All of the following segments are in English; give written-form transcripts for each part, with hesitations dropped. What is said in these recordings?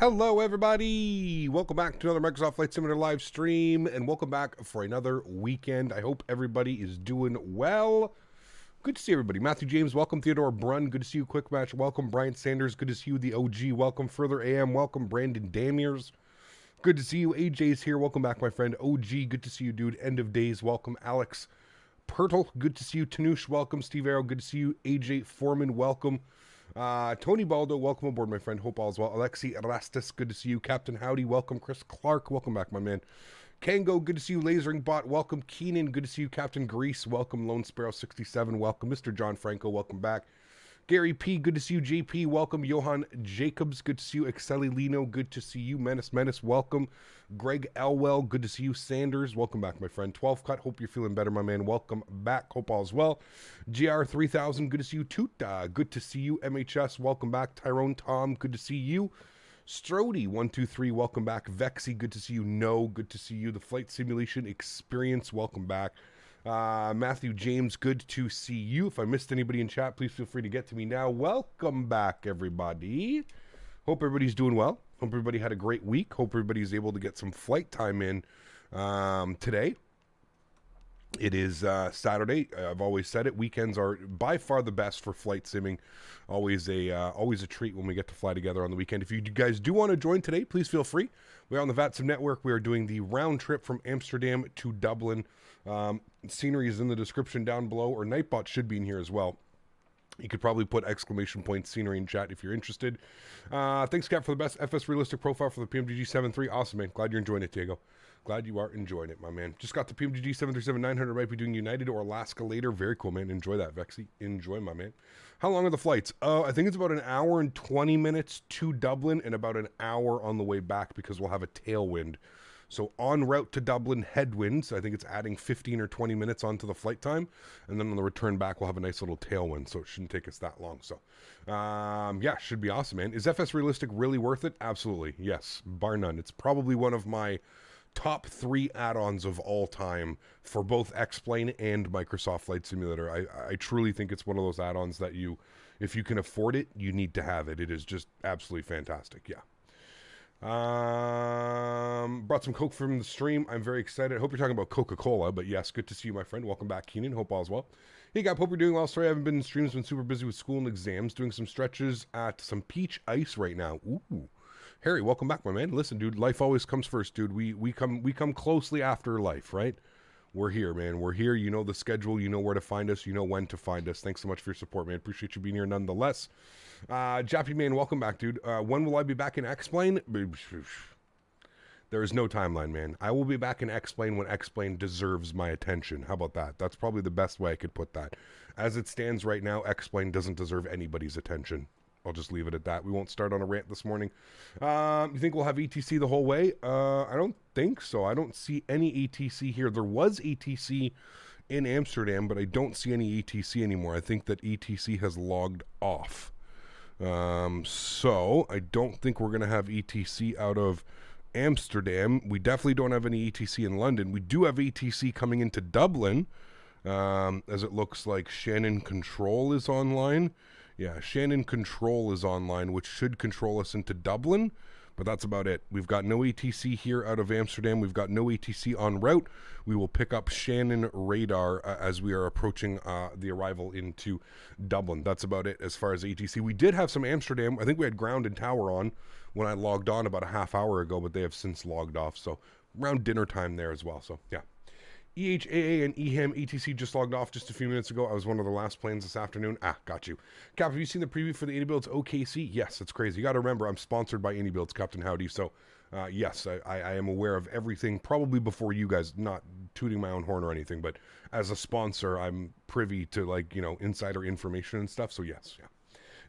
Hello, everybody. Welcome back to another Microsoft Flight Simulator live stream, and welcome back for another weekend. I hope everybody is doing well. Good to see everybody. Matthew James, welcome. Theodore Brunn, good to see you. Quick Match, welcome. Brian Sanders, good to see you. The OG, welcome. Further AM, welcome. Brandon Damiers, good to see you. AJ's here, welcome back, my friend. OG, good to see you, dude. End of Days, welcome. Alex Pertle, good to see you. Tanush, welcome. Steve Arrow, good to see you. AJ Foreman, welcome. Tony Baldo, welcome aboard, my friend. Hope all is well. Alexi Erastus, good to see you. Captain Howdy, welcome. Chris Clark, welcome back, my man. Kango, good to see you. Lasering Bot, welcome. Keenan, good to see you. Captain Grease, welcome. Lone Sparrow 67, welcome. Mr. John Franco, welcome back. Gary P, good to see you. JP, welcome. Johan Jacobs, good to see you. Exceli Lino, good to see you. Menace, welcome. Greg Elwell, good to see you. Sanders, welcome back, my friend. 12 Cut, hope you're feeling better, my man. Welcome back. Hope all is well. GR 3000, good to see you. Tuta, good to see you. MHS, welcome back. Tyrone Tom, good to see you. Strody 123, welcome back. Vexy, good to see you. No, good to see you. The Flight Simulation Experience, welcome back. Matthew James, good to see you. If I missed anybody in chat, please feel free to get to me now. Welcome back, everybody. Hope everybody's doing well. Hope everybody had a great week. Hope everybody's able to get some flight time in today. It is Saturday. I've always said it. Weekends are by far the best for flight simming. Always a treat when we get to fly together on the weekend. If you guys do want to join today, please feel free. We're on the VATSIM network. We are doing the round trip from Amsterdam to Dublin. Scenery is in the description down below, or Nightbot should be in here as well. You could probably put exclamation point scenery in chat if you're interested. Thanks, Cap, for the best FS realistic profile for the PMDG 7.3. Awesome, man. Glad you're enjoying it, Diego. Glad you are enjoying it, my man. Just got the PMDG 737-900. Might be doing United or Alaska later. Very cool, man. Enjoy that, Vexy. Enjoy, my man. How long are the flights? I think it's about an hour and 20 minutes to Dublin and about an hour on the way back because we'll have a tailwind. So en route to Dublin, headwinds. I think it's adding 15 or 20 minutes onto the flight time. And then on the return back, we'll have a nice little tailwind. So it shouldn't take us that long. So, yeah, should be awesome, man. Is FS Realistic really worth it? Absolutely. Yes, bar none. It's probably one of my top 3 add-ons of all time for both X-Plane and Microsoft Flight Simulator. I truly think it's one of those add-ons that you, if you can afford it, you need to have it. It is just absolutely fantastic. Yeah. Brought some Coke from the stream. I'm very excited. I hope you're talking about Coca-Cola, but yes, good to see you, my friend. Welcome back, Keenan. Hope all is well. Hey, guys, hope you're doing well. Sorry I haven't been in streams. Been super busy with school and exams. Doing some stretches at some Peach Ice right now. Ooh. Harry, welcome back, my man. Listen, dude, life always comes first, dude. We come closely after life, right? We're here, man. We're here. You know the schedule. You know where to find us. You know when to find us. Thanks so much for your support, man. Appreciate you being here nonetheless. Jappy Man, welcome back, dude. When will I be back in X-Plane? There is no timeline, man. I will be back in X-Plane when X-Plane deserves my attention. How about that? That's probably the best way I could put that. As it stands right now, X-Plane doesn't deserve anybody's attention. I'll just leave it at that. We won't start on a rant this morning. You think we'll have ATC the whole way? I don't think so. I don't see any ATC here. There was ATC in Amsterdam, but I don't see any ATC anymore. I think that ATC has logged off. So I don't think we're going to have ATC out of Amsterdam. We definitely don't have any ATC in London. We do have ATC coming into Dublin, as it looks like Shannon Control is online. Yeah, Shannon Control is online, which should control us into Dublin, but that's about it. We've got no ATC here out of Amsterdam. We've got no ATC en route. We will pick up Shannon radar as we are approaching the arrival into Dublin. That's about it as far as ATC. We did have some Amsterdam. I think we had ground and tower on when I logged on about a half hour ago, but they have since logged off. So around dinner time there as well. So yeah. EHAA and EHAM ATC just logged off just a few minutes ago. I was one of the last planes this afternoon. Got you. Cap, have you seen the preview for the AnyBuilds OKC? Yes, it's crazy. You got to remember, I'm sponsored by AnyBuilds, Captain Howdy. So, yes, I am aware of everything, probably before you guys, not tooting my own horn or anything, but as a sponsor, I'm privy to, like, you know, insider information and stuff. So, yes, yeah.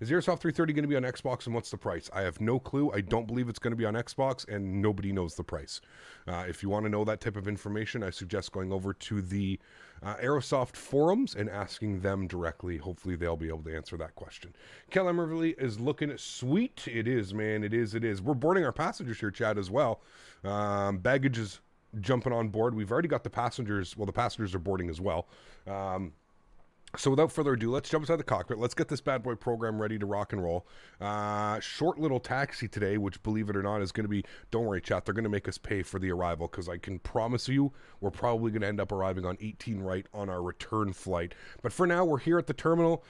Is Airsoft 330 going to be on Xbox, and what's the price? I have no clue. I don't believe it's going to be on Xbox, and nobody knows the price. If you want to know that type of information, I suggest going over to the Aerosoft forums and asking them directly. Hopefully, they'll be able to answer that question. KLM really is looking sweet. It is, man. It is. We're boarding our passengers here, Chad, as well. Baggage is jumping on board. We've already got the passengers. Well, the passengers are boarding as well. So without further ado, let's jump inside the cockpit. Let's get this bad boy program ready to rock and roll. Short little taxi today, which, believe it or not, is going to be, don't worry, chat, they're going to make us pay for the arrival, because I can promise you we're probably going to end up arriving on 18 right on our return flight. But for now, we're here at the terminal.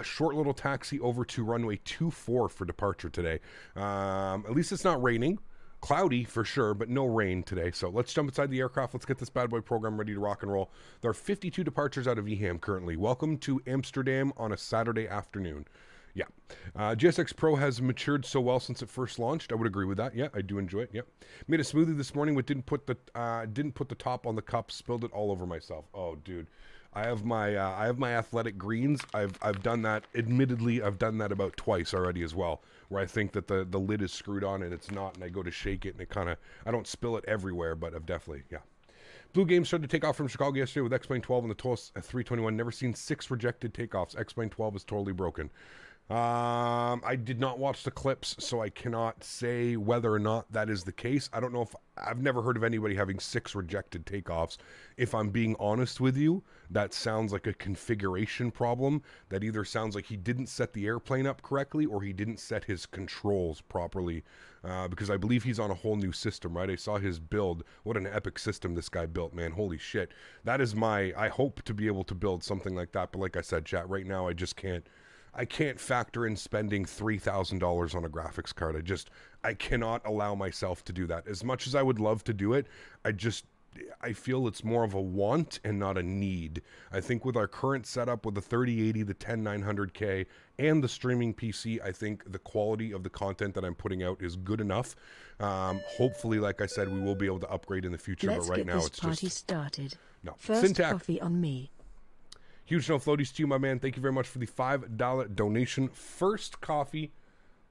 Short little taxi over to runway 24 for departure today. At least it's not raining. Cloudy for sure, but no rain today. So let's jump inside the aircraft. Let's get this bad boy program ready to rock and roll. There are 52 departures out of EHAM currently. Welcome to Amsterdam on a Saturday afternoon. Yeah. GSX Pro has matured so well since it first launched. I would agree with that. Yeah, I do enjoy it. Yep. Made a smoothie this morning, but didn't put the top on the cup. Spilled it all over myself. Oh, dude. I have my athletic greens. I've done that. Admittedly, I've done that about twice already as well, where I think that the lid is screwed on and it's not, and I go to shake it and it kind of, I don't spill it everywhere, but I've definitely, yeah. Blue Game started to take off from Chicago yesterday with X-Plane 12 on the TOS at 321. Never seen 6 rejected takeoffs. X-Plane 12 is totally broken. I did not watch the clips, so I cannot say whether or not that is the case. I don't know if, I've never heard of anybody having 6 rejected takeoffs. If I'm being honest with you, that sounds like a configuration problem. That either sounds like he didn't set the airplane up correctly or he didn't set his controls properly. Because I believe he's on a whole new system, right? I saw his build. What an epic system this guy built, man. Holy shit. That is I hope to be able to build something like that. But like I said, chat, right now I just can't. I can't factor in spending $3,000 on a graphics card. I cannot allow myself to do that. As much as I would love to do it, I feel it's more of a want and not a need. I think with our current setup with the 3080, the 10900K, and the streaming PC, I think the quality of the content that I'm putting out is good enough. Hopefully, like I said, we will be able to upgrade in the future, but right now it's party started. No. First Syntax. coffee on me. Huge no floaties to you, my man. Thank you very much for the $5 donation. First coffee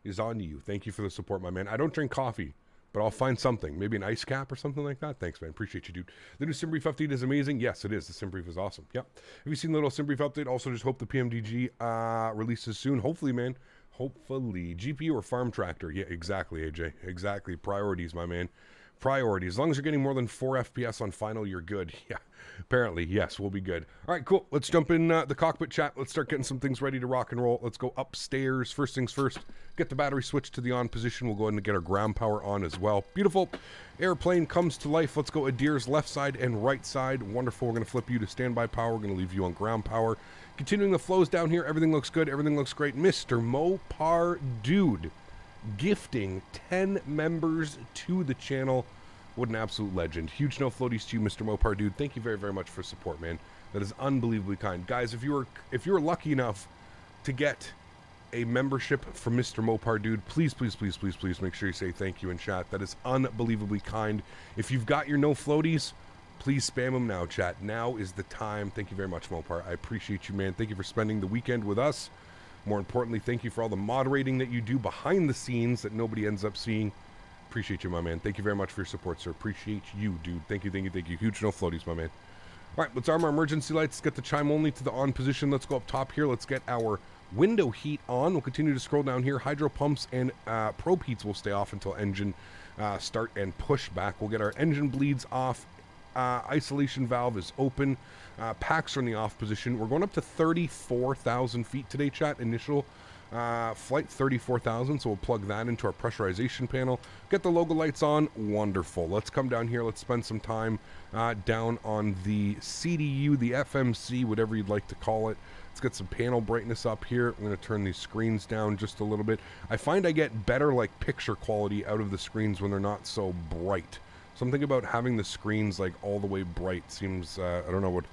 is on you. Thank you for the support, my man. I don't drink coffee, but I'll find something. Maybe an ice cap or something like that. Thanks, man. Appreciate you, dude. The new SimBrief update is amazing. Yes, it is. The SimBrief is awesome. Yep. Have you seen the little SimBrief update? Also, just hope the PMDG releases soon. Hopefully, man. Hopefully. GPU or farm tractor? Yeah, exactly, AJ. Exactly. Priorities, my man. Priority. As long as you're getting more than 4 FPS on final, you're good. Yeah, apparently, yes, we'll be good. All right, cool. Let's jump in the cockpit chat. Let's start getting some things ready to rock and roll. Let's go upstairs. First things first, get the battery switched to the on position. We'll go ahead and get our ground power on as well. Beautiful. Airplane comes to life. Let's go Adir's left side and right side. Wonderful. We're going to flip you to standby power. We're going to leave you on ground power. Continuing the flows down here. Everything looks good. Everything looks great. Mr. Mopar Dude gifting 10 members to the channel. What an absolute legend. Huge no floaties to you, Mr. Mopar Dude. Thank you very, very much for support, man. That is unbelievably kind. Guys, if you were lucky enough to get a membership from Mr. Mopar Dude, please, please, please, please, please make sure you say thank you in chat. That is unbelievably kind. If you've got your no floaties, please spam them now, chat. Now is the time. Thank you very much, Mopar. I appreciate you, man. Thank you for spending the weekend with us. More importantly, thank you for all the moderating that you do behind the scenes that nobody ends up seeing. Appreciate you, my man. Thank you very much for your support, sir. Appreciate you, dude. Thank you, thank you, thank you. Huge no floaties, my man. All right, let's arm our emergency lights. Let's get the chime only to the on position. Let's go up top here. Let's get our window heat on. We'll continue to scroll down here. Hydro pumps and probe heats will stay off until engine start and push back. We'll get our engine bleeds off. Isolation valve is open. Packs are in the off position. We're going up to 34,000 feet today, chat. Initial flight 34,000, so we'll plug that into our pressurization panel. Get the logo lights on. Wonderful. Let's come down here. Let's spend some time down on the CDU, the FMC, whatever you'd like to call it. Let's get some panel brightness up here. I'm going to turn these screens down just a little bit. I find I get better like picture quality out of the screens when they're not so bright. Something about having the screens like all the way bright seems, I don't know what,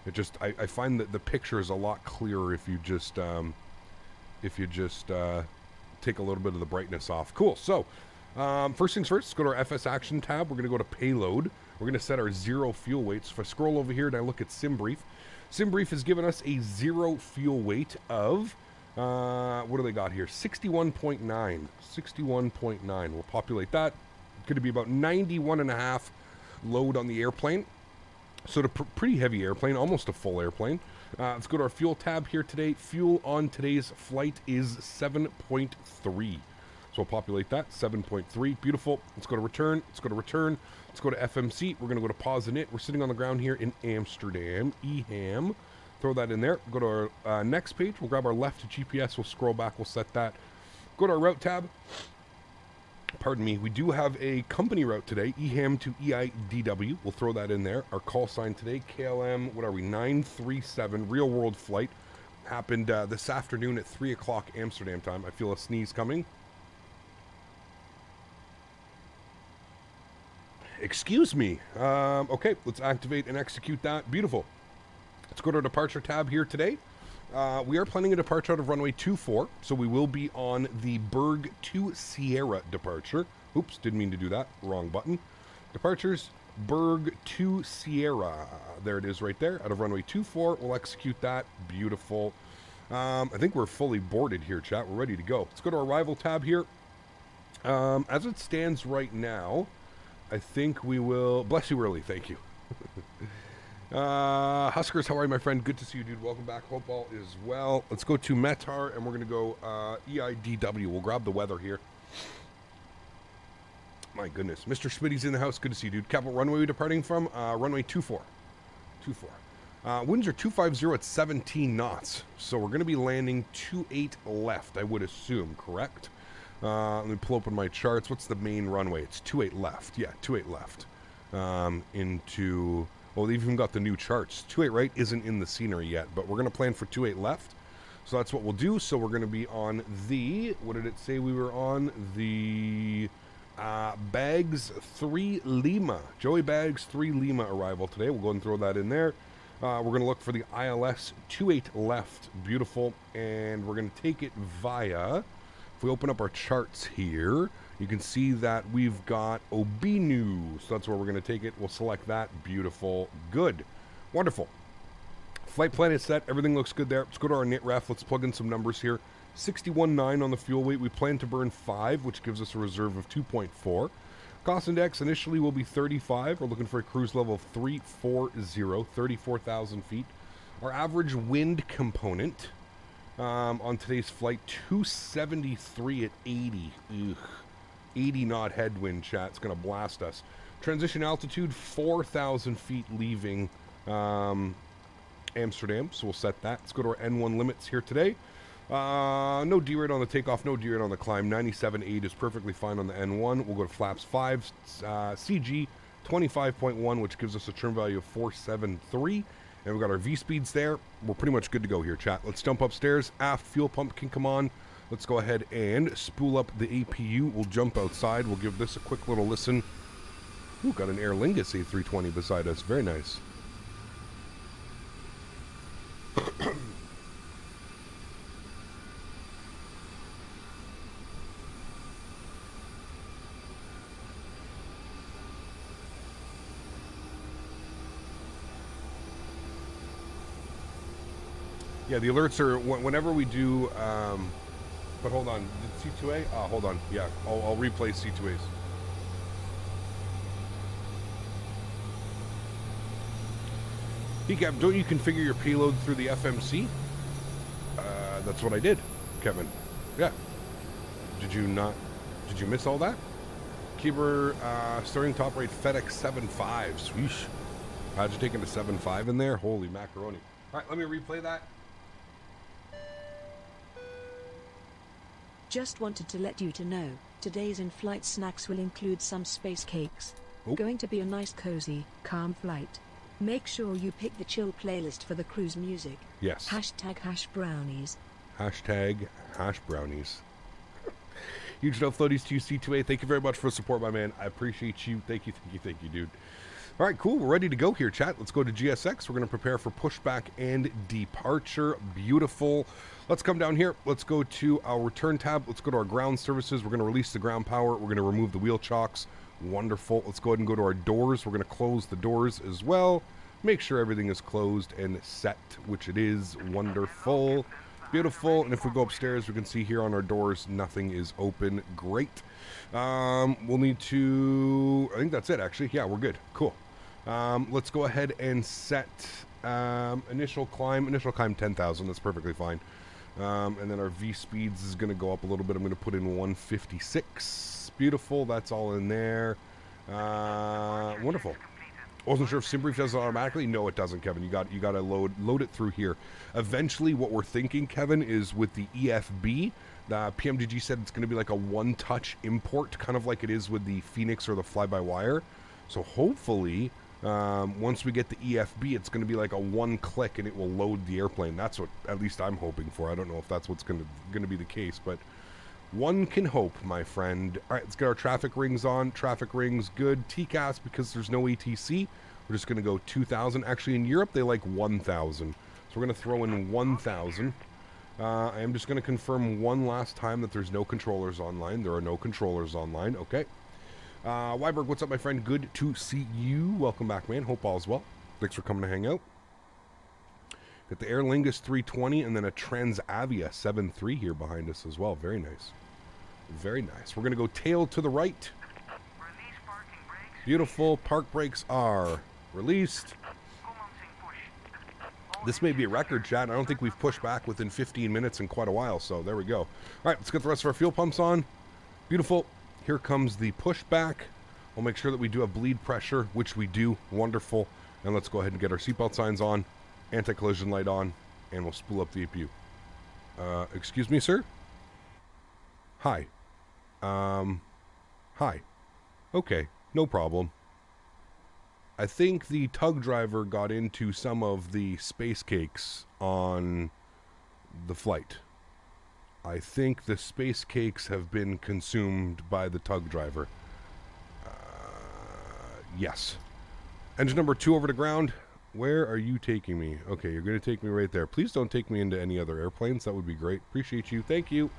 it just, I find that the picture is a lot clearer if you just take a little bit of the brightness off. Cool. So first things first, let's go to our FS action tab. We're going to go to payload. We're going to set our 0 fuel weights. If I scroll over here and I look at SimBrief, SimBrief has given us a 0 fuel weight of, what do they got here? 61.9. 61.9. We'll populate that. Going to be about 91.5 load on the airplane. So the pretty heavy airplane, almost a full airplane. Let's go to our fuel tab here today. Fuel on today's flight is 7.3. So we'll populate that, 7.3. Beautiful. Let's go to return. Let's go to return. Let's go to FMC. We're going to go to pause init. We're sitting on the ground here in Amsterdam, EHAM. Throw that in there. Go to our next page. We'll grab our left GPS. We'll scroll back. We'll set that. Go to our route tab. Pardon me. We do have a company route today. EHAM to EIDW. We'll throw that in there. Our call sign today, KLM, what are we, 937, real world flight. Happened this afternoon at 3 o'clock Amsterdam time. I feel a sneeze coming. Excuse me. Okay, let's activate and execute that. Beautiful. Let's go to our departure tab here today. We are planning a departure out of runway 24, so we will be on the Berg to Sierra departure. Oops, didn't mean to do that. Wrong button. Departures, Berg to Sierra. There it is right there. Out of runway 24, we'll execute that. Beautiful. I think we're fully boarded here, chat. We're ready to go. Let's go to our arrival tab here. As it stands right now, I think we will... Bless you early, thank you. Huskers, how are you, my friend? Good to see you, dude. Welcome back. Hope all is well. Let's go to Metar, and we're going to go EIDW. We'll grab the weather here. My goodness. Mr. Smitty's in the house. Good to see you, dude. Capital runway we're departing from? Runway 24. 24. Winds are 250 at 17 knots. So we're going to be landing 28 left, I would assume, correct? Let me pull open my charts. What's the main runway? It's 28 left. Yeah, 28 left. Into... Well, they've even got the new charts. 28 right isn't in the scenery yet, but we're going to plan for 28 left. So that's what we'll do. So we're going to be on the... What did it say we were on? The... Bags 3 Lima. Joey Bags 3 Lima arrival today. We'll go ahead and throw that in there. We're going to look for the ILS 28 left. Beautiful. And we're going to take it via... If we open up our charts here, you can see that we've got Obinu. So that's where we're going to take it. We'll select that. Beautiful. Good. Wonderful. Flight plan is set. Everything looks good there. Let's go to our NITREF. Let's plug in some numbers here. 61.9 on the fuel weight. We plan to burn 5, which gives us a reserve of 2.4. Cost index initially will be 35. We're looking for a cruise level of 340, 34,000 feet. Our average wind component on today's flight, 273 at 80. Ugh. 80 knot headwind, chat. It's going to blast us. Transition altitude, 4,000 feet leaving Amsterdam. So we'll set that. Let's go to our N1 limits here today. No D-rate on the takeoff, no D-rate on the climb. 97.8 is perfectly fine on the N1. We'll go to flaps 5, CG 25.1, which gives us a trim value of 473. And we've got our V-speeds there. We're pretty much good to go here, chat. Let's jump upstairs. Aft fuel pump can come on. Let's go ahead and spool up the APU. We'll jump outside. We'll give this a quick little listen. Ooh, got an Aer Lingus A320 beside us. Very nice. Yeah, the alerts are whenever we do, but hold on, did C2A? Hold on, yeah, I'll replay C2As. Decap, don't you configure your payload through the FMC? That's what I did, Kevin. Yeah. Did you miss all that? Keeper, starting top rate FedEx 7.5, sweesh. How'd you take it to 7.5 in there? Holy macaroni. All right, let me replay that. Just wanted to let you to know, today's in-flight snacks will include some space cakes. Oh. Going to be a nice cozy, calm flight. Make sure you pick the chill playlist for the cruise music. Yes. Hashtag hash brownies. Hashtag hash brownies. Huge love floaties to you, C2A. Thank you very much for the support, my man. I appreciate you. Thank you, dude. All right, cool. We're ready to go here, chat. Let's go to GSX. We're going to prepare for pushback and departure. Beautiful. Let's come down here. Let's go to our return tab. Let's go to our ground services. We're going to release the ground power. We're going to remove the wheel chocks. Wonderful. Let's go ahead and go to our doors. We're going to close the doors as well. Make sure everything is closed and set, which it is. Wonderful. Beautiful. And if we go upstairs, we can see here on our doors, nothing is open. Great. We'll need to... I think that's it, actually. Yeah, we're good. Cool. Let's go ahead and set initial climb 10,000. That's perfectly fine. And then our V speeds is going to go up a little bit. I'm going to put in 156. Beautiful. That's all in there. Wonderful. Wasn't sure if SimBrief does it automatically. No, it doesn't, Kevin. You got to load it through here. Eventually, what we're thinking, Kevin, is with the EFB. The PMDG said it's going to be like a one-touch import, kind of like it is with the Phoenix or the fly-by-wire. So hopefully, once we get the EFB, it's going to be like a one-click and it will load the airplane. That's what at least I'm hoping for. I don't know if that's what's going to be the case, but one can hope, my friend. All right, let's get our traffic rings on. Traffic rings, good. TCAS, because there's no ATC, we're just going to go 2,000. Actually, in Europe, they like 1,000. So we're going to throw in 1,000. I am just going to confirm one last time that there's no controllers online. There are no controllers online. Okay. Weiberg, what's up, my friend? Good to see you. Welcome back, man. Hope all's well. Thanks for coming to hang out. Got the Aer Lingus 320 and then a Transavia 7.3 here behind us as well. Very nice. Very nice. We're going to go tail to the right. Release parking brakes. Beautiful. Park brakes are released. This may be a record, chat. I don't think we've pushed back within 15 minutes in quite a while, so there we go. All right, let's get the rest of our fuel pumps on. Beautiful. Here comes the pushback. We'll make sure that we do have bleed pressure, which we do. Wonderful. And let's go ahead and get our seatbelt signs on, anti-collision light on, and we'll spool up the APU. Excuse me, sir? Hi. Hi. Okay, no problem. I think the tug driver got into some of the space cakes on the flight. I think the space cakes have been consumed by the tug driver. Yes. Engine number 2 over to ground. Where are you taking me? Okay, you're going to take me right there. Please don't take me into any other airplanes. That would be great. Appreciate you. Thank you.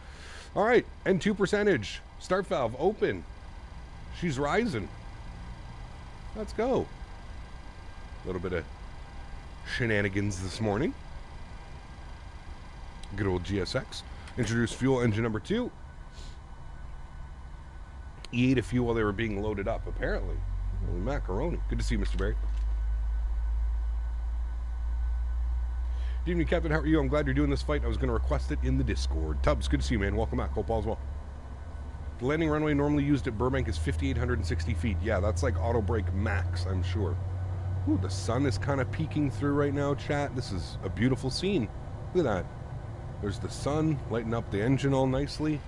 All right, N2 percentage. Start valve open. She's rising. Let's go. A little bit of shenanigans this morning. Good old GSX. Introduce fuel, engine number 2. He ate a few while they were being loaded up, apparently. Holy macaroni. Good to see you, Mr. Barry. Good evening, Captain. How are you? I'm glad you're doing this fight. I was going to request it in the Discord. Tubbs, good to see you, man. Welcome back. Hope all's well. The landing runway normally used at Burbank is 5,860 feet. Yeah, that's like auto brake max, I'm sure. Ooh, the sun is kind of peeking through right now, chat. This is a beautiful scene. Look at that. There's the sun lighting up the engine all nicely.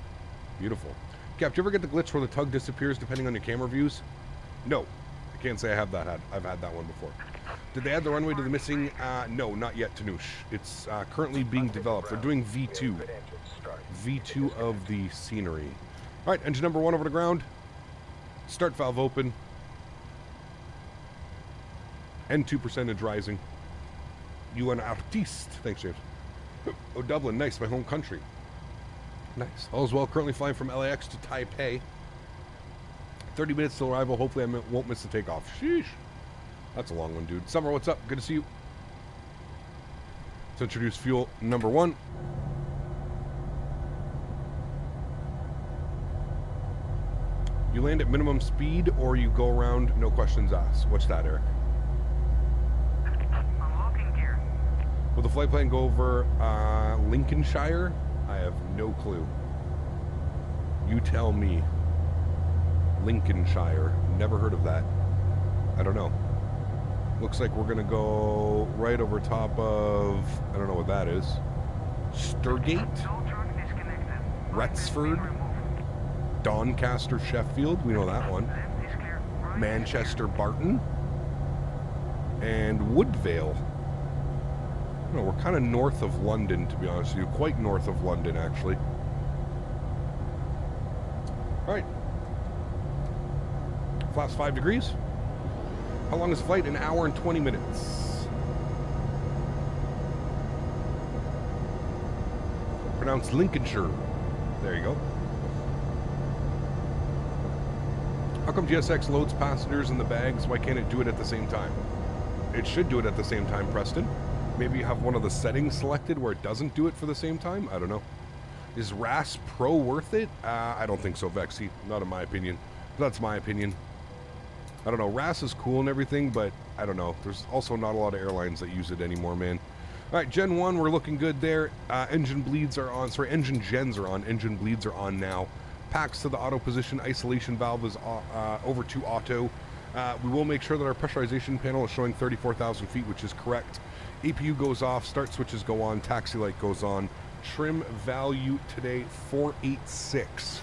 Beautiful. Cap, do you ever get the glitch where the tug disappears depending on your camera views? No. I can't say I have that. I've had that one before. Did they add the runway to the missing? No, not yet, Tanoosh. It's currently being developed. They're doing V2. V2 of the scenery. All right, engine number 1 over to ground. Start valve open. N2 percentage rising. UN artiste. Thanks, James. Oh, Dublin, nice, my home country. Nice. All is well, currently flying from LAX to Taipei. 30 minutes till arrival. Hopefully I won't miss the takeoff. Sheesh. That's a long one, dude. Summer, what's up? Good to see you. Let's introduce fuel number 1. You land at minimum speed or you go around, no questions asked. What's that, Eric? Unlocking gear. Will the flight plan go over Lincolnshire? I have no clue. You tell me. Lincolnshire. Never heard of that. I don't know. Looks like we're going to go right over top of, I don't know what that is. Sturgate? Retsford? Doncaster, Sheffield. We know that one. Manchester, Barton. And Woodvale. No, we're kind of north of London, to be honest with you. Quite north of London, actually. All right. Flaps 5 degrees. How long is the flight? 1 hour and 20 minutes. Pronounced Lincolnshire. There you go. How come GSX loads passengers in the bags? Why can't it do it at the same time? It should do it at the same time, Preston. Maybe you have one of the settings selected where it doesn't do it for the same time? I don't know. Is RAS Pro worth it? I don't think so, Vexy. Not in my opinion. That's my opinion. I don't know. RAS is cool and everything, but I don't know. There's also not a lot of airlines that use it anymore, man. All right, Gen 1, we're looking good there. Engine bleeds are on. Sorry, engine gens are on. Engine bleeds are on now. Packs to the auto position. Isolation valve is over to auto. We will make sure that our pressurization panel is showing 34,000 feet, which is correct. APU goes off, start switches go on, taxi light goes on. Trim value today, 486.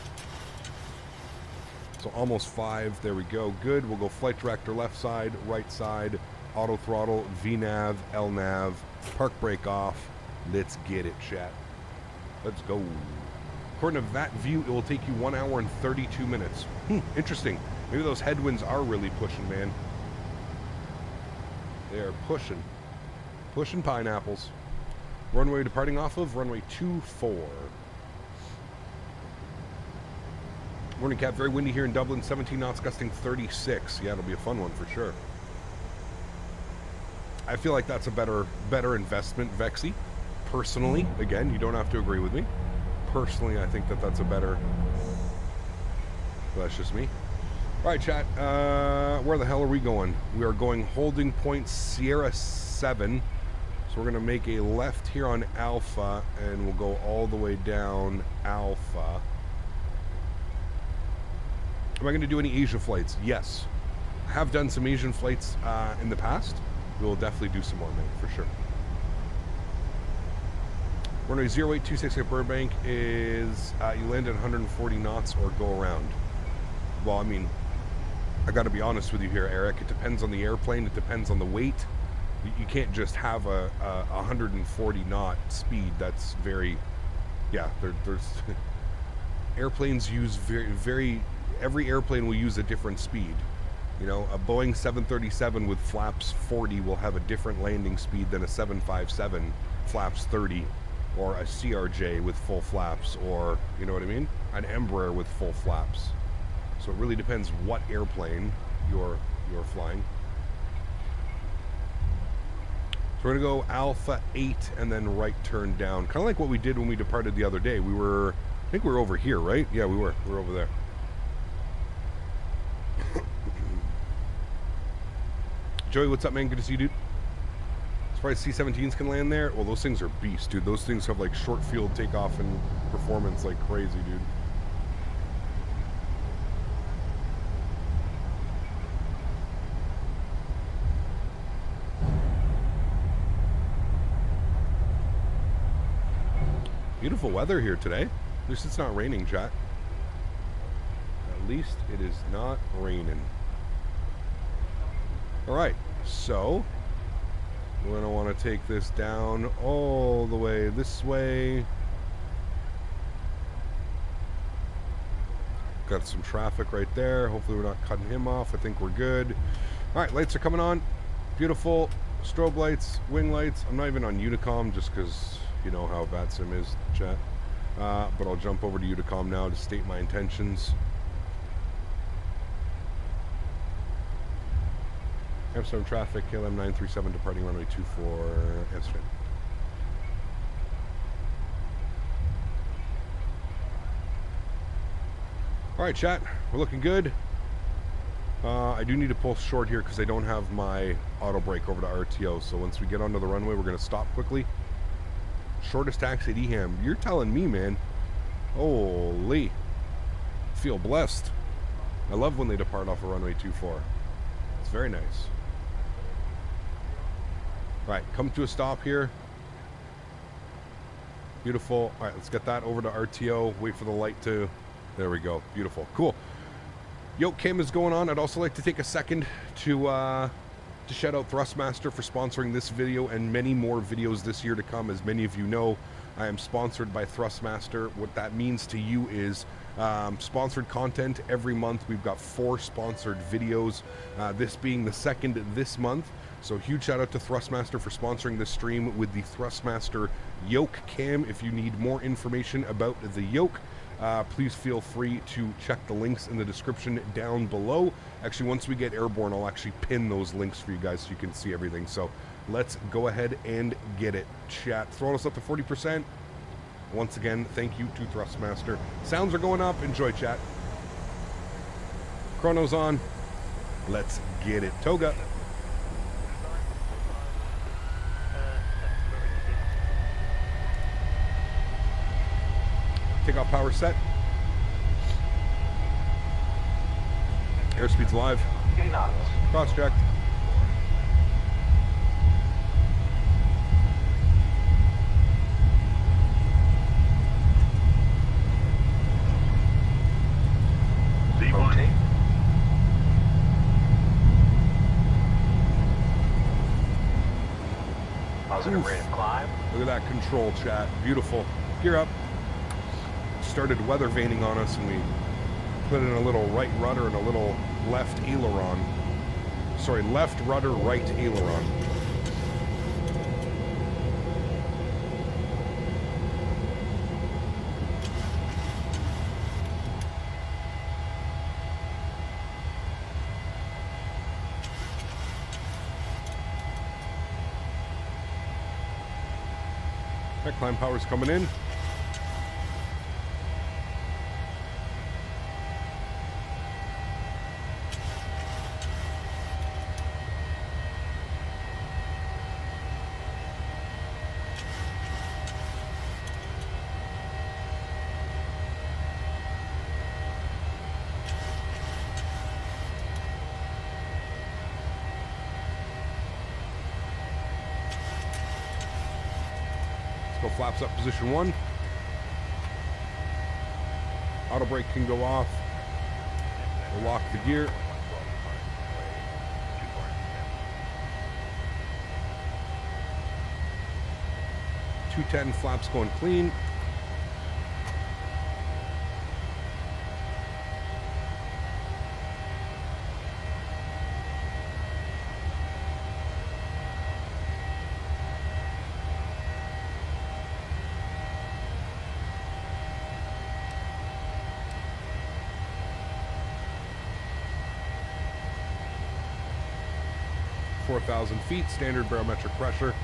So almost 5. There we go. Good. We'll go flight director left side, right side, auto throttle, VNav, LNav, park brake off. Let's get it, chat. Let's go. According to that view, it will take you 1 hour and 32 minutes. Interesting. Maybe those headwinds are really pushing, man. They are pushing. Pushing pineapples. Runway departing off of, runway 24. Morning, Cap. Very windy here in Dublin. 17 knots, gusting 36. Yeah, it'll be a fun one for sure. I feel like that's a better investment, Vexy. Personally, again, you don't have to agree with me. Personally, I think that that's a better... Well, that's just me. All right, chat. Where the hell are we going? We are going holding point Sierra 7. So we're going to make a left here on Alpha, and we'll go all the way down Alpha. Am I going to do any Asia flights? Yes. I have done some Asian flights in the past. We'll definitely do some more, man, for sure. Runway 0826 at Burbank is you land at 140 knots or go around. Well, I mean, I got to be honest with you here, Eric. It depends on the airplane. It depends on the weight. You can't just have a 140 knot speed. That's very, yeah. There's airplanes use every airplane will use a different speed. You know, a Boeing 737 with flaps 40 will have a different landing speed than a 757 flaps 30, or a CRJ with full flaps, or, you know what I mean? An Embraer with full flaps. So it really depends what airplane you're flying. So we're gonna go Alpha 8 and then right turn down. Kind of like what we did when we departed the other day. I think we were over here, right? Yeah, we were. We were over there. Joey, what's up, man? Good to see you, dude. Surprised C-17s can land there. Well, those things are beasts, dude. Those things have like short field takeoff and performance like crazy, dude. Beautiful weather here today. At least it's not raining, chat. At least it is not raining. All right, so we're going to want to take this down all the way this way. Got some traffic right there. Hopefully we're not cutting him off. I think we're good. All right, lights are coming on. Beautiful. Strobe lights, wing lights. I'm not even on Unicom just because you know how VATSIM is, chat. But I'll jump over to Unicom now to state my intentions. Amsterdam traffic, KLM 937 departing runway 24, Amsterdam. All right, chat, we're looking good. I do need to pull short here because I don't have my auto brake over to RTO. So once we get onto the runway, we're going to stop quickly. Shortest taxi at EHAM. You're telling me, man. Holy. Feel blessed. I love when they depart off of runway 24. It's very nice. All right, come to a stop here. Beautiful. All right, let's get that over to RTO. Wait for the light to... There we go. Beautiful. Cool. Yoke cam is going on. I'd also like to take a second to shout out Thrustmaster for sponsoring this video and many more videos this year to come. As many of you know, I am sponsored by Thrustmaster. What that means to you is sponsored content every month. We've got 4 sponsored videos, this being the second this month. So huge shout out to Thrustmaster for sponsoring this stream with the Thrustmaster Yoke Cam. If you need more information about the Yoke, please feel free to check the links in the description down below. Actually, once we get airborne, I'll actually pin those links for you guys so you can see everything. So let's go ahead and get it. Chat, throwing us up to 40%. Once again, thank you to Thrustmaster. Sounds are going up. Enjoy, chat. Chrono's on. Let's get it. Toga. Takeoff power set. Airspeed's live. Getting knots. Cross check. Rotate. Positive rate of climb. Look at that control, chat. Beautiful. Gear up. Started weather vaning on us, and we put in a little right rudder and a little left aileron. Sorry, left rudder, right aileron. That climb power's coming in. Go flaps up position 1. Auto brake can go off. We'll lock the gear. .210 flaps going clean. .4,000 feet, standard barometric pressure.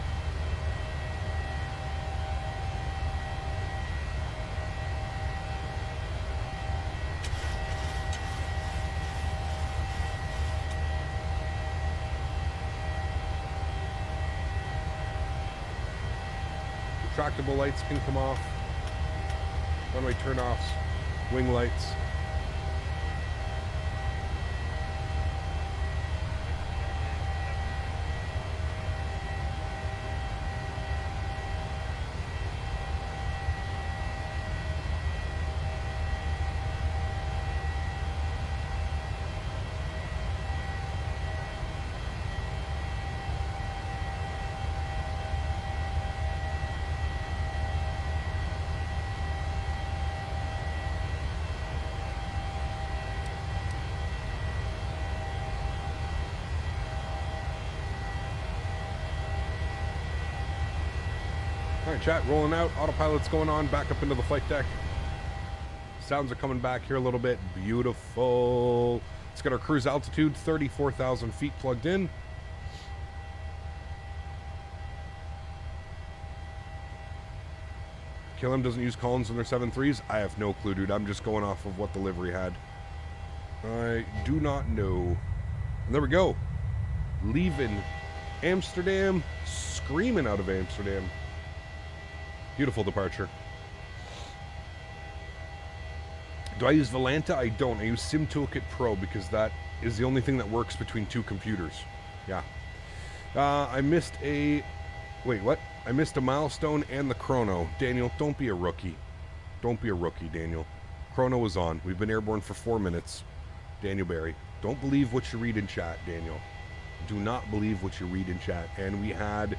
Retractable lights can come off. Runway turn-offs, wing lights. All right, chat, rolling out. Autopilot's going on. Back up into the flight deck. Sounds are coming back here a little bit. Beautiful. Let's get our cruise altitude, 34,000 feet plugged in. KLM doesn't use Collins in their 7.3s. I have no clue, dude. I'm just going off of what the livery had. I do not know. And there we go. Leaving Amsterdam, screaming out of Amsterdam. Beautiful departure. Do I use Volanta? I don't. I use Sim Toolkit Pro because that is the only thing that works between two computers. Yeah. I missed a... Wait, what? I missed a milestone and the chrono. Daniel, don't be a rookie. Don't be a rookie, Daniel. Chrono was on. We've been airborne for 4 minutes. Daniel Barry. Don't believe what you read in chat, Daniel. Do not believe what you read in chat. And we had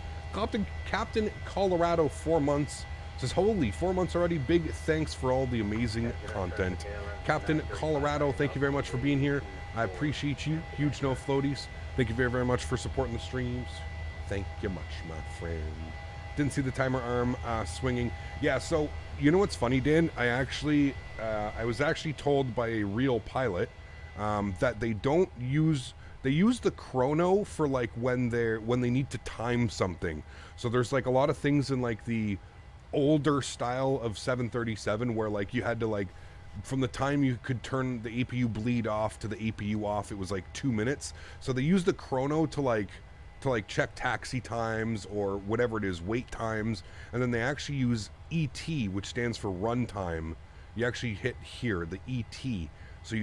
Captain Colorado 4 months. Says, holy, 4 months already. Big thanks for all the amazing content. Captain Colorado, thank you very much for being here. I appreciate you. Huge no floaties. Thank you very, very much for supporting the streams. Thank you much, my friend. Didn't see the timer arm swinging. Yeah, so you know what's funny, Dan? I was actually told by a real pilot that they don't use... They use the chrono for like when they need to time something. So there's like a lot of things in like the older style of 737 where like you had to like, from the time you could turn the APU bleed off to the APU off, it was like 2 minutes. So they use the chrono to like check taxi times or whatever it is, wait times, and then they actually use ET, which stands for runtime. You actually hit here, the ET. So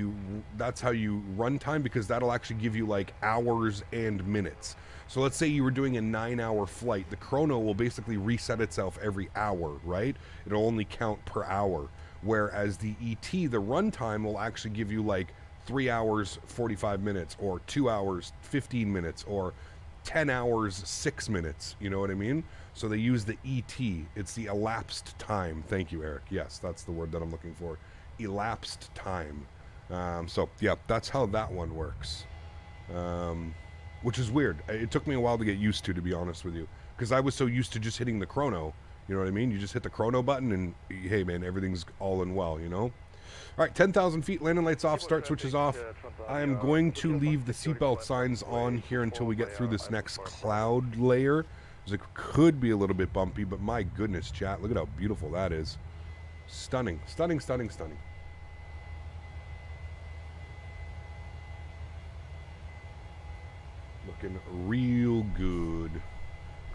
that's how you run time, because that'll actually give you like hours and minutes. So let's say you were doing a 9-hour flight. The chrono will basically reset itself every hour, right? It'll only count per hour. Whereas the ET, the runtime, will actually give you like 3 hours, 45 minutes, or 2 hours, 15 minutes, or 10 hours, 6 minutes. You know what I mean? So they use the ET. It's the elapsed time. Thank you, Eric. Yes, that's the word that I'm looking for. Elapsed time. So, yeah, that's how that one works. Which is weird. It took me a while to get used to be honest with you. Because I was so used to just hitting the chrono. You know what I mean? You just hit the chrono button and, hey, man, everything's all in well, you know? All right, 10,000 feet, landing lights off, start switches off. I am going to leave the seatbelt signs on here until we get through this next cloud layer. It could be a little bit bumpy, but my goodness, chat, look at how beautiful that is. Stunning, stunning, stunning, stunning. Looking real good.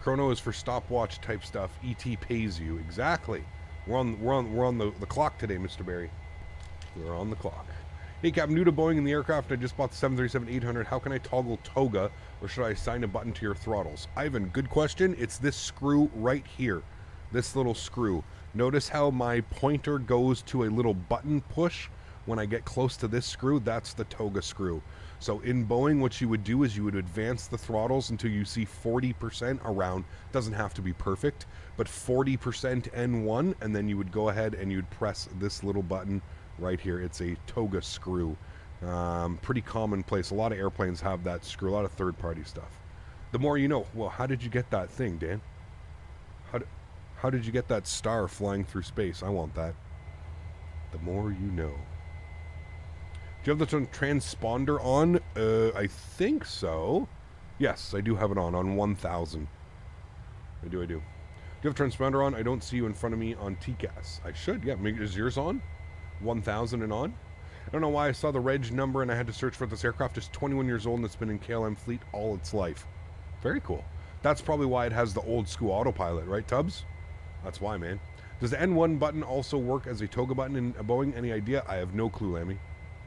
Chrono is for stopwatch type stuff. ET pays you. Exactly. We're on the clock today, Mr. Barry. We're on the clock. Hey Cap, new to Boeing in the aircraft. I just bought the 737-800. How can I toggle toga, or should I assign a button to your throttles? Ivan, good question. It's this screw right here. This little screw. Notice how my pointer goes to a little button push when I get close to this screw? That's the toga screw. So in Boeing, what you would do is you would advance the throttles until you see 40% around. Doesn't have to be perfect, but 40% N1, and then you would go ahead and you'd press this little button right here. It's a toga screw. Pretty commonplace. A lot of airplanes have that screw, a lot of third-party stuff. The more you know. Well, how did you get that thing, Dan? How did you get that star flying through space? I want that. The more you know. Do you have the transponder on? I think so. Yes, I do have it on 1000. I do. Do you have a transponder on? I don't see you in front of me on TCAS. I should, yeah. Is yours on? 1000 and on? I don't know why I saw the reg number and I had to search for this aircraft. It's 21 years old and it's been in KLM fleet all its life. Very cool. That's probably why it has the old school autopilot, right, Tubbs? That's why, man. Does the N1 button also work as a toga button in a Boeing? Any idea? I have no clue, Lammy.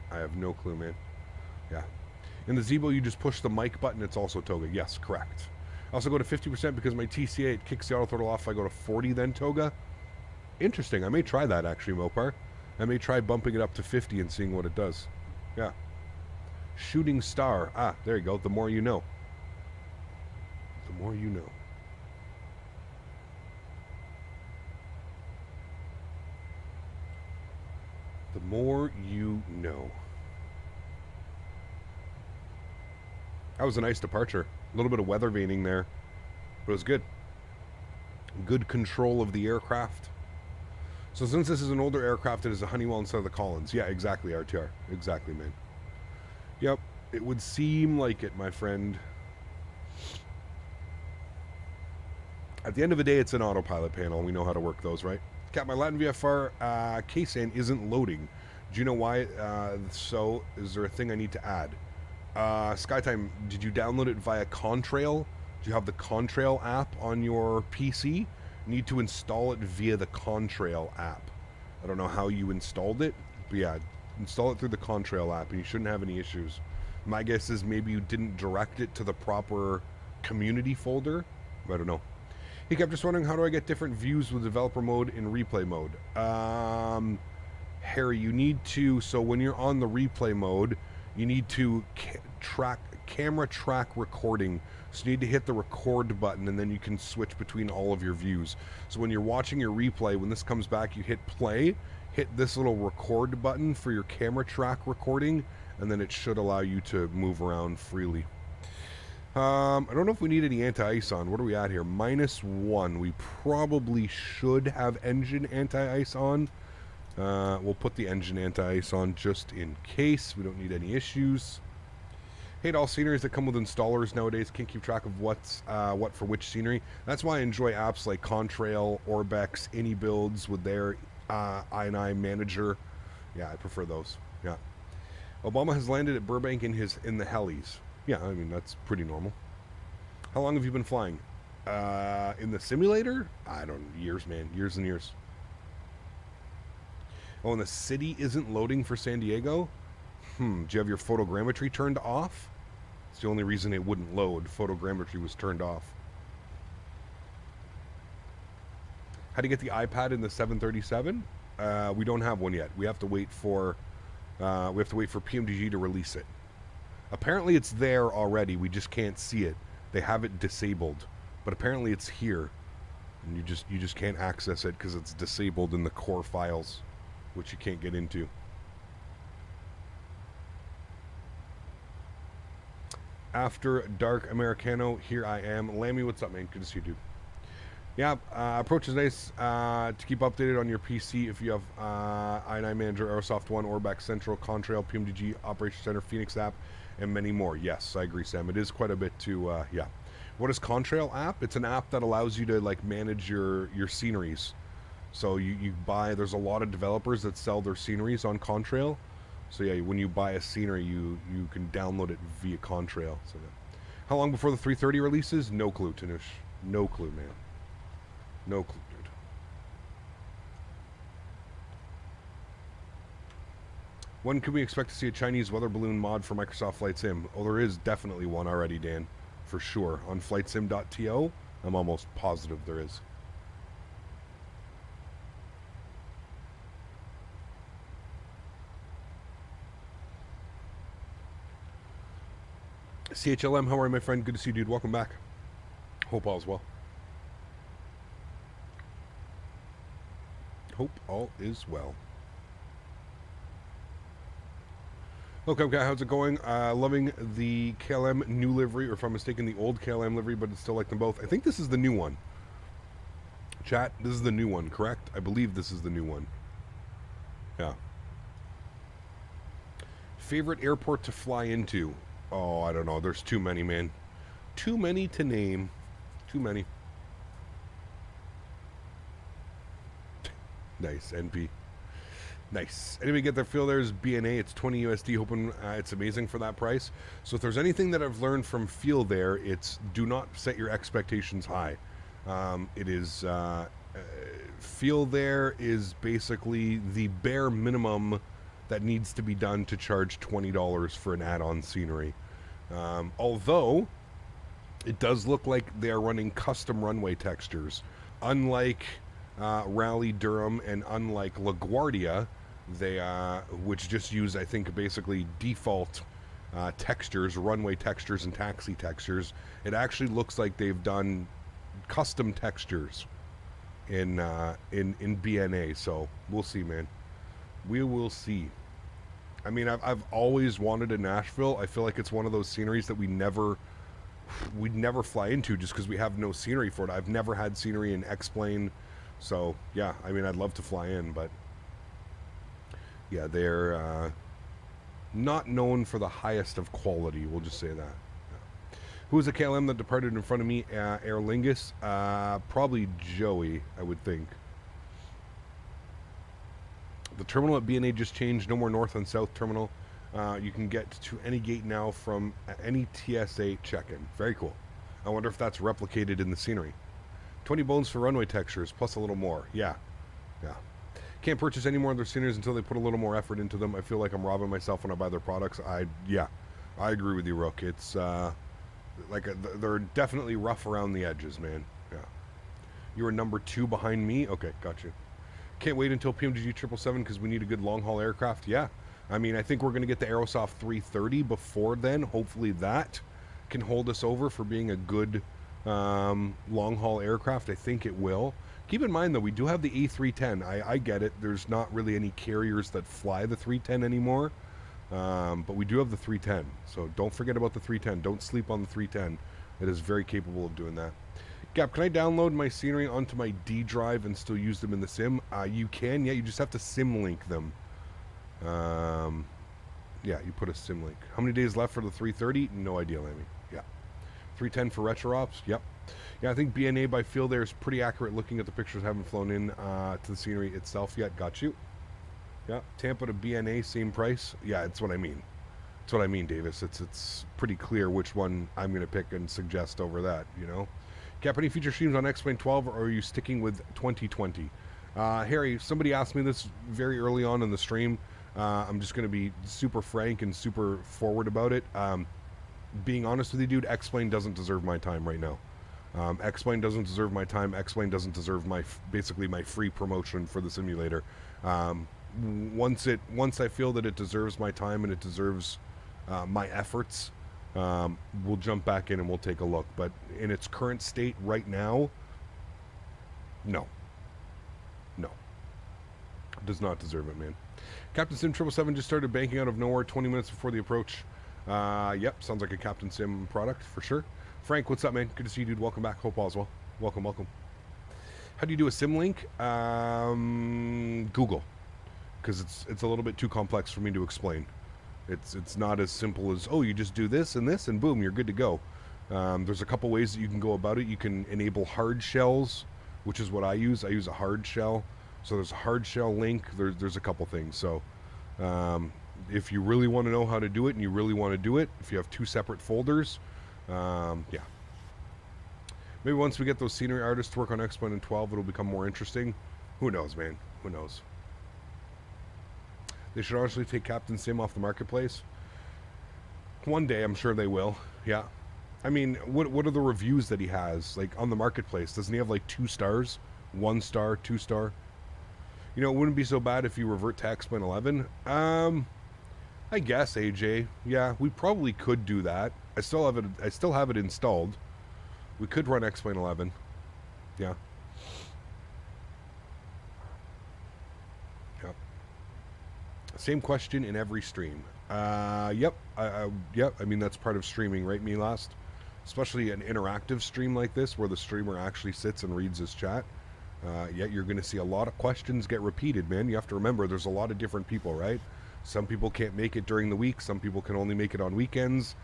I have no clue, man. Yeah. In the Zebo, you just push the mic button. It's also toga. Yes, correct. I also go to 50% because my TCA, it kicks the auto throttle off. I go to 40, then toga. Interesting. I may try that, actually, Mopar. I may try bumping it up to 50 and seeing what it does. Yeah. Shooting star. Ah, there you go. The more you know. The more you know. The more you know. That was a nice departure. A little bit of weather veining there, but it was good. Good control of the aircraft. So since this is an older aircraft, it is a Honeywell instead of the Collins. Yeah, exactly, RTR. Exactly, man. Yep, it would seem like it, my friend. At the end of the day, it's an autopilot panel. We know how to work those, right? Cap, my Latin VFR KSAN isn't loading. Do you know why? So, is there a thing I need to add? Skytime, did you download it via Contrail? Do you have the Contrail app on your PC? You need to install it via the Contrail app. I don't know how you installed it, but yeah, install it through the Contrail app and you shouldn't have any issues. My guess is maybe you didn't direct it to the proper community folder. I don't know. He kept just wondering, how do I get different views with developer mode in replay mode? Harry, you need to, so when you're on the replay mode, you need to camera track recording. So you need to hit the record button and then you can switch between all of your views. So when you're watching your replay, when this comes back, you hit play, hit this little record button for your camera track recording, and then it should allow you to move around freely. I don't know if we need any anti-ice on. What are we at here? -1. We probably should have engine anti-ice on. We'll put the engine anti-ice on just in case. We don't need any issues. Hate all sceneries that come with installers nowadays. Can't keep track of what's what for which scenery. That's why I enjoy apps like Contrail, Orbex, AnyBuilds with their I&I manager. Yeah, I prefer those. Yeah. Obama has landed at Burbank in the helis. Yeah, I mean, that's pretty normal. How long have you been flying? In the simulator? I don't know. Years, man. Years and years. Oh, and the city isn't loading for San Diego? Do you have your photogrammetry turned off? It's the only reason it wouldn't load. Photogrammetry was turned off. How do you get the iPad in the 737? We don't have one yet. We have to wait for PMDG to release it. Apparently it's there already. We just can't see it. They have it disabled, but apparently it's here, and you just can't access it because it's disabled in the core files, which you can't get into. After Dark Americano, here I am. Lammy, what's up, man? Good to see you, dude. Yeah, approach is nice to keep updated on your PC if you have i9 Manager, Aerosoft One, Orbac Central, Contrail, PMDG, Operation Center, Phoenix app, and many more. Yes, I agree, Sam. It is quite a bit to, yeah. What is Contrail app? It's an app that allows you to, like, manage your sceneries. So you buy, there's a lot of developers that sell their sceneries on Contrail. So yeah, when you buy a scenery, you can download it via Contrail. So yeah. How long before the 330 releases? No clue, Tanush. No clue, man. No clue, dude. When can we expect to see a Chinese weather balloon mod for Microsoft Flight Sim? Oh, there is definitely one already, Dan. For sure. On flightsim.to, I'm almost positive there is. CHLM, how are you, my friend? Good to see you, dude. Welcome back. Hope all is well. Hope all is well. Okay, how's it going? Loving the KLM new livery, or if I'm mistaken, the old KLM livery, but it's still like them both. I think this is the new one. Chat, this is the new one, correct? I believe this is the new one. Yeah. Favorite airport to fly into? Oh, I don't know. There's too many, man. Too many to name. Too many. Nice, NP. Nice. Anybody get their feel? There's BNA. It's 20 USD. Hoping it's amazing for that price. So if there's anything that I've learned from Feel there, it's do not set your expectations high. It is Feel there is basically the bare minimum that needs to be done to charge $20 for an add-on scenery. Although it does look like they are running custom runway textures, unlike Raleigh Durham and unlike LaGuardia, they which just use, I think, basically default textures, runway textures and taxi textures. It actually looks like they've done custom textures in BNA. So we'll see, man. We will see. I mean, I've always wanted a Nashville. I feel like it's one of those sceneries that we'd never fly into just because we have no scenery for it. I've never had scenery in X-Plane. So, yeah, I mean, I'd love to fly in, but yeah, they're not known for the highest of quality. We'll just say that. Yeah. Who was the KLM that departed in front of me? Aer Lingus? Probably Joey, I would think. The terminal at BNA just changed. No more north and south terminal. You can get to any gate now from any TSA check-in. Very cool. I wonder if that's replicated in the scenery. 20 bones for runway textures, plus a little more. Yeah. Yeah. Can't purchase any more of their sceneries until they put a little more effort into them. I feel like I'm robbing myself when I buy their products. Yeah. I agree with you, Rook. It's, they're definitely rough around the edges, man. Yeah. You were number 2 behind me? Okay, got you. Can't wait until PMDG 777 because we need a good long-haul aircraft. Yeah. I mean, I think we're going to get the Aerosoft 330 before then. Hopefully that can hold us over for being a good long-haul aircraft. I think it will. Keep in mind, though, we do have the A310. I get it. There's not really any carriers that fly the 310 anymore. But we do have the 310. So don't forget about the 310. Don't sleep on the 310. It is very capable of doing that. Gap, can I download my scenery onto my D drive and still use them in the sim? You can, yeah. You just have to sim link them. Yeah, you put a sim link. How many days left for the 330? No idea, Lammy. Yeah. 310 for retro ops? Yep. Yeah, I think BNA by feel there is pretty accurate looking at the pictures. Haven't flown in to the scenery itself yet. Got you. Yeah, Tampa to BNA, same price. Yeah, it's what I mean. It's what I mean, Davis. It's pretty clear which one I'm going to pick and suggest over that, you know? Cap, any future streams on X-Plane 12, or are you sticking with 2020? Harry, somebody asked me this very early on in the stream. I'm just going to be super frank and super forward about it. Being honest with you, dude, X-Plane doesn't deserve my time right now. X-Plane doesn't deserve my time. X-Plane doesn't deserve basically my free promotion for the simulator. Once I feel that it deserves my time and it deserves my efforts, we'll jump back in and we'll take a look. But in its current state right now, no. Does not deserve it, man. Captain Sim 777 just started banking out of nowhere 20 minutes before the approach. Yep, sounds like a Captain Sim product for sure. Frank, what's up, man? Good to see you, dude. Welcome back. Hope all's well. Welcome. How do you do a sim link? Google, because it's a little bit too complex for me to explain. It's not as simple as, oh, you just do this and boom, you're good to go. There's a couple ways that you can go about it. You can enable hard shells, which is what I use. I use a hard shell. So there's a hard shell link. There's a couple things. So if you really want to know how to do it and you really want to do it, if you have 2 separate folders, yeah. Maybe once we get those scenery artists to work on X-Plane in 12, it'll become more interesting. Who knows, man? Who knows? They should honestly take Captain Sim off the marketplace. One day, I'm sure they will. Yeah. I mean, what are the reviews that he has, like, on the marketplace? Doesn't he have, like, 2 stars? 1 star, 2 star? You know, it wouldn't be so bad if you revert to X-Plane 11. I guess, AJ. Yeah, we probably could do that. I still have it installed. We could run X-Plane 11. Yeah. Yep. Same question in every stream. Yep. Yep. I mean, that's part of streaming, right, me last? Especially an interactive stream like this, where the streamer actually sits and reads his chat. Yet you're going to see a lot of questions get repeated, man. You have to remember, there's a lot of different people, right? Some people can't make it during the week. Some people can only make it on weekends.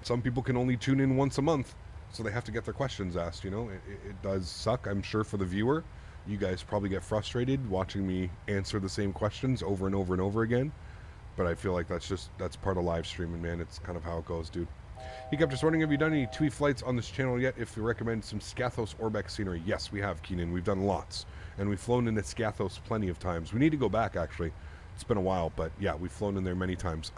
Some people can only tune in once a month, so they have to get their questions asked, you know? It does suck, I'm sure, for the viewer. You guys probably get frustrated watching me answer the same questions over and over and over again. But I feel like that's part of live streaming, man. It's kind of how it goes, dude. He kept just wondering, have you done any TUI flights on this channel yet? If you recommend some Scathos Orbeck scenery. Yes, we have, Keenan. We've done lots. And we've flown in at Scathos plenty of times. We need to go back, actually. It's been a while, but yeah, we've flown in there many times.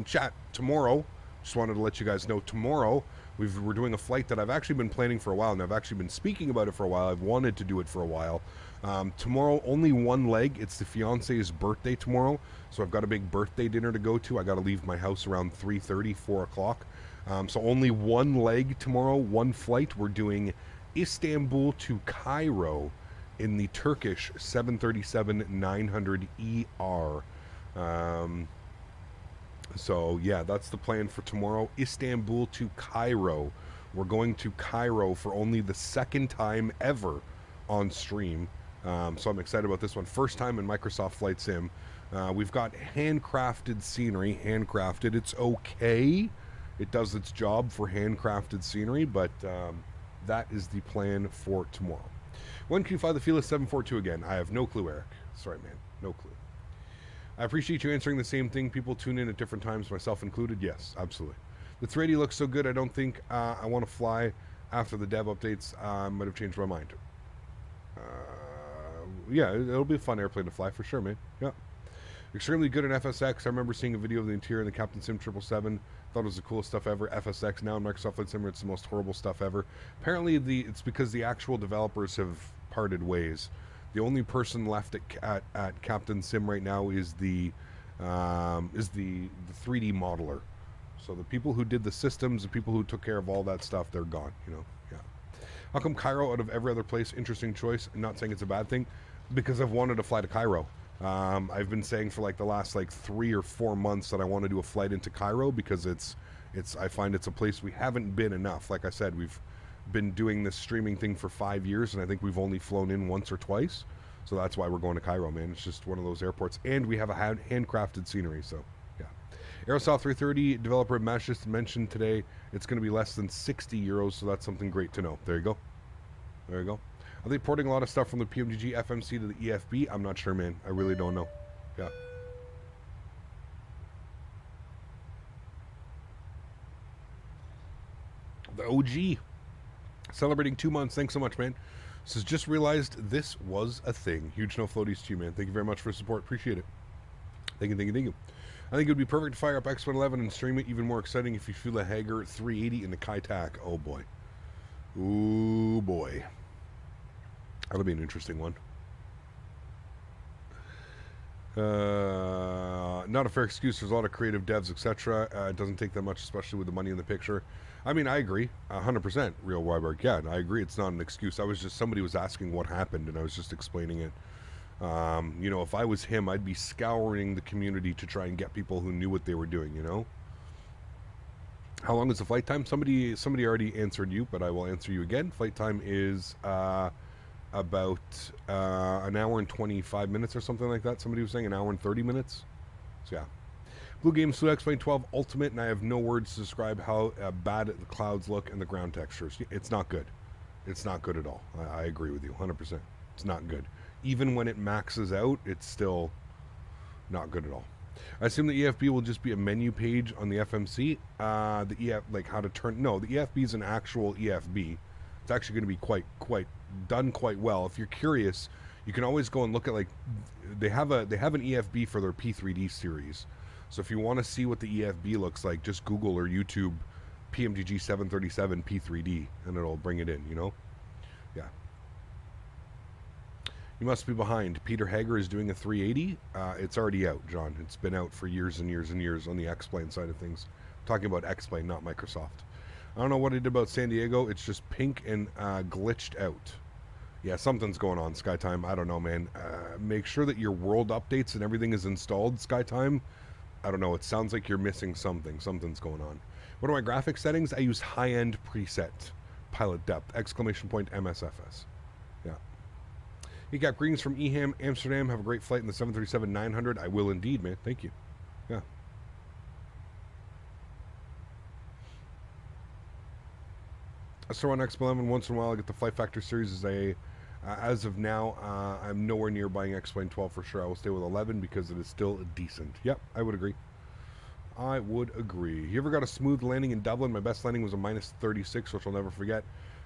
Chat, tomorrow, just wanted to let you guys know, tomorrow, we're doing a flight that I've actually been planning for a while, and I've actually been speaking about it for a while. I've wanted to do it for a while. Tomorrow, only one leg. It's the fiance's birthday tomorrow, so I've got a big birthday dinner to go to. I got to leave my house around 3:30, 4 o'clock. So only one leg tomorrow, one flight. We're doing Istanbul to Cairo in the Turkish 737-900ER. So yeah, that's the plan for tomorrow. Istanbul to Cairo. We're going to Cairo for only the 2nd time ever on stream. So I'm excited about this one. First time in Microsoft Flight Sim. We've got handcrafted scenery. Handcrafted. It's okay. It does its job for handcrafted scenery, but that is the plan for tomorrow. When can you fly the Fearless 742 again? I have no clue, Eric. Sorry, man. No clue. I appreciate you answering the same thing. People tune in at different times, myself included. Yes, absolutely. The 380 looks so good, I don't think I want to fly after the dev updates. Might have changed my mind. Yeah, it'll be a fun airplane to fly for sure, man. Yeah. Extremely good in FSX. I remember seeing a video of the interior in the Captain Sim 777. Thought it was the coolest stuff ever. FSX now in Microsoft Flight Simulator, it's the most horrible stuff ever. Apparently, it's because the actual developers have parted ways. The only person left at Captain Sim right now is the 3D modeler. So the people who did the systems, the people who took care of all that stuff, they're gone. You know, yeah. How come Cairo out of every other place? Interesting choice. I'm not saying it's a bad thing, because I've wanted to fly to Cairo. I've been saying for like the last 3 or 4 months that I want to do a flight into Cairo, because I find it's a place we haven't been enough. Like I said, we've been doing this streaming thing for 5 years, and I think we've only flown in once or twice. So that's why we're going to Cairo, man. It's just one of those airports, and we have a handcrafted scenery. So yeah. Aerosol 330 developer Mash just mentioned today it's going to be less than 60 euros. So that's something great to know. There you go. There you go. Are they porting a lot of stuff from the PMDG FMC to the EFB? I'm not sure, man. I really don't know. Yeah. The OG. Celebrating 2 months. Thanks so much, man. Says, just realized this was a thing. Huge no floaties to you, man. Thank you very much for the support. Appreciate it. Thank you, thank you, thank you. I think it would be perfect to fire up X111 and stream it. Even more exciting if you feel a Hager 380 in the Kaitak. Oh boy. Ooh boy. That'll be an interesting one. Not a fair excuse. There's a lot of creative devs, etc. It doesn't take that much, especially with the money in the picture. I mean, I agree, 100%. Real Weiberg, yeah, I agree. It's not an excuse. I was just somebody was asking what happened, and I was just explaining it. You know, if I was him, I'd be scouring the community to try and get people who knew what they were doing. You know. How long is the flight time? Somebody already answered you, but I will answer you again. Flight time is about an hour and 25 minutes or something like that. Somebody was saying an hour and 30 minutes. So yeah. Blue Game Blue X-Plane 12 Ultimate, and I have no words to describe how bad the clouds look and the ground textures. It's not good. It's not good at all. I agree with you 100%. It's not good. Even when it maxes out, it's still not good at all. I assume the EFB will just be a menu page on the FMC. The EF, like how to turn. No, the EFB is an actual EFB. It's actually going to be quite done quite well. If you're curious, you can always go and look at, like, they have an EFB for their P3D series. So if you want to see what the EFB looks like, just Google or YouTube PMDG 737 P3D, and it'll bring it in. You know, yeah. You must be behind. Peter Hager is doing a 380. It's already out, John. It's been out for years and years and years on the X-Plane side of things. I'm talking about X-Plane, not Microsoft. I don't know what I did about San Diego. It's just pink and glitched out. Yeah, something's going on, SkyTime. I don't know, man. Make sure that your world updates and everything is installed, SkyTime. I don't know. It sounds like you're missing something. Something's going on. What are my graphic settings? I use high-end preset. Pilot depth. Exclamation point MSFS. Yeah. You got greetings from Eham, Amsterdam. Have a great flight in the 737-900. I will indeed, man. Thank you. Yeah. I still run X11 once in a while. I get the Flight Factor series as of now. I'm nowhere near buying X-Plane 12 for sure. I will stay with 11 because it is still decent. Yep, I would agree. I would agree. You ever got a smooth landing in Dublin? My best landing was a -36, which I'll never forget.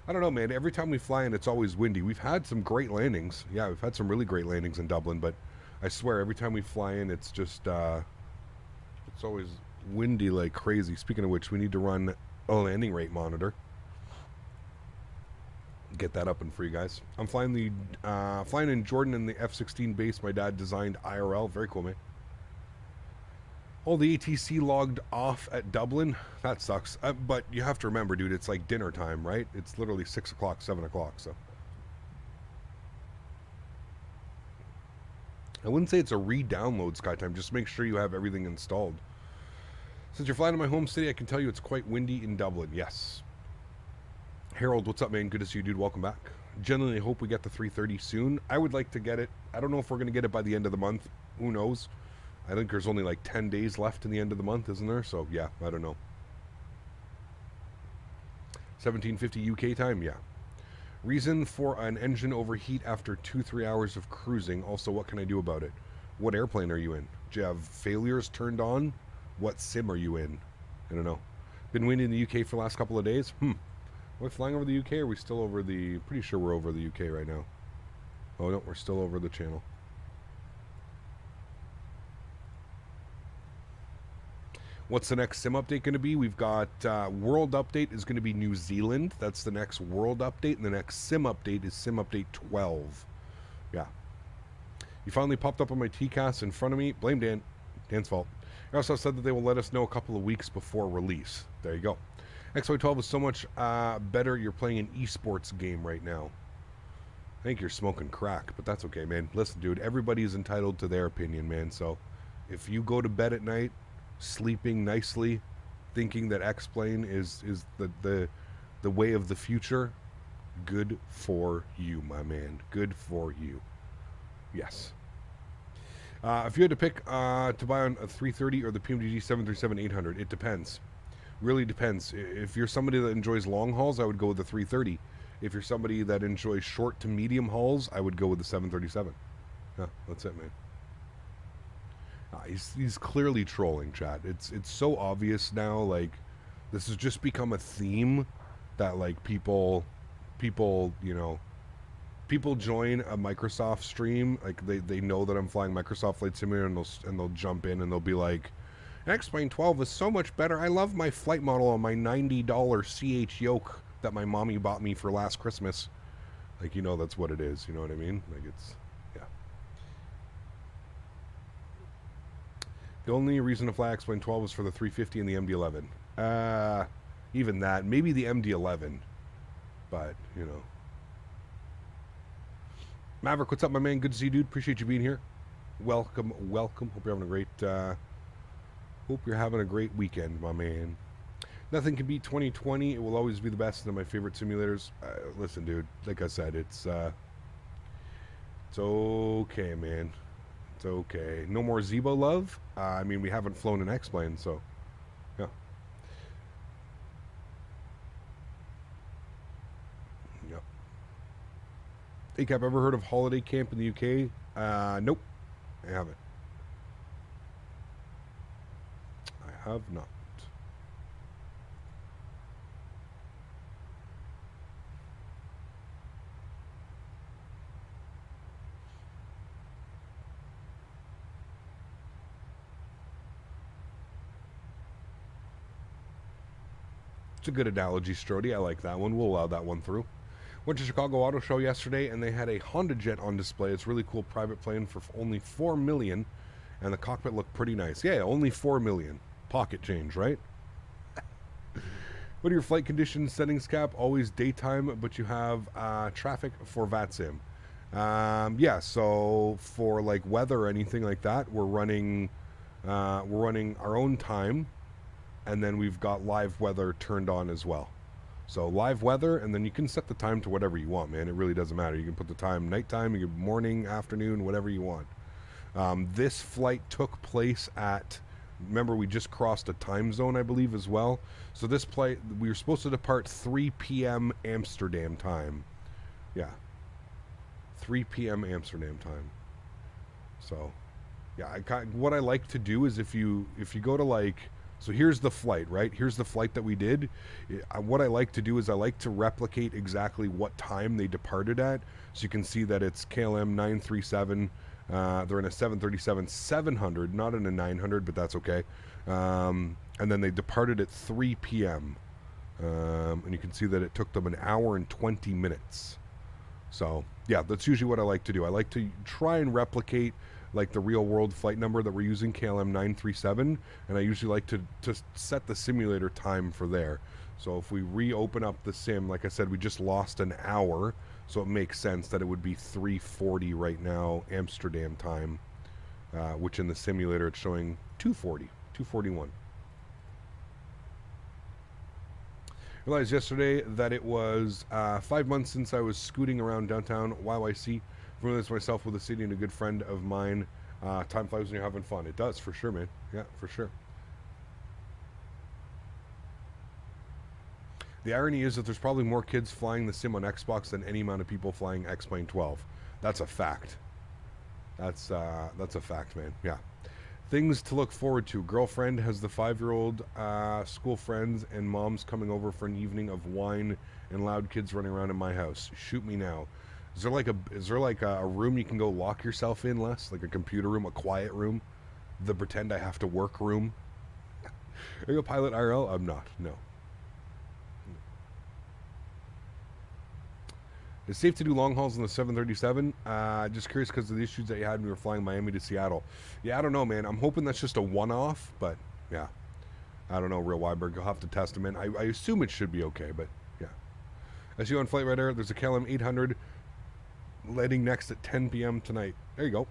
I don't know, man. Every time we fly in, it's always windy. We've had some great landings. Yeah, we've had some really great landings in Dublin, but I swear every time we fly in, it's just, it's always windy like crazy. Speaking of which, we need to run a landing rate monitor. Get that up and for you guys. I'm flying in Jordan in the F-16 base my dad designed IRL. Very cool, man. All the ATC logged off at Dublin. That sucks. But you have to remember, dude, it's like dinner time, right? It's literally 6 o'clock, 7 o'clock, so. I wouldn't say it's a re-download, SkyTime. Just make sure you have everything installed. Since you're flying to my home city, I can tell you it's quite windy in Dublin. Yes. Harold, what's up, man? Good to see you, dude. Welcome back. Genuinely hope we get the 330 soon. I would like to get it. I don't know if we're going to get it by the end of the month. Who knows? I think there's only like 10 days left in the end of the month, isn't there? So, yeah, I don't know. 1750 UK time? Yeah. Reason for an engine overheat after 2-3 hours of cruising. Also, what can I do about it? What airplane are you in? Do you have failures turned on? What sim are you in? I don't know. Been windy in the UK for the last couple of days? Are we flying over the UK, or are we still over the... Pretty sure we're over the UK right now. Oh, no, we're still over the channel. What's the next sim update going to be? We've got world update is going to be New Zealand. That's the next world update. And the next sim update is sim update 12. Yeah. You finally popped up on my TCAS in front of me. Blame Dan. Dan's fault. I also said that they will let us know a couple of weeks before release. There you go. XY12 is so much better. You're playing an esports game right now. I think you're smoking crack, but that's okay, man. Listen, dude, everybody is entitled to their opinion, man. So if you go to bed at night sleeping nicely, thinking that X-Plane is the way of the future, good for you, my man. Good for you. Yes. If you had to pick to buy on a 330 or the PMDG 737-800, it depends. Really depends. If you're somebody that enjoys long hauls, I would go with the 330. If you're somebody that enjoys short to medium hauls, I would go with the 737. Yeah, that's it, man. He's clearly trolling, chat. It's so obvious now. Like, this has just become a theme that, like, people, you know, people join a Microsoft stream, like they know that I'm flying Microsoft Flight Simulator, and they'll jump in and they'll be like, X-Plane 12 is so much better. I love my flight model on my $90 CH yoke that my mommy bought me for last Christmas. Like, you know, that's what it is. You know what I mean? Like, it's, yeah. The only reason to fly X-Plane 12 is for the 350 and the MD-11. Even that, maybe the MD-11, but, you know. Maverick, what's up, my man? Good to see you, dude. Appreciate you being here. Welcome, welcome. Hope you're having a great weekend, my man. Nothing can beat 2020. It will always be the best of my favorite simulators. Listen, dude, like I said, it's okay, man. It's okay. No more Zebo love. I mean, we haven't flown an X-Plane, so, yeah. Yep. Hey, Cap, ever heard of holiday camp in the UK? Nope. I haven't. I have not. It's a good analogy, Strody. I like that one. We'll allow that one through. Went to Chicago Auto Show yesterday, and they had a Honda Jet on display. It's a really cool private plane for only $4 million, and the cockpit looked pretty nice. Yeah, only $4 million. Pocket change, right? What are your flight conditions settings, Cap? Always daytime, but you have traffic for VATSIM. Yeah, so for like weather or anything like that, we're running our own time, and then we've got live weather turned on as well. So live weather, and then you can set the time to whatever you want, man. It really doesn't matter. You can put the time nighttime, you can morning, afternoon, whatever you want. This flight took place at, remember, we just crossed a time zone, I believe, as well. So this flight, we were supposed to depart 3 p.m. Amsterdam time. Yeah. 3 p.m. Amsterdam time. So, yeah, what I like to do is if you go to like, so here's the flight, right? Here's the flight that we did. What I like to do is I like to replicate exactly what time they departed at. So you can see that it's KLM 937. They're in a 737-700, not in a 900, but that's okay. And then they departed at 3 p.m. And you can see that it took them 1 hour and 20 minutes. So, yeah, that's usually what I like to do. I like to try and replicate like the real world flight number that we're using, KLM 937, and I usually like to set the simulator time for there. So if we reopen up the sim, like I said, we just lost 1 hour, so it makes sense that it would be 3:40 right now Amsterdam time, which in the simulator it's showing 2:41. Realized yesterday that it was 5 months since I was scooting around downtown YYC. Familiarize myself with the city, and a good friend of mine. Time flies when you're having fun. It does, for sure, man. Yeah, for sure. The irony is that there's probably more kids flying the sim on Xbox than any amount of people flying X-Plane 12. That's a fact. That's a fact, man. Yeah. Things to look forward to. Girlfriend has the 5-year-old school friends and mom's coming over for an evening of wine and loud kids running around in my house. Shoot me now. Is there like a room you can go lock yourself in, Les? Like a computer room, a quiet room? The pretend I have to work room? Are you a pilot IRL? I'm not, no. It's safe to do long hauls on the 737. Just curious because of the issues that you had when you were flying Miami to Seattle. Yeah, I don't know, man. I'm hoping that's just a one-off, but yeah. I don't know, Real Weiberg. You'll have to test them in. I assume it should be okay, but yeah. As you on Flight Radar, there's a KLM 800 landing next at 10 p.m. tonight. There you go.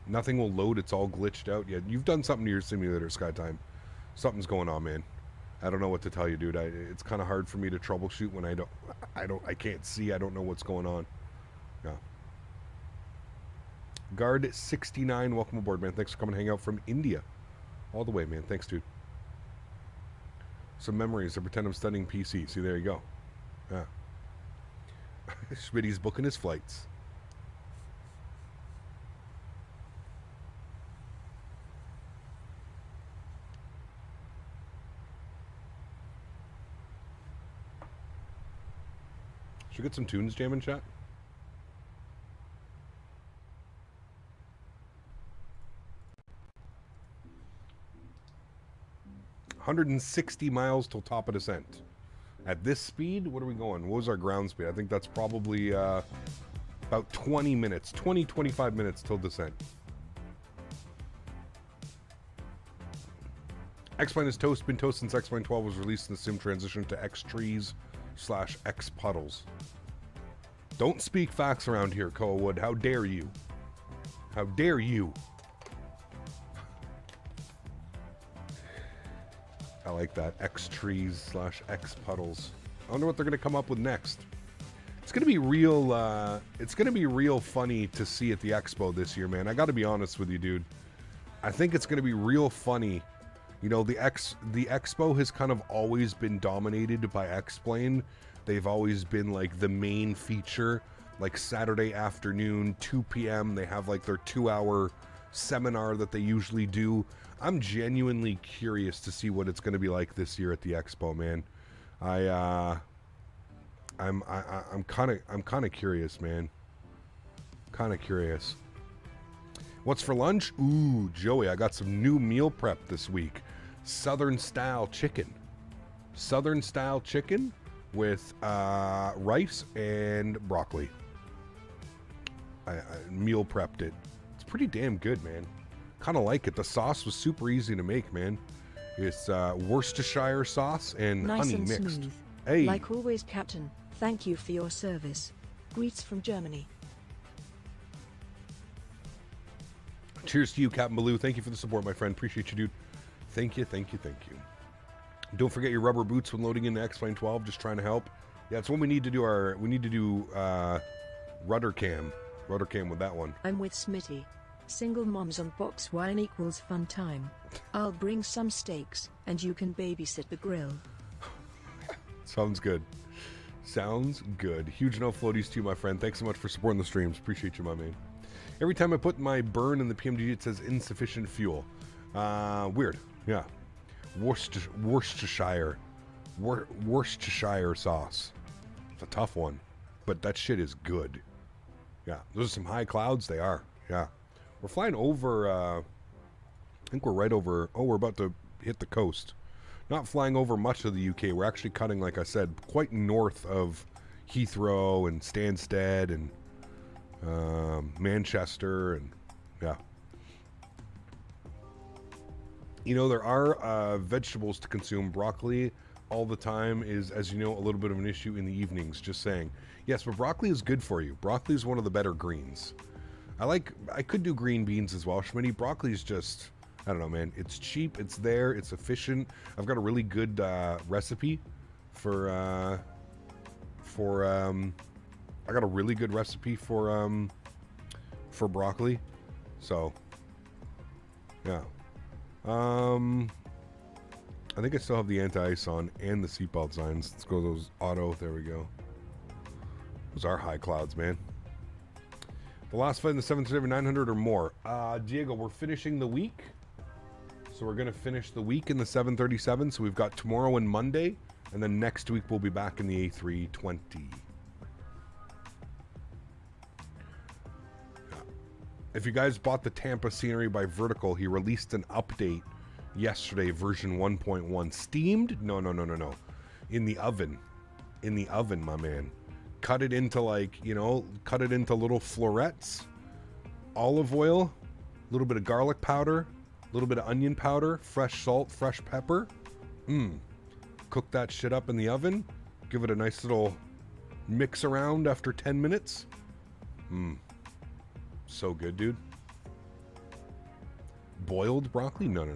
Nothing will load. It's all glitched out. Yeah, you've done something to your simulator, SkyTime. Something's going on, man. I don't know what to tell you, dude. It's kind of hard for me to troubleshoot when I can't see. I don't know what's going on. Yeah. Guard 69, welcome aboard, man. Thanks for coming and hang out from India. All the way, man. Thanks, dude. Some memories. I pretend I'm studying PC. See, there you go. Yeah. Smitty's booking his flights. Should we get some tunes jamming, chat? $160 miles till top of descent. At this speed, what are we going? What was our ground speed? I think that's probably about 20 minutes, 25 minutes till descent. X-Plane is toast, been toast since X-Plane 12 was released in the sim transition to X-Trees/X-Puddles. Don't speak facts around here, Koa Wood. How dare you? How dare you? I like that. X-Trees/X-Puddles. I wonder what they're going to come up with next. It's going to be real, it's going to be real funny to see at the expo this year, man. I got to be honest with you, dude. I think it's going to be real funny. You know, the expo has kind of always been dominated by X-Plane. They've always been like the main feature, like Saturday afternoon, 2 p.m. They have like their 2-hour seminar that they usually do. I'm genuinely curious to see what it's going to be like this year at the expo, man. I'm kind of curious, man. Kind of curious. What's for lunch? Ooh, Joey, I got some new meal prep this week. Southern style chicken. Southern style chicken with rice and broccoli. I meal prepped it. It's pretty damn good, man. Kind of like it. The sauce was super easy to make, man. It's Worcestershire sauce and nice honey and mixed. Smooth. Hey. Like always, Captain. Thank you for your service. Greets from Germany. Cheers to you, Captain Baloo. Thank you for the support, my friend. Appreciate you, dude. Thank you, thank you, thank you. Don't forget your rubber boots when loading into X-Plane 12. Just trying to help. Yeah, it's when we need to do our... We need to do rudder cam. Rudder cam with that one. I'm with Smitty. Single moms on box wine equals fun time. I'll bring some steaks, and you can babysit the grill. Sounds good. Sounds good. Huge no floaties to you, my friend. Thanks so much for supporting the streams. Appreciate you, my man. Every time I put my burn in the PMDG, it says insufficient fuel. Weird. Yeah. Worcestershire sauce. It's a tough one, but that shit is good. Yeah. Those are some high clouds. They are. Yeah. We're flying over, I think we're right over, oh, we're about to hit the coast. Not flying over much of the UK. We're actually cutting, like I said, quite north of Heathrow and Stansted and Manchester, and yeah. You know, there are vegetables to consume. Broccoli all the time is, as you know, a little bit of an issue in the evenings, just saying. Yes, but broccoli is good for you. Broccoli is one of the better greens. I could do green beans as well, Smitty. Broccoli is just, I don't know, man. It's cheap, it's there, it's efficient. I've got a really good recipe for I got a really good recipe for broccoli. So, yeah. I think I still have the anti-ice on and the seatbelt signs. Let's go those auto. There we go. Those are high clouds, man. The last flight in the 737-900 or more. Diego, we're finishing the week. So we're going to finish the week in the 737. So we've got tomorrow and Monday. And then next week we'll be back in the A320. If you guys bought the Tampa scenery by Vertical, he released an update yesterday, version 1.1. Steamed? No. In the oven. In the oven, my man. Cut it into, like, you know, cut it into little florets. Olive oil. A little bit of garlic powder. A little bit of onion powder. Fresh salt. Fresh pepper. Cook that shit up in the oven. Give it a nice little mix around after 10 minutes. So good, dude. Boiled broccoli? No.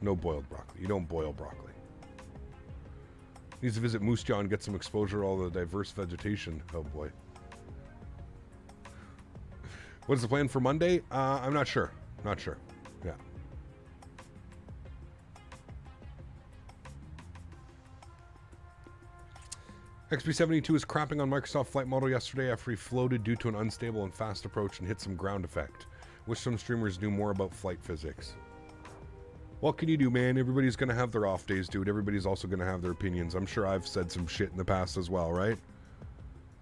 No boiled broccoli. You don't boil broccoli. Needs to visit Moose Jaw and get some exposure to all the diverse vegetation. Oh boy. What's the plan for Monday? I'm not sure. Not sure. Yeah. XP72 is crapping on Microsoft flight model yesterday after he floated due to an unstable and fast approach and hit some ground effect. Wish some streamers knew more about flight physics. What can you do, man? Everybody's going to have their off days, dude. Everybody's also going to have their opinions. I'm sure I've said some shit in the past as well, right?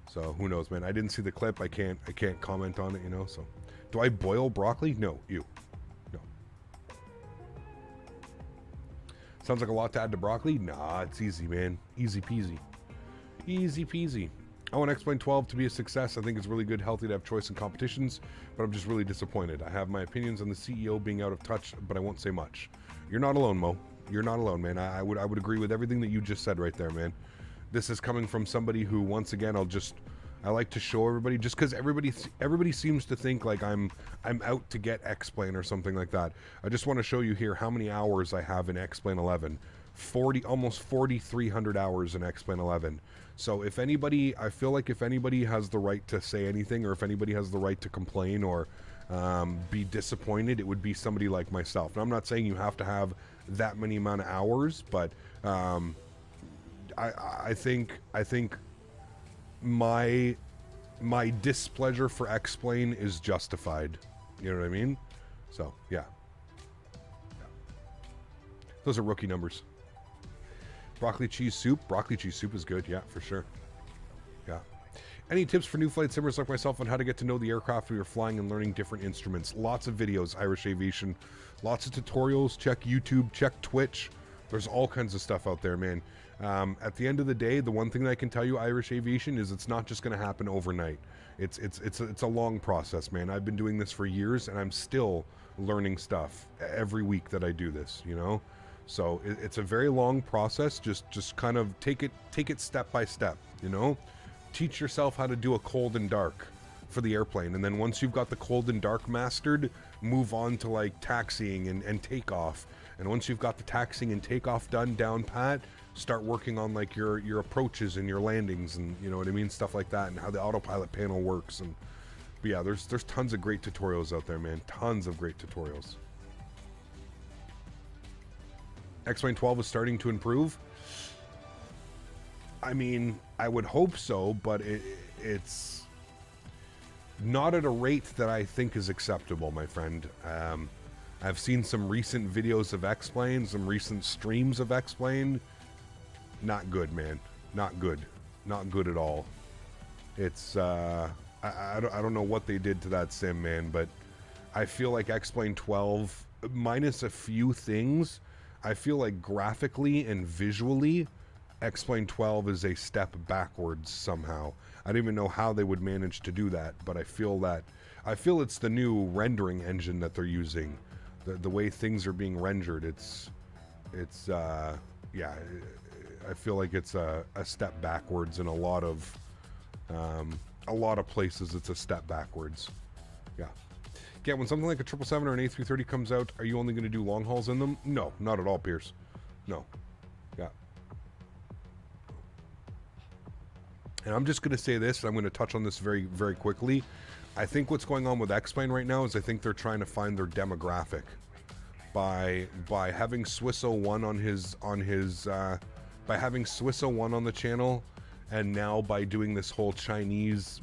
So who knows, man? I didn't see the clip. I can't comment on it, you know. So, do I boil broccoli? No, you. No. Sounds like a lot to add to broccoli. Nah, it's easy, man. Easy peasy. Easy peasy. I want X-Plane 12 to be a success. I think it's really good, healthy to have choice in competitions, but I'm just really disappointed. I have my opinions on the CEO being out of touch, but I won't say much. You're not alone, Mo. You're not alone, man. I would agree with everything that you just said right there, man. This is coming from somebody who, once again, I like to show everybody, just because everybody seems to think like I'm out to get X-Plane or something like that. I just want to show you here how many hours I have in X-Plane 11. Almost 4,300 hours in X-Plane 11. So if anybody, I feel like if anybody has the right to say anything, or if anybody has the right to complain or be disappointed, it would be somebody like myself. And I'm not saying you have to have that many amount of hours, but I think my displeasure for X-Plane is justified. You know what I mean? So yeah. Those are rookie numbers. Broccoli cheese soup. Broccoli cheese soup is good. Yeah, for sure. Yeah. Any tips for new flight simmers like myself on how to get to know the aircraft we are flying and learning different instruments? Lots of videos, Irish Aviation. Lots of tutorials. Check YouTube. Check Twitch. There's all kinds of stuff out there, man. At the end of the day, the one thing that I can tell you, Irish Aviation, is it's not just going to happen overnight. It's a long process, man. I've been doing this for years, and I'm still learning stuff every week that I do this, you know? So it's a very long process. Just kind of take it step by step, you know? Teach yourself how to do a cold and dark for the airplane, and then once you've got the cold and dark mastered, move on to like taxiing and takeoff. And once you've got the taxiing and takeoff done down pat, start working on like your approaches and your landings, and you know what I mean, stuff like that, and how the autopilot panel works. And but yeah, there's tons of great tutorials out there, man. Tons of great tutorials. X-Plane 12 is starting to improve. I mean, I would hope so, but it's not at a rate that I think is acceptable, my friend. I've seen some recent videos of X-Plane, some recent streams of X-Plane. Not good, man. Not good. Not good at all. It's, I don't know what they did to that sim, man, but I feel like X-Plane 12, minus a few things, I feel like graphically and visually, X-Plane 12 is a step backwards somehow. I don't even know how they would manage to do that, but I feel it's the new rendering engine that they're using. The way things are being rendered, yeah, I feel like it's a step backwards in a lot of places. It's a step backwards. Yeah. Yeah, when something like a 777 or an A330 comes out, are you only going to do long hauls in them? No, not at all, Pierce. No. Yeah. And I'm just going to say this, and I'm going to touch on this very, very quickly. I think what's going on with X-Plane right now is I think they're trying to find their demographic by having Swiss 01 by having Swiss 01 on the channel, and now by doing this whole Chinese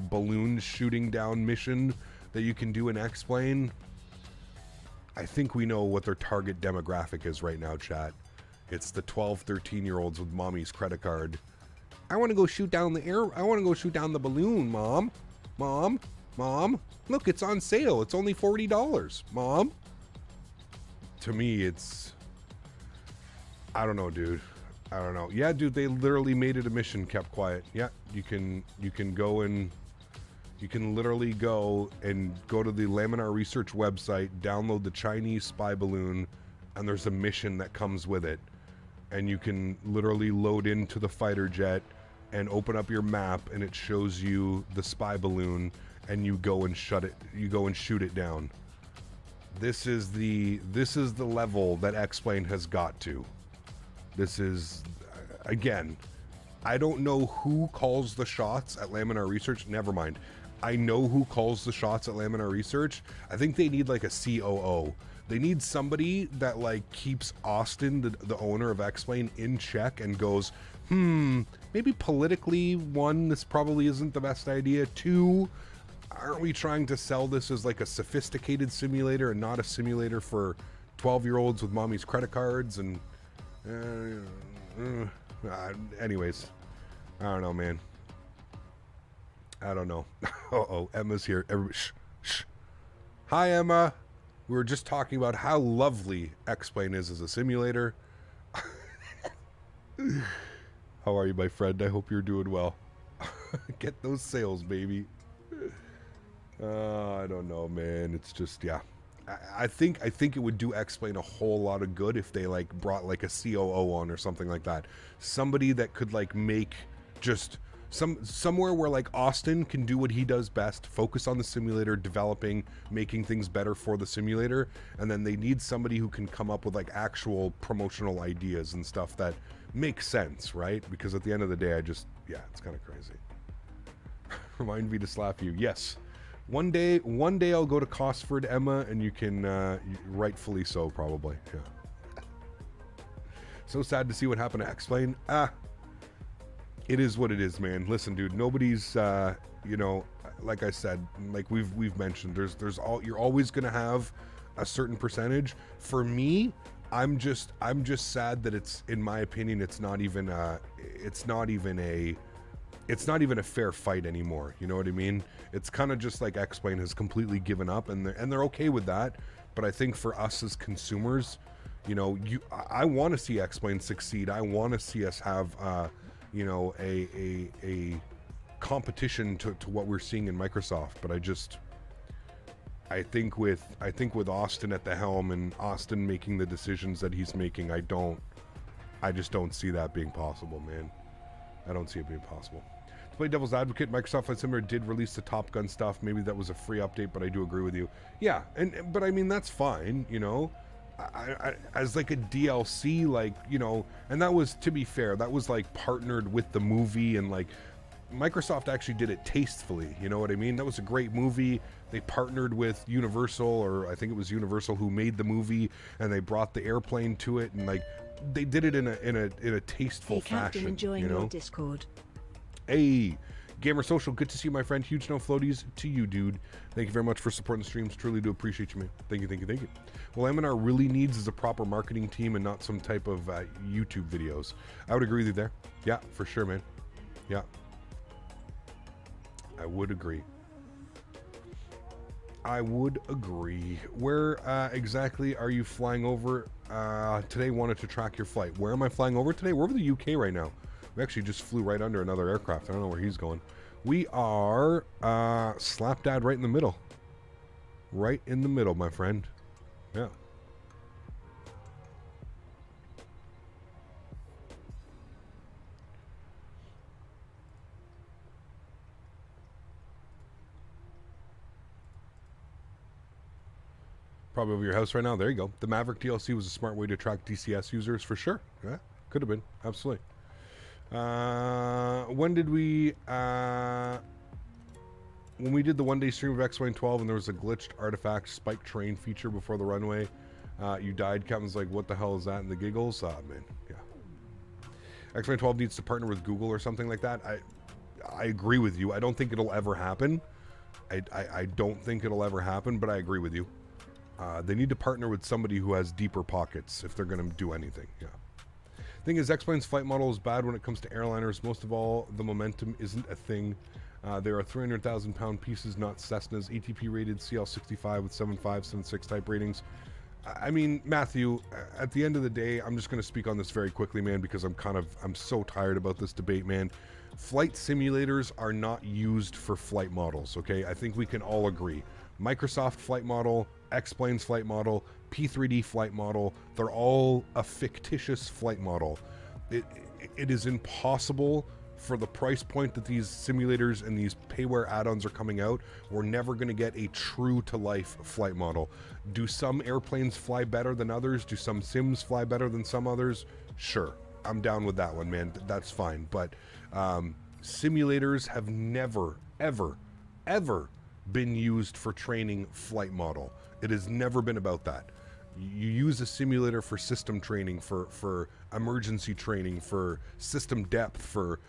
balloon shooting down mission that you can do in X-Plane. I think we know what their target demographic is right now, chat. It's the 12, 13-year-olds with mommy's credit card. I want to go shoot down the air. I want to go shoot down the balloon, Mom. Mom. Mom. Look, it's on sale. It's only $40. Mom. To me, it's... I don't know, dude. I don't know. Yeah, dude, they literally made it a mission, kept quiet. Yeah, you can go and... You can literally go to the Laminar Research website, download the Chinese spy balloon, and there's a mission that comes with it. And you can literally load into the fighter jet and open up your map, and it shows you the spy balloon, and you go and shoot it down. This is the level that X-Plane has got to. This is, again, I don't know who calls the shots at Laminar Research. Never mind. I know who calls the shots at Laminar Research. I think they need like a COO. They need somebody that like keeps Austin, the owner of X-Plane, in check and goes, maybe politically, one, this probably isn't the best idea. Two, aren't we trying to sell this as like a sophisticated simulator and not a simulator for 12-year-olds with mommy's credit cards? And anyways, I don't know, man. I don't know. Uh-oh, Emma's here. Everybody, shh. Hi, Emma. We were just talking about how lovely X-Plane is as a simulator. How are you, my friend? I hope you're doing well. Get those sales, baby. I don't know, man. It's just, yeah. I think it would do X-Plane a whole lot of good if they like brought like a COO on or something like that. Somebody that could like make just somewhere where like Austin can do what he does best, focus on the simulator, developing, making things better for the simulator, and then they need somebody who can come up with like actual promotional ideas and stuff that makes sense, right? Because at the end of the day, it's kind of crazy. Remind me to slap you. Yes. One day I'll go to Cosford, Emma, and you can, rightfully so, probably. Yeah. So sad to see what happened to X-Plane. It is what it is, man. Listen, dude, nobody's, like I said, like we've mentioned, you're always gonna have a certain percentage. For me, I'm just sad that it's, in my opinion, it's not even a fair fight anymore. You know what I mean? It's kind of just like X-Plane has completely given up, and they're okay with that. But I think for us as consumers, I want to see X-Plane succeed. I want to see us have, a competition to what we're seeing in Microsoft. But I think with Austin at the helm and Austin making the decisions that he's making, I just don't see that being possible, man. I don't see it being possible. To play devil's advocate, Microsoft Flight Simulator did release the Top Gun stuff. Maybe that was a free update, but I do agree with you. Yeah, but I mean, that's fine, I as like a DLC, like, and that was, to be fair, that was like partnered with the movie, and like Microsoft actually did it tastefully, you know what I mean? That was a great movie. They partnered with Universal, or I think it was Universal who made the movie, and they brought the airplane to it, and like they did it in a tasteful fashion. Enjoying your Discord. Hey, Gamer Social, good to see you, my friend. Huge no floaties to you, dude. Thank you very much for supporting the streams. Truly do appreciate you, man. Thank you. Well, M&R really needs is a proper marketing team and not some type of YouTube videos. I would agree with you there. Yeah, for sure, man. Yeah. I would agree. Where exactly are you flying over today? Wanted to track your flight. Where am I flying over today? We're over the UK right now. We actually just flew right under another aircraft. I don't know where he's going. We are slap dad right in the middle. Right in the middle, my friend. Yeah. Probably over your house right now. There you go. The Maverick DLC was a smart way to attract DCS users for sure. Yeah, could have been. Absolutely. When we did the one-day stream of X-Wing 12 and there was a glitched artifact spike train feature before the runway, you died. Captain's like, what the hell is that? And the giggles. Man, yeah. X-Wing 12 needs to partner with Google or something like that. I agree with you. I don't think it'll ever happen. I don't think it'll ever happen, but I agree with you. They need to partner with somebody who has deeper pockets if they're going to do anything. Yeah. Thing is, X-Plane's flight model is bad when it comes to airliners. Most of all, the momentum isn't a thing. There are 300,000 pound pieces, not Cessnas. ATP rated CL65 with 7.5, 7.6 type ratings. I mean, Matthew, at the end of the day, I'm just going to speak on this very quickly, man, because I'm so tired about this debate, man. Flight simulators are not used for flight models, okay? I think we can all agree. Microsoft flight model, X-Plane's flight model, P3D flight model, they're all a fictitious flight model. It is impossible for the price point that these simulators and these payware add-ons are coming out. We're never going to get a true-to-life flight model. Do some airplanes fly better than others? Do some sims fly better than some others? Sure. I'm down with that one, man. That's fine. But simulators have never, ever, ever been used for training flight model. It has never been about that. You use a simulator for system training, for emergency training, for system depth, for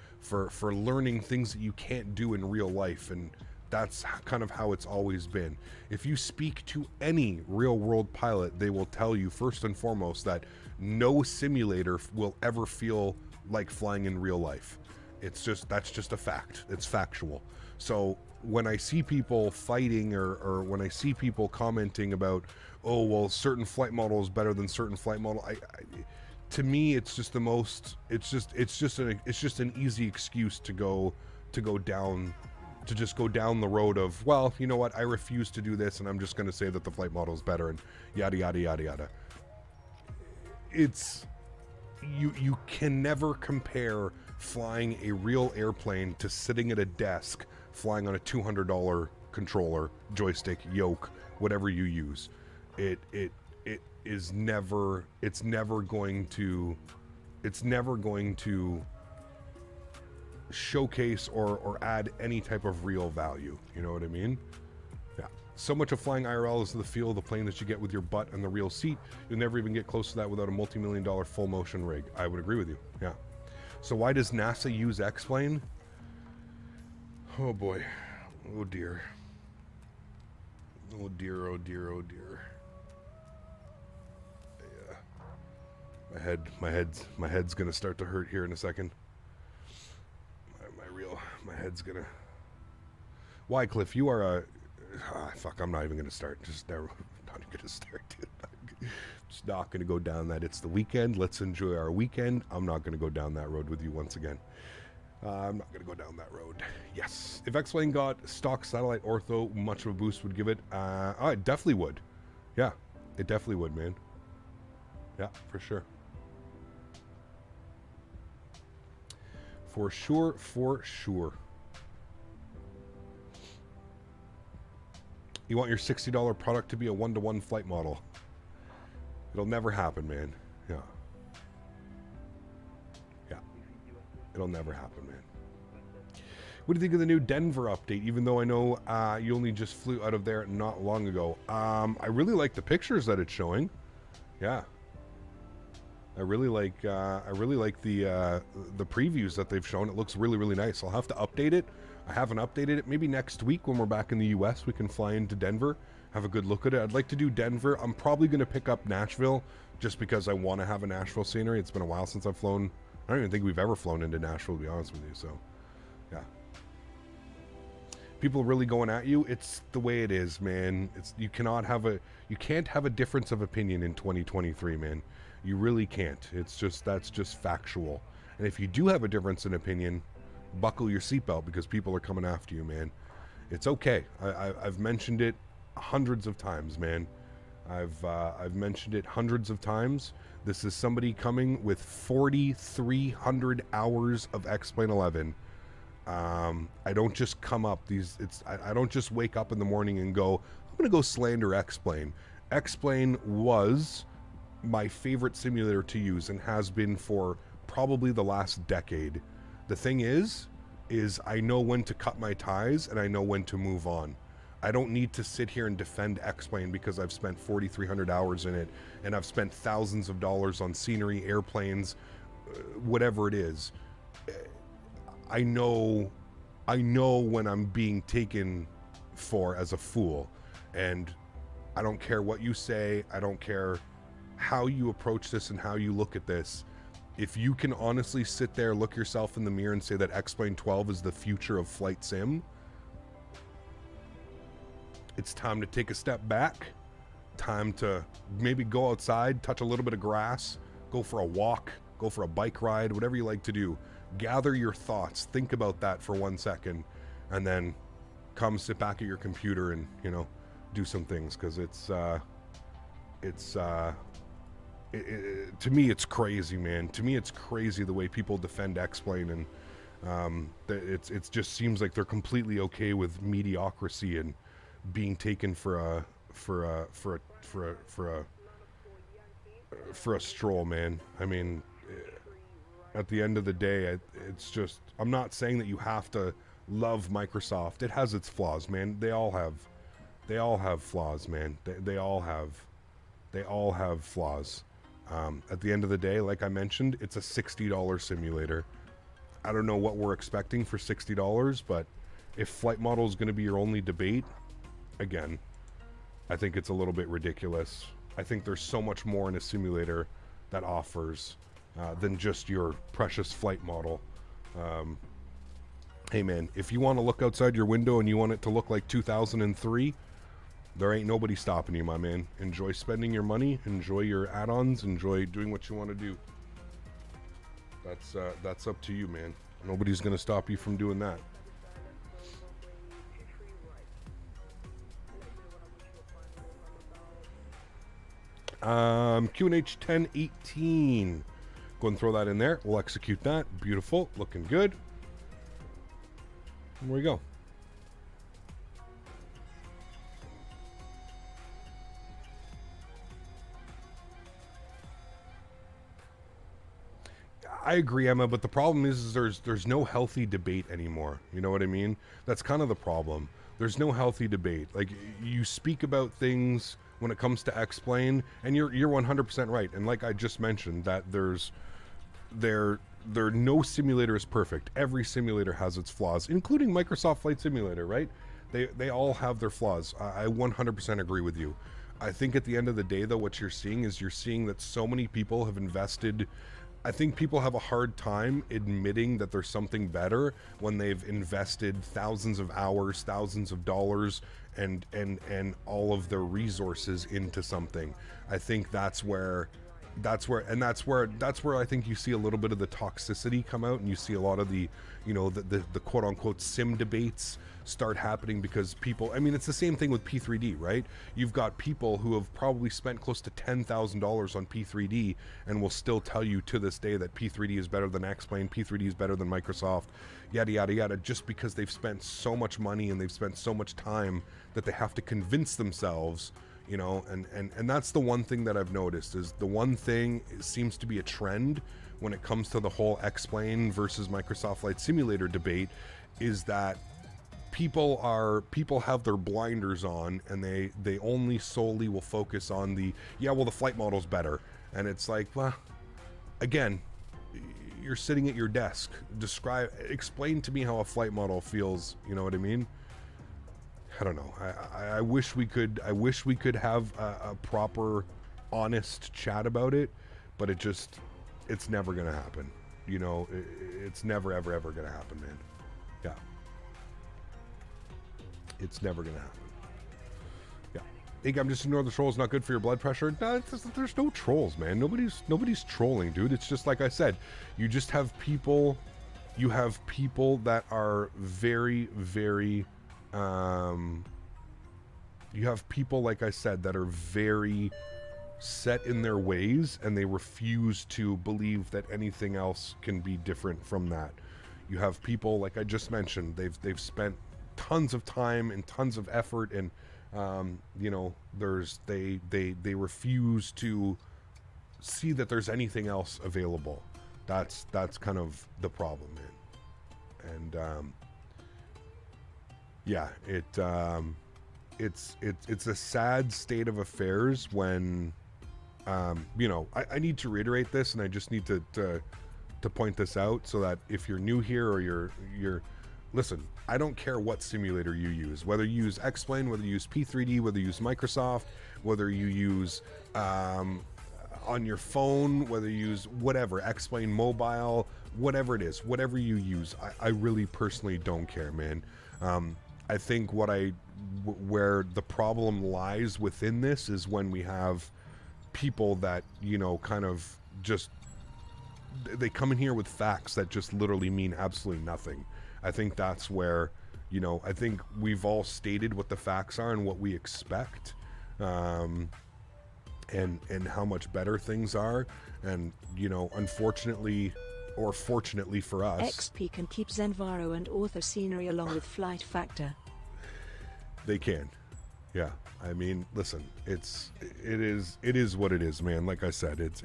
learning things that you can't do in real life, and that's kind of how it's always been. If you speak to any real world pilot, they will tell you first and foremost that no simulator will ever feel like flying in real life. It's just, that's just a fact. It's factual. So when I see people fighting or when I see people commenting about, oh, well, certain flight model is better than certain flight model, to me, it's just the most, it's just an easy excuse to go down the road of, well, you know what, I refuse to do this and I'm just going to say that the flight model is better and yada, yada, yada, yada. It's, you can never compare flying a real airplane to sitting at a desk flying on a $200 controller, joystick, yoke, whatever you use. It is never, it's never going to showcase or add any type of real value. You know what I mean? Yeah. So much of flying IRL is the feel of the plane that you get with your butt and the real seat. You'll never even get close to that without a multi-million-dollar full motion rig. I would agree with you. Yeah. So why does NASA use X-Plane? Oh boy. Oh dear. Oh dear, oh dear, oh dear. Yeah. My head's gonna start to hurt here in a second. My head's gonna... Wycliffe, you are a... fuck, I'm not even gonna start. Just never... not even gonna start, dude. Just not gonna go down that. It's the weekend. Let's enjoy our weekend. I'm not gonna go down that road with you once again. I'm not gonna go down that road. Yes. If X-Plane got stock satellite ortho, much of a boost would give it? It definitely would. Yeah, it definitely would, man. Yeah, for sure. For sure, for sure. You want your $60 product to be a one-to-one flight model. It'll never happen, man. Yeah. Yeah. It'll never happen, man. What do you think of the new Denver update? Even though I know you only just flew out of there not long ago. I really like the pictures that it's showing. Yeah. I really like the previews that they've shown. It looks really, really nice. I'll have to update it. I haven't updated it. Maybe next week when we're back in the US, we can fly into Denver, have a good look at it. I'd like to do Denver. I'm probably going to pick up Nashville just because I want to have a Nashville scenery. It's been a while since I've flown. I don't even think we've ever flown into Nashville, to be honest with you. So, yeah. People really going at you. It's the way it is, man. You can't have a difference of opinion in 2023, man. You really can't. That's just factual. And if you do have a difference in opinion, buckle your seatbelt because people are coming after you, man. It's okay. I've mentioned it hundreds of times, man. I've mentioned it hundreds of times. This is somebody coming with 4,300 hours of X-Plane 11. I don't just come up I don't just wake up in the morning and go, I'm gonna go slander X-Plane. X-Plane was my favorite simulator to use and has been for probably the last decade. The thing is I know when to cut my ties and I know when to move on. I don't need to sit here and defend X-Plane because I've spent 4,300 hours in it and I've spent thousands of dollars on scenery, airplanes, whatever it is. I know when I'm being taken for as a fool, and I don't care what you say. I don't care how you approach this and how you look at this. If you can honestly sit there, look yourself in the mirror and say that X-Plane 12 is the future of flight sim, it's time to take a step back. Time to maybe go outside, touch a little bit of grass, go for a walk, go for a bike ride, whatever you like to do. Gather your thoughts, think about that for 1 second, and then come sit back at your computer and, do some things, because to me it's crazy, man. To me it's crazy the way people defend X-Plane, and it just seems like they're completely okay with mediocrity and being taken for a stroll, man. I mean, at the end of the day, it's just, I'm not saying that you have to love Microsoft. It has its flaws, man. They all have flaws, man. They all have flaws. At the end of the day, like I mentioned, it's a $60 simulator. I don't know what we're expecting for $60, but if flight model is going to be your only debate, again, I think it's a little bit ridiculous. I think there's so much more in a simulator that offers than just your precious flight model. Hey man, if you want to look outside your window and you want it to look like 2003, there ain't nobody stopping you, my man. Enjoy spending your money, enjoy your add-ons, enjoy doing what you want to do. That's up to you, man. Nobody's gonna stop you from doing that. QNH 1018. Go and throw that in there. We'll execute that. Beautiful, looking good. There we go. I agree, Emma, but the problem is there's no healthy debate anymore. You know what I mean? That's kind of the problem. There's no healthy debate. Like, you speak about things when it comes to X-Plane, and you're 100% right. And like I just mentioned, that no simulator is perfect. Every simulator has its flaws, including Microsoft Flight Simulator, right? They all have their flaws. I 100% agree with you. I think at the end of the day, though, what you're seeing that so many people have invested. I think people have a hard time admitting that there's something better when they've invested thousands of hours, thousands of dollars, and all of their resources into something. I think that's where I think you see a little bit of the toxicity come out, and you see a lot of the quote unquote sim debates start happening, because people, I mean, it's the same thing with P3D, right? You've got people who have probably spent close to $10,000 on P3D and will still tell you to this day that P3D is better than X-Plane, P3D is better than Microsoft, yada yada yada, just because they've spent so much money and they've spent so much time that they have to convince themselves. You know, and that's the one thing that I've noticed, is the one thing seems to be a trend when it comes to the whole X-Plane versus Microsoft Flight Simulator debate, is that people have their blinders on, and they only solely will focus on the flight model's better. And it's like, well, again, you're sitting at your desk, explain to me how a flight model feels, you know what I mean? I don't know. I wish we could have a proper, honest chat about it, but it's never gonna happen. You know, it's never ever gonna happen, man. Yeah, it's never gonna happen. Yeah, think I'm just ignoring the trolls. Not good for your blood pressure. No, there's no trolls, man. Nobody's trolling, dude. It's just like I said. You just have people. You have people that are very, very. You have people, like I said, that are very set in their ways, and they refuse to believe that anything else can be different from that. You have people, like I just mentioned, they've spent tons of time and tons of effort, and they refuse to see that there's anything else available. That's kind of the problem, man. And yeah, it's a sad state of affairs when, I need to reiterate this, and I just need to point this out, so that if you're new here, or you're listen, I don't care what simulator you use, whether you use X-Plane, whether you use P3D, whether you use Microsoft, whether you use on your phone, whether you use whatever, X-Plane mobile, whatever it is, whatever you use, I really personally don't care, man. I think where the problem lies within this is when we have people that, kind of just, they come in here with facts that just literally mean absolutely nothing. I think that's where, I think we've all stated what the facts are and what we expect, and how much better things are. And, unfortunately, or fortunately for us, XP can keep Zenvaro and author scenery along with flight factor. They can. Yeah. I mean, listen, it is what it is, man. Like I said, it's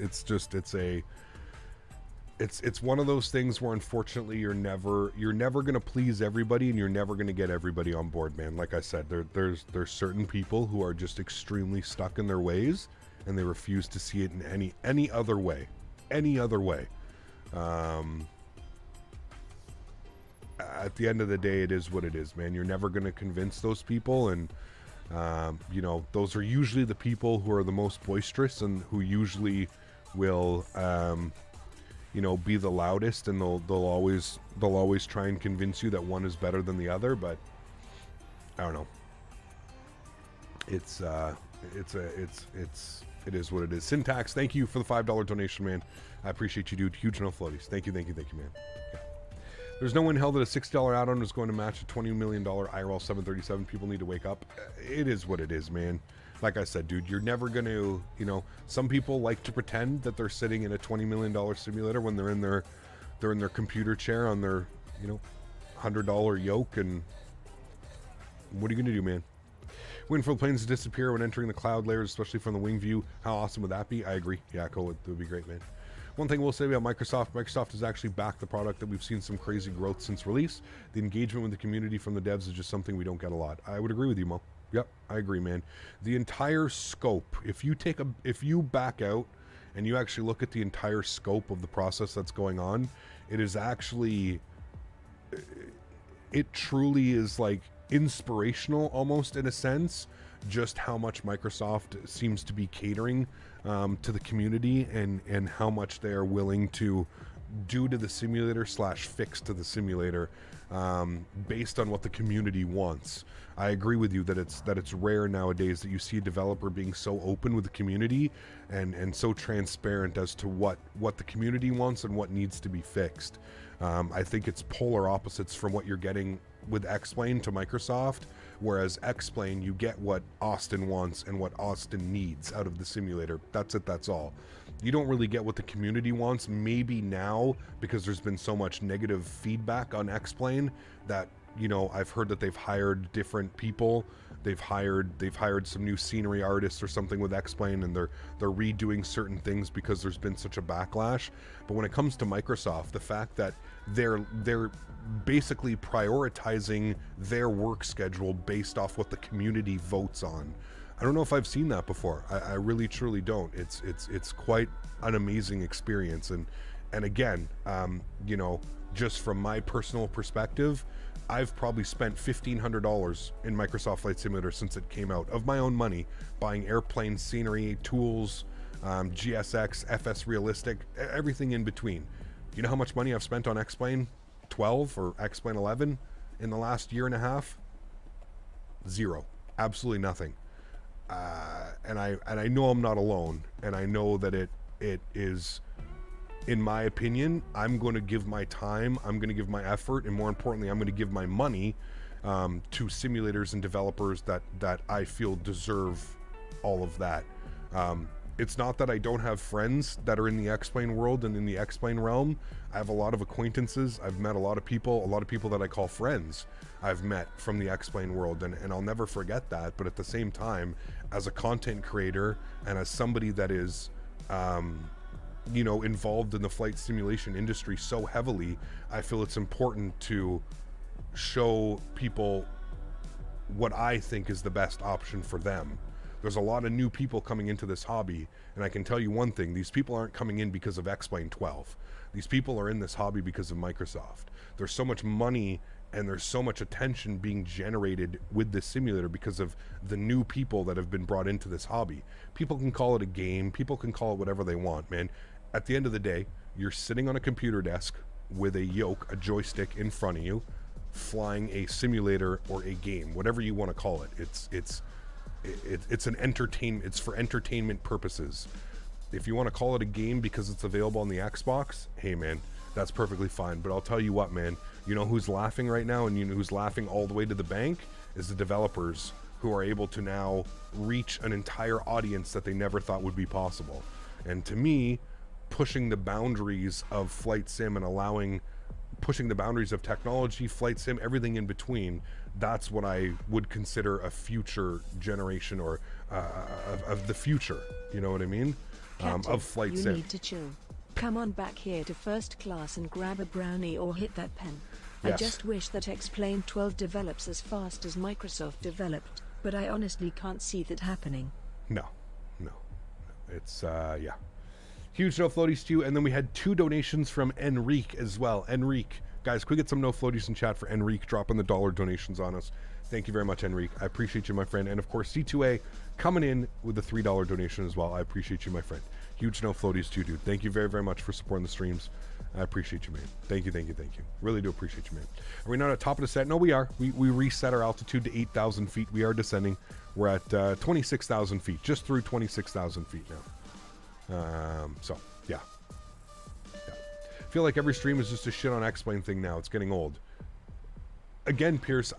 one of those things where, unfortunately, you're never going to please everybody, and you're never going to get everybody on board, man. Like I said, there's certain people who are just extremely stuck in their ways, and they refuse to see it in any other way. At the end of the day, it is what it is, man. You're never going to convince those people, and those are usually the people who are the most boisterous, and who usually will be the loudest, and they'll always try and convince you that one is better than the other. But I don't know. It is what it is. Syntax, thank you for the $5 donation, man. I appreciate you, dude. Huge no floaties. Thank you, man. Yeah. There's no way in hell that a $6 add-on is going to match a $20 million IRL 737. People need to wake up. It is what it is, man. Like I said, dude, you're never going to, some people like to pretend that they're sitting in a $20 million simulator when they're in their computer chair on their, $100 yoke. And what are you going to do, man? Waiting for the planes to disappear when entering the cloud layers, especially from the wing view. How awesome would that be? I agree. Yeah, cool. It would be great, man. One thing we'll say about Microsoft has actually backed the product that we've seen some crazy growth since release. The engagement with the community from the devs is just something we don't get a lot. I would agree with you, Mo. Yep, I agree, man. The entire scope, if you back out and you actually look at the entire scope of the process that's going on, it is actually, it truly is like inspirational almost in a sense, just how much Microsoft seems to be catering to the community and how much they are willing to do to the simulator / fix to the simulator based on what the community wants. I agree with you that it's rare nowadays that you see a developer being so open with the community and so transparent as to what the community wants and what needs to be fixed. I think it's polar opposites from what you're getting with X-Plane to Microsoft, whereas X-Plane, you get what Austin wants and what Austin needs out of the simulator. That's it, that's all. You don't really get what the community wants, maybe now, because there's been so much negative feedback on X-Plane that, I've heard that they've hired different people. They've hired some new scenery artists or something with X-Plane, and they're redoing certain things because there's been such a backlash. But when it comes to Microsoft, the fact that they're basically prioritizing their work schedule based off what the community votes on. I don't know if I've seen that before. I really truly don't. It's quite an amazing experience. And again, just from my personal perspective, I've probably spent $1,500 in Microsoft Flight Simulator since it came out, of my own money, buying airplane scenery, tools, GSX, FS Realistic, everything in between. You know how much money I've spent on X-Plane 12 or X-Plane 11 in the last year and a half? Zero. Absolutely nothing. And I know I'm not alone, and I know that it is, in my opinion, I'm going to give my time, I'm going to give my effort, and more importantly, I'm going to give my money to simulators and developers that I feel deserve all of that. It's not that I don't have friends that are in the X-Plane world and in the X-Plane realm. I have a lot of acquaintances. I've met a lot of people that I call friends I've met from the X-Plane world, and I'll never forget that. But at the same time, as a content creator and as somebody that is involved in the flight simulation industry so heavily, I feel it's important to show people what I think is the best option for them. There's a lot of new people coming into this hobby, and I can tell you one thing: these people aren't coming in because of X-Plane 12. These people are in this hobby because of Microsoft. There's so much money and there's so much attention being generated with this simulator because of the new people that have been brought into this hobby. People can call it a game, people can call it whatever they want, man. At the end of the day, you're sitting on a computer desk with a yoke, a joystick in front of you, flying a simulator or a game, whatever you want to call it. It's an entertainment. It's for entertainment purposes. If you want to call it a game because it's available on the Xbox, hey man, that's perfectly fine. But I'll tell you what, man, you know who's laughing right now, and you know who's laughing all the way to the bank, is the developers who are able to now reach an entire audience that they never thought would be possible. And to me, pushing the boundaries of flight sim and pushing the boundaries of technology, flight sim, everything in between, that's what I would consider a future generation, or of the future, you know what I mean? Captain, of flight sim. You need to chill. Come on back here to first class and grab a brownie or hit that pen. Yes. I just wish that X-Plane 12 develops as fast as Microsoft developed, but I honestly can't see that happening. No. It's, yeah. Huge no floaties to you, and then we had 2 donations from Enrique as well. Enrique, guys, quick, get some no floaties in chat for Enrique, dropping the dollar donations on us. Thank you very much, Enrique. I appreciate you, my friend. And of course, C2A coming in with the $3 donation as well. I appreciate you, my friend. Huge no floaties too, dude. Thank you very, very much for supporting the streams. I appreciate you, man. Thank you, thank you, thank you. Really do appreciate you, man. Are we not at top of the set? No, we are. We reset our altitude to 8,000 feet. We are descending. We're at 26,000 feet, just through 26,000 feet now. So, yeah. I feel like every stream is just a shit on X-Plane thing now. It's getting old. Again, Pierce,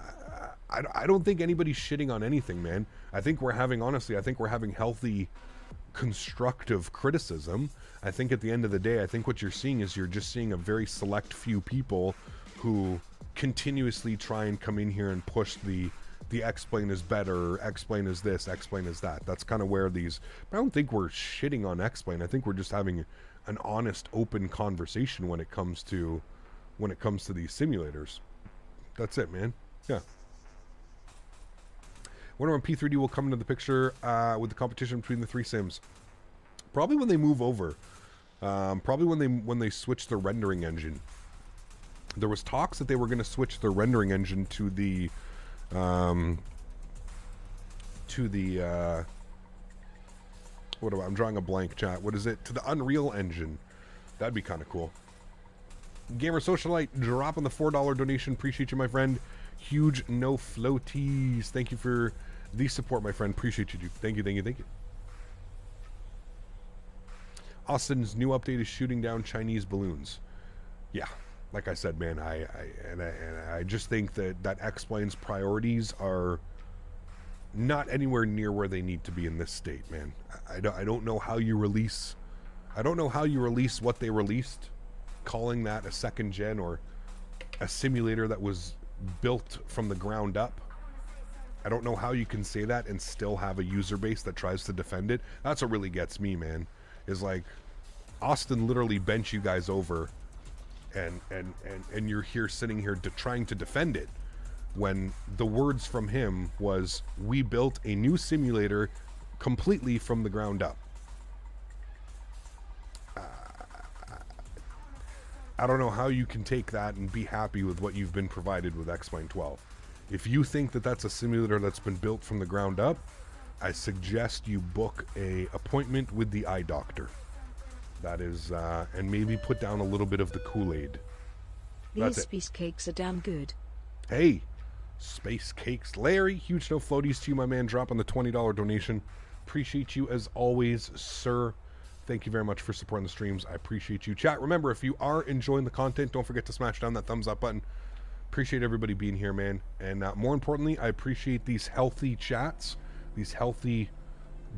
I don't think anybody's shitting on anything, man. I think we're having, honestly, I think we're having healthy, constructive criticism. I think at the end of the day, I think what you're seeing is you're just seeing a very select few people who continuously try and come in here and push the X-Plane is better, X-Plane is this, X-Plane is that. That's kind of where these... I don't think we're shitting on X-Plane. I think we're just having an honest, open conversation when it comes to these simulators. That's it, man. Yeah. Wonder when P3D will come into the picture with the competition between the three sims. Probably when they move over. Probably when they switch the rendering engine. There was talks that they were going to switch the rendering engine to the I'm drawing a blank, chat. What is it? To the Unreal Engine. That'd be kind of cool. Gamer Socialite dropping the $4 donation. Appreciate you, my friend. Huge no floaties. Thank you for the support, my friend. Appreciate you, dude. Thank you, thank you, thank you. Austin's new update is shooting down Chinese balloons. Yeah, like I said, man, I just think that X-Plane's priorities are not anywhere near where they need to be in this state, man. I don't know how you release what they released, calling that a second gen or a simulator that was built from the ground up. I don't know how you can say that and still have a user base that tries to defend it. That's what really gets me, man. Is like Austin literally bent you guys over and you're here sitting here trying to defend it when the words from him was, we built a new simulator completely from the ground up. I don't know how you can take that and be happy with what you've been provided with X-Plane 12. If you think that that's a simulator that's been built from the ground up, I suggest you book a appointment with the eye doctor. That is, and maybe put down a little bit of the Kool-Aid. These space cakes are damn good. Hey, space cakes. Larry, huge no floaties to you, my man. Dropping the $20 donation. Appreciate you as always, sir. Thank you very much for supporting the streams. I appreciate you. Chat, remember, if you are enjoying the content, don't forget to smash down that thumbs up button. Appreciate everybody being here, man. And more importantly, I appreciate these healthy chats, these healthy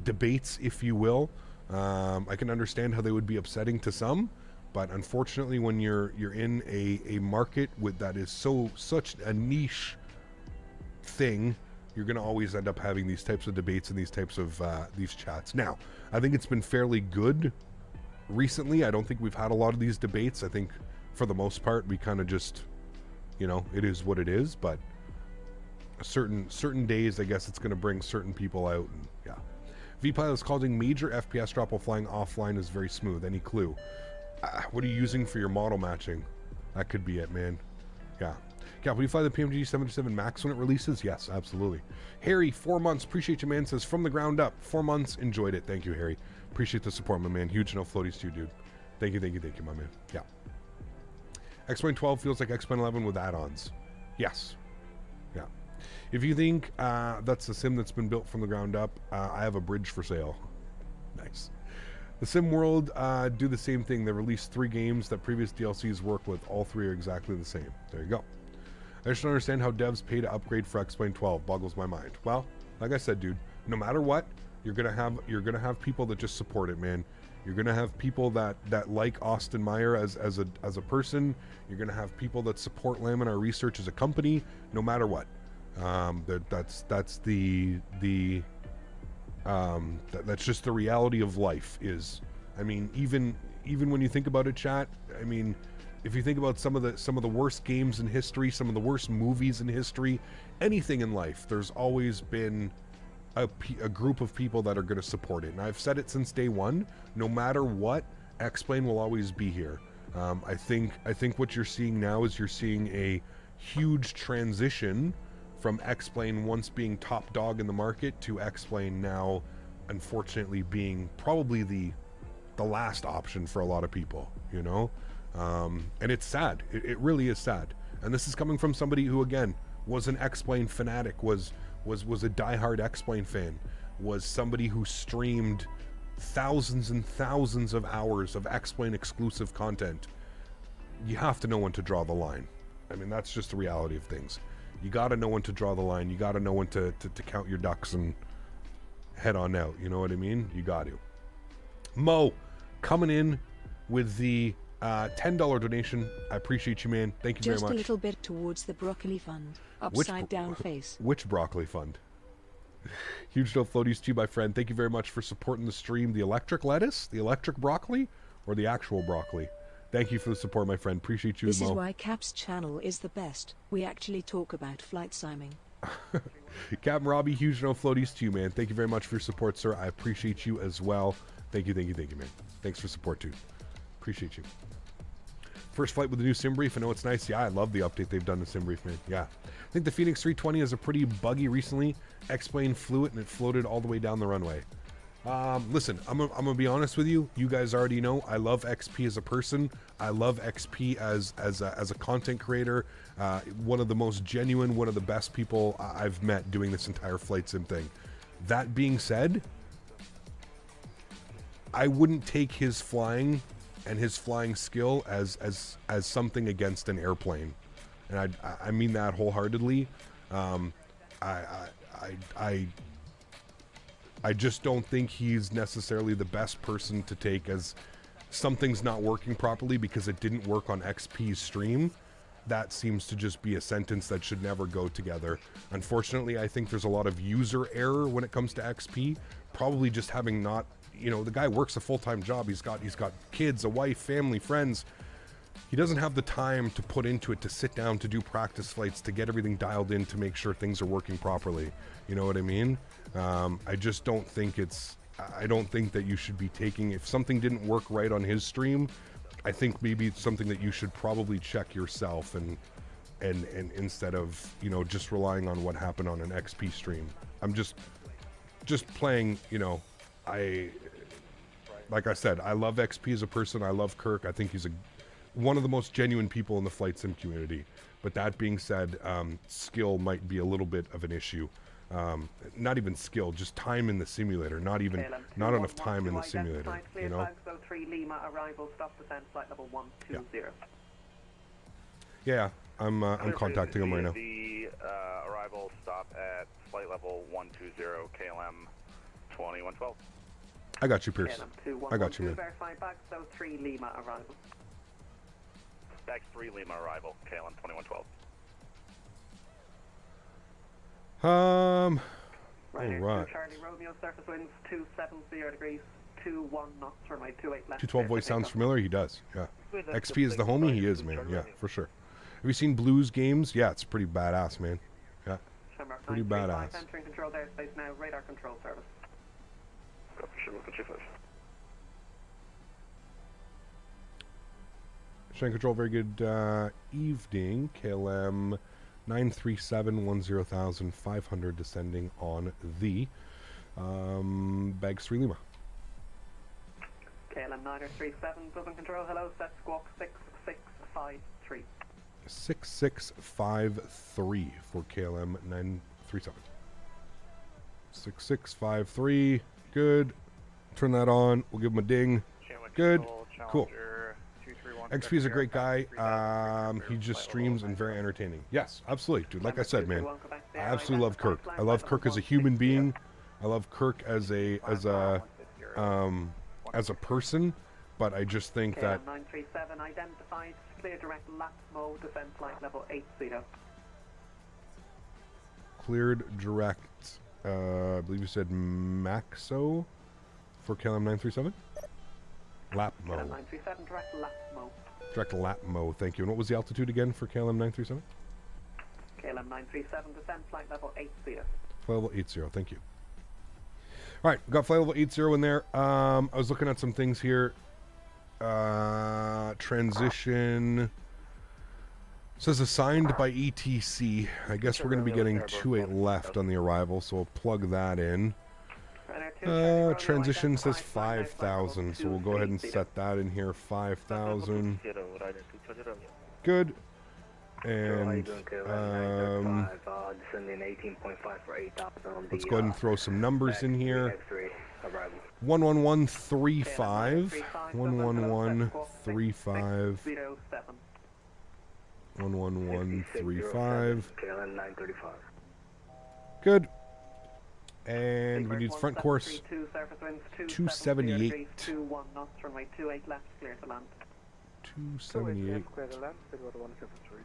debates, if you will. I can understand how they would be upsetting to some, but unfortunately, when you're in a market with that is such a niche thing, you're going to always end up having these types of debates and these types of these chats. Now, I think it's been fairly good recently. I don't think we've had a lot of these debates. I think for the most part, we kind of just, it is what it is. But certain days, I guess it's going to bring certain people out. And yeah, VPilot is causing major FPS drop while flying offline is very smooth. Any clue? What are you using for your model matching? That could be it, man. Yeah. Cal, will you fly the PMDG 77 Max when it releases? Yes, absolutely. Harry, 4 months. Appreciate you, man. Says from the ground up. 4 months. Enjoyed it. Thank you, Harry. Appreciate the support, my man. Huge no floaties too, dude. Thank you, thank you, thank you, my man. Yeah. X-Plane 12 feels like X-Plane 11 with add-ons. Yes. Yeah. If you think that's a sim that's been built from the ground up, I have a bridge for sale. Nice. The Sim World do the same thing. They released 3 games that previous DLCs work with. All 3 are exactly the same. There you go. I just don't understand how devs pay to upgrade for X-Plane 12. Boggles my mind. Well, like I said, dude, no matter what, you're gonna have people that just support it, man. You're gonna have people that like Austin Meyer as a person. You're gonna have people that support Laminar Research as a company, no matter what. That's just the reality of life. Is, I mean, even when you think about it, chat. I mean, if you think about some of the worst games in history, some of the worst movies in history, anything in life, there's always been a group of people that are going to support it. And I've said it since day one. No matter what, X-Plane will always be here. I think what you're seeing now is you're seeing a huge transition from X-Plane once being top dog in the market to X-Plane now, unfortunately, being probably the the last option for a lot of people, you know? And it's sad. It really is sad. And this is coming from somebody who, again, was an X-Plane fanatic, was a diehard X-Plane fan, was somebody who streamed thousands and thousands of hours of X-Plane exclusive content. You have to know when to draw the line. I mean, that's just the reality of things. You got to know when to draw the line. You got to know when to count your ducks and head on out. You know what I mean? You got to. Mo, coming in with the $10 donation. I appreciate you, man. Thank you Just very much. Just a little bit towards the broccoli fund. Upside down face. Which broccoli fund? Huge no floaties to you, my friend. Thank you very much for supporting the stream. The electric lettuce? The electric broccoli? Or the actual broccoli? Thank you for the support, my friend. Appreciate you, This Mo. is why Cap's channel is the best. We actually talk about flight siming. Captain Robbie, huge no floaties to you, man. Thank you very much for your support, sir. I appreciate you as well. Thank you, man. Thanks for support, too. Appreciate you. First flight with the new sim brief. I know it's nice. Yeah, I love the update they've done to sim brief, man. Yeah. I think the Phoenix 320 is a pretty buggy recently. X-Plane flew it and it floated all the way down the runway. Listen, I'm gonna be honest with you. You guys already know I love XP as a person. I love XP as a content creator. One of the most genuine, one of the best people I've met doing this entire flight sim thing. That being said, I wouldn't take his flying and his flying skill as something against an airplane, and I mean that wholeheartedly. I just don't think he's necessarily the best person to take as something's not working properly because it didn't work on XP's stream. That seems to just be a sentence that should never go together. Unfortunately, I think there's a lot of user error when it comes to XP. Probably just having not, you know, the guy works a full-time job. He's got kids, a wife, family, friends. He doesn't have the time to put into it, to sit down, to do practice flights, to get everything dialed in, to make sure things are working properly. You know what I mean? I just don't think I don't think that you should be taking, if something didn't work right on his stream, I think maybe it's something that you should probably check yourself and instead of, you know, just relying on what happened on an XP stream. I'm just playing, you know, like I said, I love XP as a person. I love Kirk. I think he's one of the most genuine people in the flight sim community. But that being said, skill might be a little bit of an issue. Not even skill, just time in the simulator. Not enough time in the simulator. You know. 3 Lima arrival, stop descent, flight level 120. Yeah, I'm contacting him right now. The arrival stop at flight level 120 KLM 2112. I got you, Pierce. I got you, man. Verify back, so 3 Lima arrival. Back 3 Lima arrival, KLM 2112. All Right. right. Charlie Romeo, surface winds 270 degrees, 21 knots, runway 28 left. 212 voice sounds familiar. He does. Yeah. XP is the homie. He is, man. Yeah, for sure. Have you seen Blues games? Yeah, it's pretty badass, man. Yeah. Pretty badass. Entering controlled airspace now, radar control service. Shank Control, very good evening. KLM 937 10,500 descending on the Bags 3 Lima. KLM 937, Dublin Control, hello, set squawk 6653. 6653 for KLM 937. 6653, good. Turn that on, we'll give him a ding. Good, cool. XP is a great guy. He just streams and very entertaining. Yes, absolutely, dude. Like I said, man, I absolutely love Kirk. I love Kirk as a human being. I love Kirk as a person. But I just think that 937 identified, clear direct LAPMO, descent flight level 80. Cleared direct. I believe you said Maxo for KLM 937. LAPMO. KLM 937 direct LAPMO. Direct LAPMO, thank you. And what was the altitude again for KLM 937? KLM 937 descent flight level 80. Flight level 80, thank you. All right, got flight level 80 in there. I was looking at some things here. Transition says assigned by ETC. I guess we're going to be getting 28 left on the arrival, so we'll plug that in. Transition says 5,000, so we'll go ahead and set that in here. 5,000. Good. And let's go ahead and throw some numbers in here. 11135. 11135. 11135. Good. And we need front course 278. 21 knots, runway 28 left, clear to land. 278.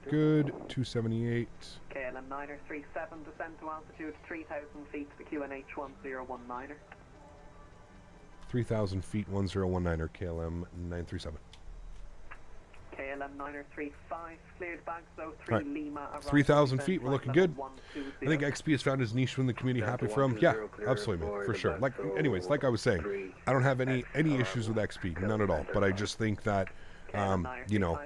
Good. 278. KLM 937, descend to altitude 3,000 feet to the QNH 1019er. 3,000 feet, 1019er, KLM 937. KLM 935, cleared bags though, 3 Right. Lima. 3,000 feet, we're looking good. I think XP has found his niche in the community. Happy for him. Yeah, absolutely, man, for sure. Like, anyways, like I was saying, I don't have any issues with XP, none at all. But I just think that, you know,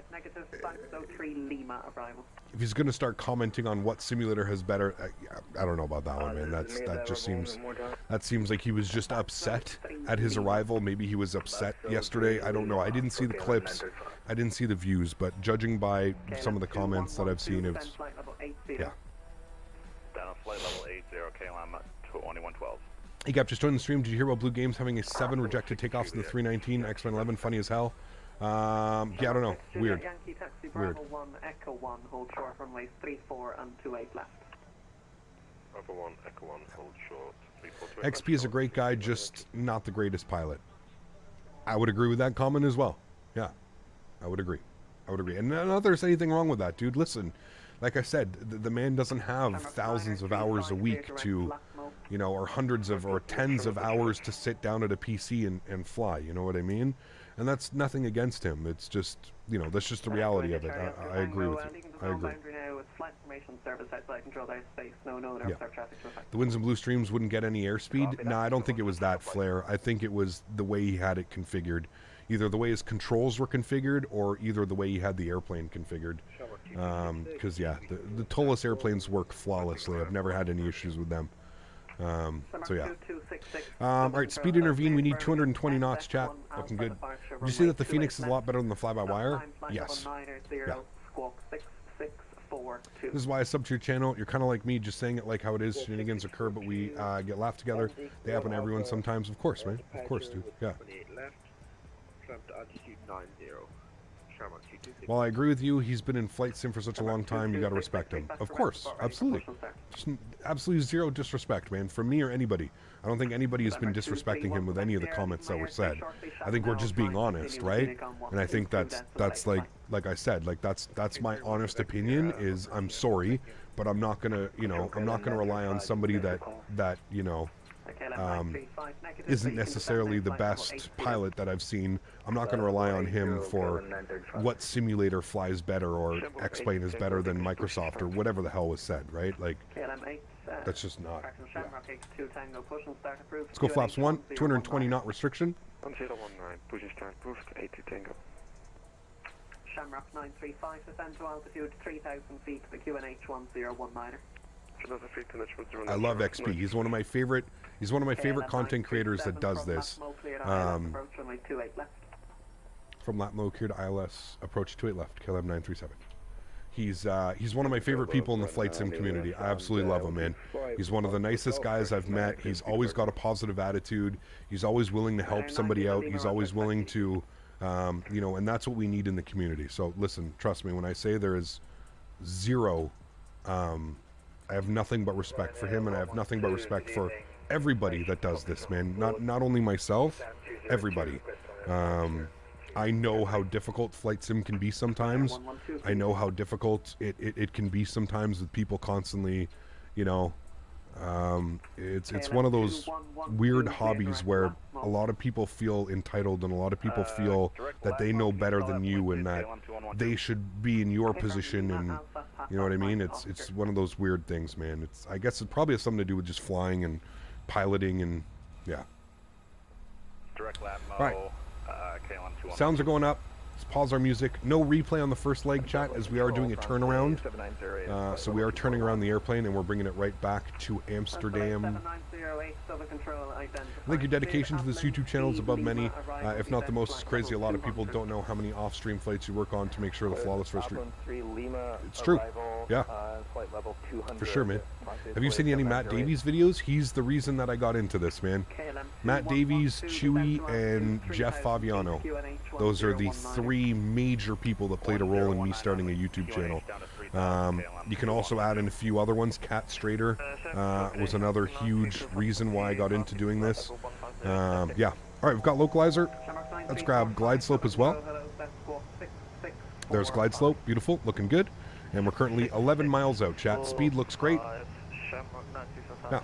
if he's going to start commenting on what simulator has better, I don't know about that one, man. That seems like he was just upset at his arrival. Maybe he was upset yesterday. I don't know. I didn't see the clips. I didn't see the views, but judging by some of the comments that I've seen, it's yeah. Down flight level 80, KLM 2112. Hey, Gap, just joined the stream. Did you hear about Blue Games having a 7 rejected takeoffs in the 319 X-11? Funny as hell. Yeah, I don't know. Weird. Yankee taxi Weird. Bravo 1 Echo 1, hold short runways 34 and 28 left. Bravo 1 Echo 1, hold short. 34, XP is a great guy, just not the greatest pilot. I would agree with that comment as well. Yeah, I would agree. I would agree. And not that there's anything wrong with that, dude. Listen, like I said, the man doesn't have thousands of hours a week to, you know, or hundreds of, or tens of hours to sit down at a PC and fly, you know what I mean? And that's nothing against him. It's just, you know, that's just the reality of it. I agree with you. I agree. Yeah. The Winds and Blue Streams wouldn't get any airspeed. No, I don't think it was that flare. I think it was the way he had it configured. Either the way his controls were configured or either the way he had the airplane configured. Because, yeah, the Tolless airplanes work flawlessly. I've never had any issues with them. So yeah. All right, speed intervene. We need 220 knots, chat. Looking good. Did you see that the Phoenix is a lot better than the fly-by-wire? Yes. Yeah. This is why I sub to your channel. You're kind of like me, just saying it like how it is. Shenanigans occur, but we get laughed together. They happen to everyone sometimes. Of course, man. Of course, dude. Yeah. While I agree with you, he's been in flight sim for such a long time, you gotta respect him. Of course, absolutely. Just absolutely zero disrespect, man, from me or anybody. I don't think anybody has been disrespecting him with any of the comments that were said. I think we're just being honest, right? And I think that's like I said, like that's my honest opinion. Is I'm sorry, but I'm not gonna, you know, I'm not gonna rely on somebody that you know. Isn't necessarily the best pilot that I've seen. I'm not going to rely on him for what simulator flies better or X-Plane is better than Microsoft or whatever the hell was said, right? Like, that's just not. Yeah. Let's go flaps 1, 220 knot restriction. 1019, push start, proof 80 Tango. Shamrock 935, descend to altitude 3,000 feet to the QNH 1019er. I love XP. He's one of my favorite. He's one of my favorite content creators that does this. From Latmo clear to ILS, approach 28 left, KLM 937. He's one of my favorite people in the flight sim community. I absolutely love him, man. He's one of the nicest guys I've met. He's always got a positive attitude. He's always willing to help somebody out. He's always willing to, you know, and that's what we need in the community. So listen, trust me when I say there is zero. I have nothing but respect for him, and I have nothing but respect for everybody that does this, man. Not only myself, everybody. I know how difficult flight sim can be sometimes. I know how difficult it can be sometimes with people constantly, you know. It's one of those weird hobbies where a lot of people feel entitled and a lot of people feel that they know better than you and that they should be in your position, and you know what I mean. It's one of those weird things, man. I guess it probably has something to do with just flying and piloting and yeah. Direct lap right. Sounds are going up. Let's pause our music. No replay on the first leg, chat, as we are doing a turnaround. So we are turning around the airplane and we're bringing it right back to Amsterdam. I think your dedication to this YouTube channel is above many, if not the most. It's crazy. A lot of people don't know how many off-stream flights you work on to make sure the flawless first stream. It's true. Yeah. For sure, man. Have you seen any Matt Davies videos? He's the reason that I got into this, man. Matt Davies, Chewy, and Jeff Fabiano. Those are the three major people that played a role in me starting a YouTube channel. You can also add in a few other ones. Cat Strader was another huge reason why I got into doing this. Yeah. All right, we've got localizer. Let's grab glide slope as well. There's glide slope. Beautiful. Looking good. And we're currently 11 miles out, chat. Speed looks great. Now,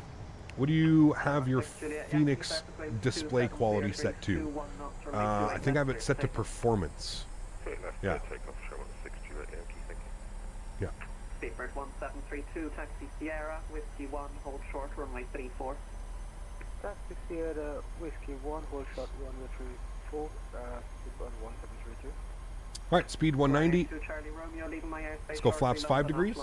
what do you have your Phoenix display quality set to? I think I have it set to performance. Yeah. Yeah. Speedbird 1732, taxi Sierra, Whiskey 1, hold short, runway 34. Taxi Sierra, Whiskey 1, hold short, runway 34, Speedbird 1732. Alright, speed 190. Let's go flaps 5 degrees.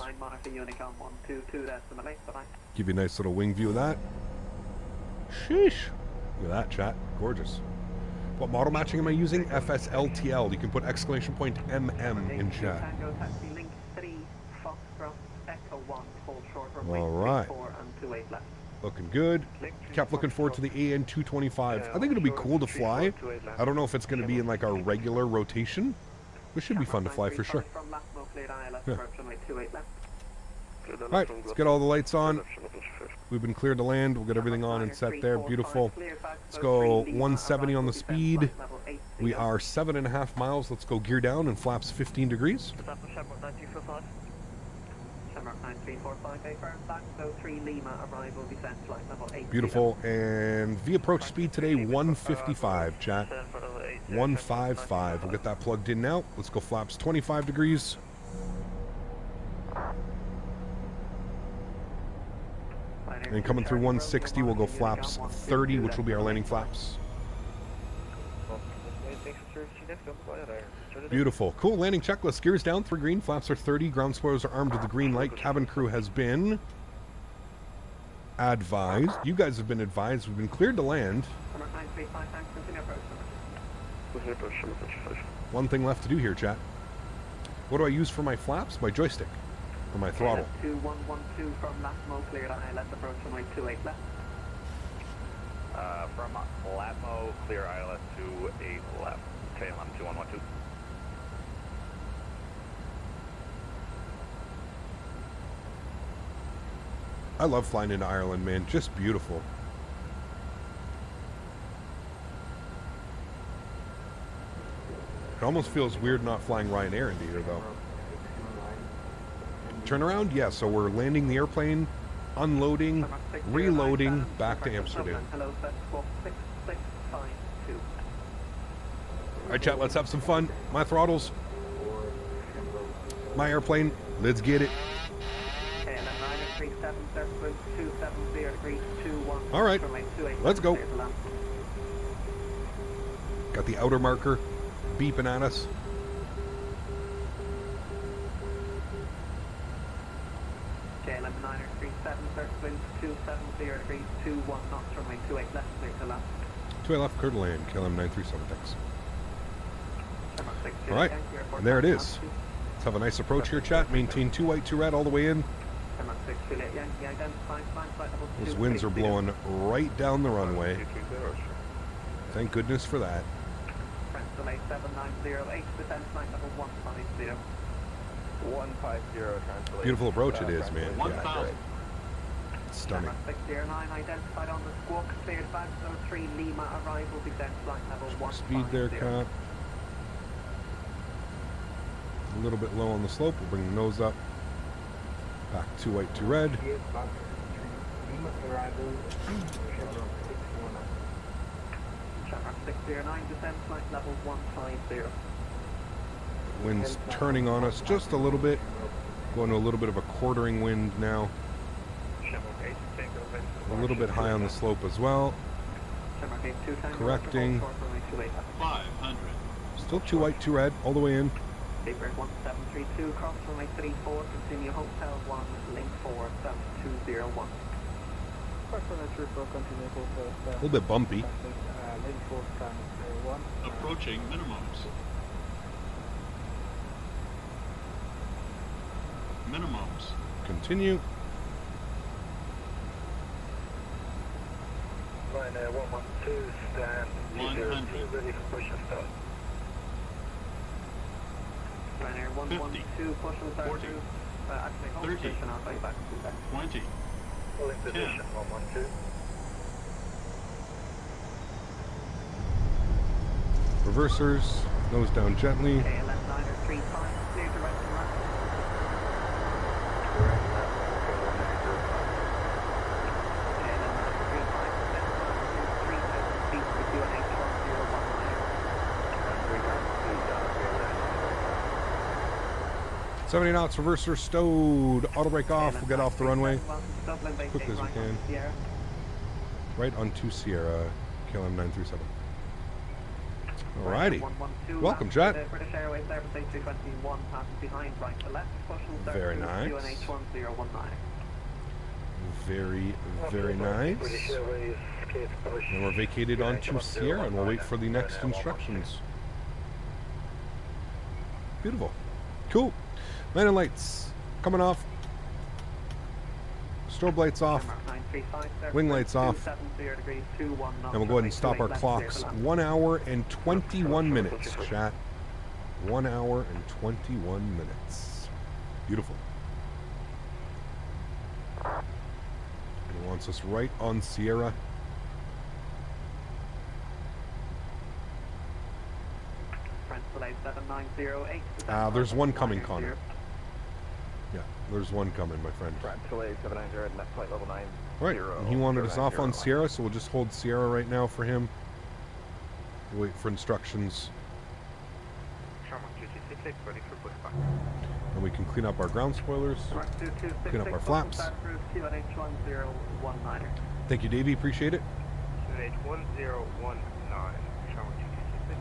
Give you a nice little wing view of that. Sheesh. Look at that, chat. Gorgeous. What model matching am I using? FSLTL. You can put exclamation point MM in chat. Alright. Looking good. Kept looking forward to the AN225. I think it'll be cool to fly. I don't know if it's going to be in like our regular rotation. This should be fun to fly for sure. Yeah. Alright, let's get all the lights on. We've been cleared to land. We'll get everything on and set there. Beautiful. Let's go 170 on the speed. We are 7.5 miles. Let's go gear down and flaps 15 degrees. Beautiful. And the approach speed today, 155, chat. 155. We'll get that plugged in now. Let's go flaps 25 degrees. And coming through 160, we'll go flaps 30, which will be our landing flaps. Beautiful. Cool. Landing checklist. Gears down, 3 green. Flaps are 30. Ground spoilers are armed with the green light. Cabin crew has been advised. You guys have been advised. We've been cleared to land. One thing left to do here, chat. What do I use for my flaps? My joystick. Or my throttle. 2112 from Latmo, cleared ILS approach runway 28 left. From Latmo, clear ILS 28 left. KLM 2112. I love flying into Ireland, man. Just beautiful. It almost feels weird not flying Ryanair into here, though. Turnaround? Yeah, so we're landing the airplane, unloading, reloading, back to Amsterdam. Alright, chat, let's have some fun. My throttles. My airplane. Let's get it. Alright, let's go. Got the outer marker beeping at us. KLM 937, circling 270 degrees, 21 knots, runway 28 left, clear to land. 28 left, clear to land. KLM 937, thanks. Alright, and there it is. Let's have a nice approach here, chat. Maintain 2 white, 2 red all the way in. Those winds are blowing right down the runway. Thank goodness for that. Beautiful approach it is, man. Yeah. Stunning. Speed there, Cap. A little bit low on the slope. We'll bring the nose up. Back 2 white, 2 red. Wind's turning on us just a little bit. Going to a little bit of a quartering wind now. A little bit high on the slope as well. Correcting. Still 2 white, 2 red, all the way in. Seabird 1732, cross runway 34, continue Hotel 1, link 4, 7201. First one, 34, continue Hotel A little bit bumpy. link 4, stand 1. Approaching minimums. Minimums. Continue. Line 112, stand 100. ready for push and start. Ryanair 112, push and start 40, through. Actually, hold 30, position, I'll play back to that. 20. Holding position 112. Reversers. Nose down gently. KLM 935, clear direct and right. KLM 935, descend to altitude 3,000 feet to QNH 1019. 70 knots, reverser stowed. Auto brake off. We'll get off the runway. Quickly as we can. Right onto Sierra, KLM 937. Alrighty. Welcome, chat. British Airways Airbus A321 passes behind, right to left. Push and start Very through nice. QNH 1019. Very, very nice. And we're vacated onto Sierra, and we'll wait for the next instructions. Beautiful. Cool. Landing lights coming off. Strobe lights off. Wing lights off. And we'll go ahead and stop our clocks. 1 hour and 21 minutes, chat. 1 hour and 21 minutes. Beautiful. And he wants us right on Sierra. There's one coming, Connor. Yeah, there's one coming, my friend. Flight level 9. Right, and he wanted us off on Sierra, so we'll just hold Sierra right now for him. Wait for instructions. And we can clean up our ground spoilers. Clean up our flaps. Thank you, Davey. Appreciate it.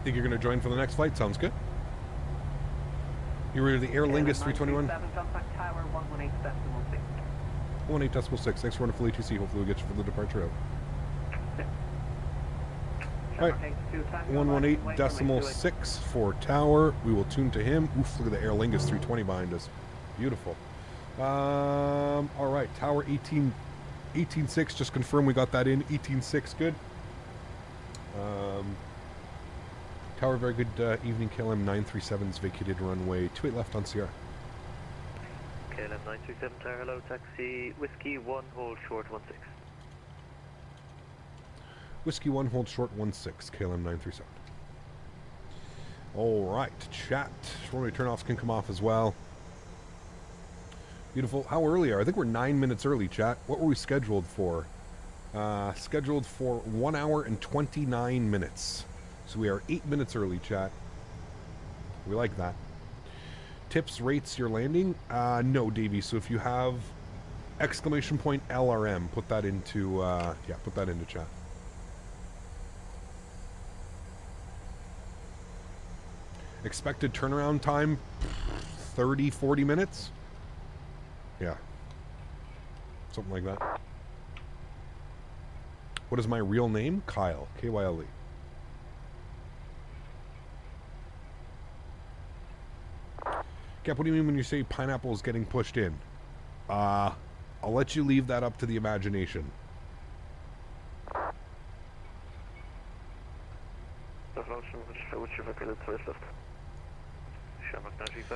Think you're going to join for the next flight? Sounds good. You ready to the Aer Lingus 321? 18.6. Thanks for running full ATC. Hopefully we'll get you for the departure out. Alright. 118.6 for tower. We will tune to him. Oof, look at the Aer Lingus 320 behind us. Beautiful. Alright, tower 18.6. Just confirm we got that in. 18.6, good. Tower, very good evening. KLM 937's vacated runway 28 left on Sierra. KLM 937 Tower, hello, taxi, Whiskey 1, hold short 16. Whiskey 1, hold short 16, KLM 937. Alright, chat. Runway turnoffs can come off as well. Beautiful. How early are? I think we're 9 minutes early, chat. What were we scheduled for? Scheduled for 1 hour and 29 minutes. So we are 8 minutes early, chat. We like that. Tips, rates, your landing? No, Davey. So if you have exclamation point LRM, put that into, put that into chat. Expected turnaround time, 30, 40 minutes? Yeah. Something like that. What is my real name? Kyle. K-Y-L-E. Cap, what do you mean when you say pineapple is getting pushed in? I'll let you leave that up to the imagination.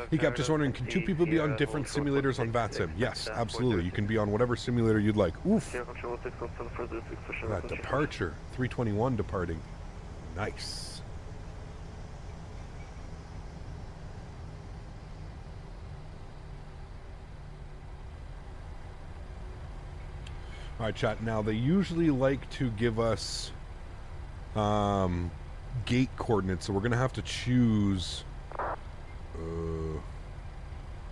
Hey Cap, just wondering, can two people be on different simulators on VATSIM? Yes, absolutely. You can be on whatever simulator you'd like. Oof. That departure. 321 departing. Nice. Alright, chat. Now, they usually like to give us gate coordinates, so we're going to have to choose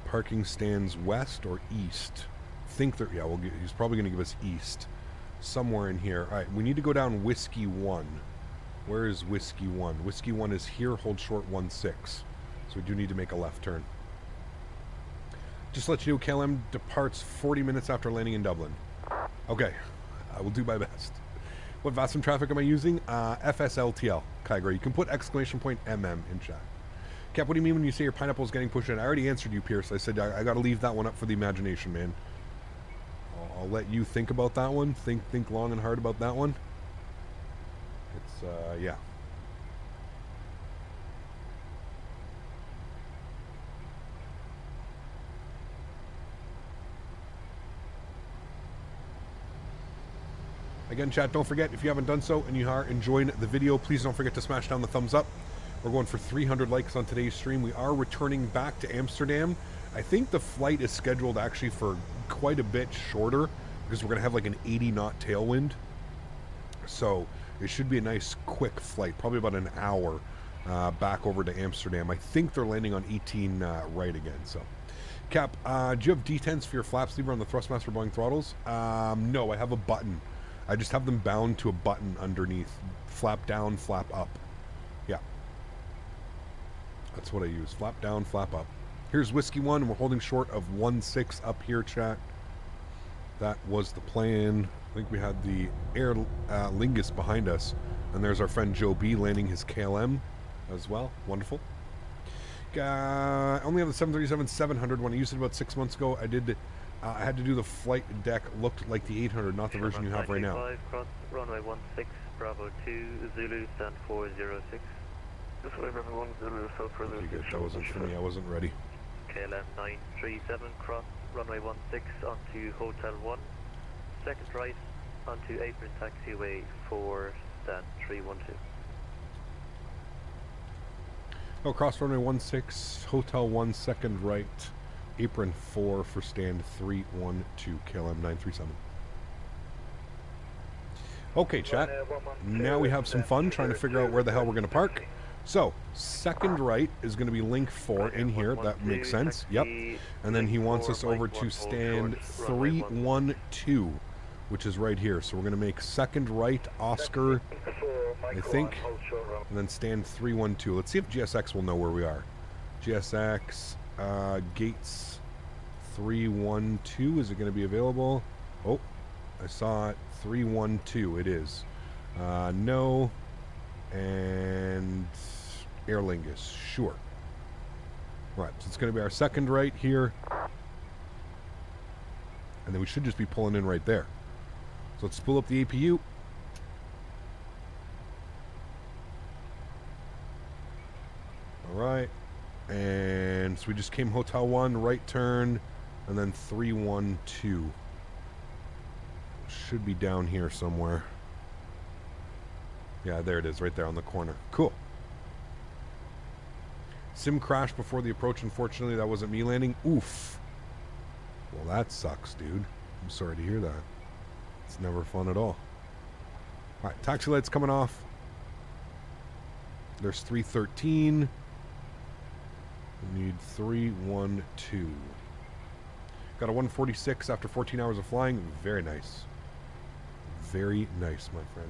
parking stands west or east. Think that, yeah, he's probably going to give us east. Somewhere in here. Alright, we need to go down Whiskey 1. Where is Whiskey 1? Whiskey 1 is here, hold short 16. So we do need to make a left turn. Just to let you know, KLM departs 40 minutes after landing in Dublin. Okay, I will do my best. What VASM traffic am I using? FSLTL, Kygra. You can put exclamation point MM in chat. Cap, what do you mean when you say your pineapple is getting pushed in? I already answered you, Pierce. I said I got to leave that one up for the imagination, man. I'll let you think about that one. Think long and hard about that one. It's, yeah. Again, chat, don't forget, if you haven't done so and you are enjoying the video, please don't forget to smash down the thumbs up. We're going for 300 likes on today's stream. We are returning back to Amsterdam. I think the flight is scheduled actually for quite a bit shorter because we're going to have like an 80-knot tailwind. So it should be a nice quick flight, probably about an hour back over to Amsterdam. I think they're landing on 18 right again. So, Cap, do you have detents for your flaps lever on the Thrustmaster Boeing throttles? No, I have a button. I just have them bound to a button underneath. Flap down, flap up. Yeah. That's what I use. Flap down, flap up. Here's Whiskey 1, and we're holding short of 16 up here, chat. That was the plan. I think we had the Air Lingus behind us. And there's our friend Joe B landing his KLM as well. Wonderful. I only have the 737-700. When I used it about 6 months ago, I had to do the flight deck. Looked like the 800, not the version you have right now. Cross runway 16, Bravo 2, Zulu, stand 406. This way, runway 1, Zulu, so further. That wasn't for me, I wasn't ready. KLM 937, cross runway 16 onto Hotel 1, second right onto apron taxiway 4, stand 312. Oh, cross runway 16, Hotel 1, second right. Apron 4 for stand 312, KLM 937. Okay, chat. Now we have some fun trying to figure out where the hell we're going to park. So, second right is going to be link 4 in here. That makes sense. Yep. And then he wants us over to stand 312, which is right here. So we're going to make second right, Oscar, I think, and then stand 312. Let's see if GSX will know where we are. GSX... gates 312, is it going to be available? Oh, I saw it. 312, it is. No. And Aer Lingus, sure. Right, so it's going to be our second right here. And then we should just be pulling in right there. So let's spool up the APU. All right. And so we just came Hotel 1, right turn, and then 312. Should be down here somewhere. Yeah, there it is, right there on the corner. Cool. Sim crashed before the approach, unfortunately. That wasn't me landing. Oof. Well, that sucks, dude. I'm sorry to hear that. It's never fun at all. All right, taxi lights coming off. There's 313. We need 312. Got a 146 after 14 hours of flying. Very nice. Very nice, my friend.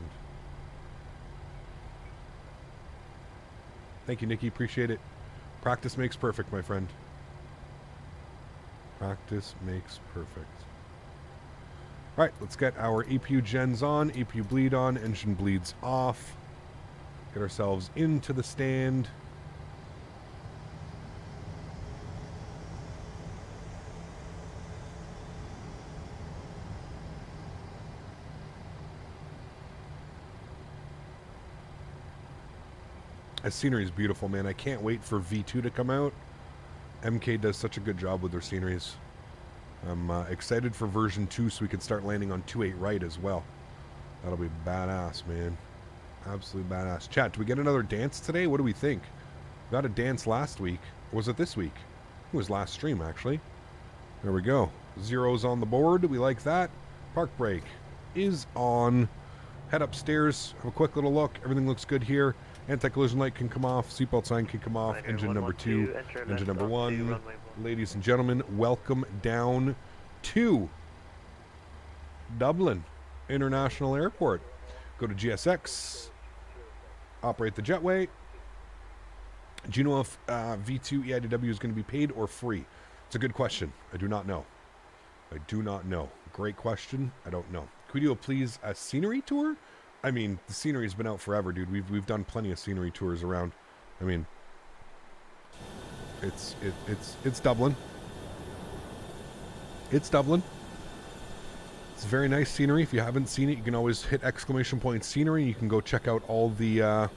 Thank you, Nikki. Appreciate it. Practice makes perfect, my friend. Practice makes perfect. All right, let's get our APU gens on. APU bleed on. Engine bleeds off. Get ourselves into the stand. The scenery is beautiful, man. I can't wait for V2 to come out. MK does such a good job with their sceneries. I'm excited for version 2 so we can start landing on 28 right as well. That'll be badass, man. Absolute badass. Chat, do we get another dance today? What do we think? We got a dance last week. Or was it this week? It was last stream, actually. There we go. Zeros on the board. We like that. Park brake is on. Head upstairs. Have a quick little look. Everything looks good here. Anti-collision light can come off. Seatbelt sign can come off. Engine number 2. Engine number 1. Ladies and gentlemen, welcome down to Dublin International Airport. Go to GSX. operate the jetway. Do you know if V2 EIDW is going to be paid or free? It's a good question. I do not know. I do not know. Great question. I don't know. Could we do please a scenery tour? I mean, the scenery's been out forever, dude. We've done plenty of scenery tours around. I mean, it's Dublin. It's Dublin. It's very nice scenery. If you haven't seen it, you can always hit ! scenery. You can go check out all the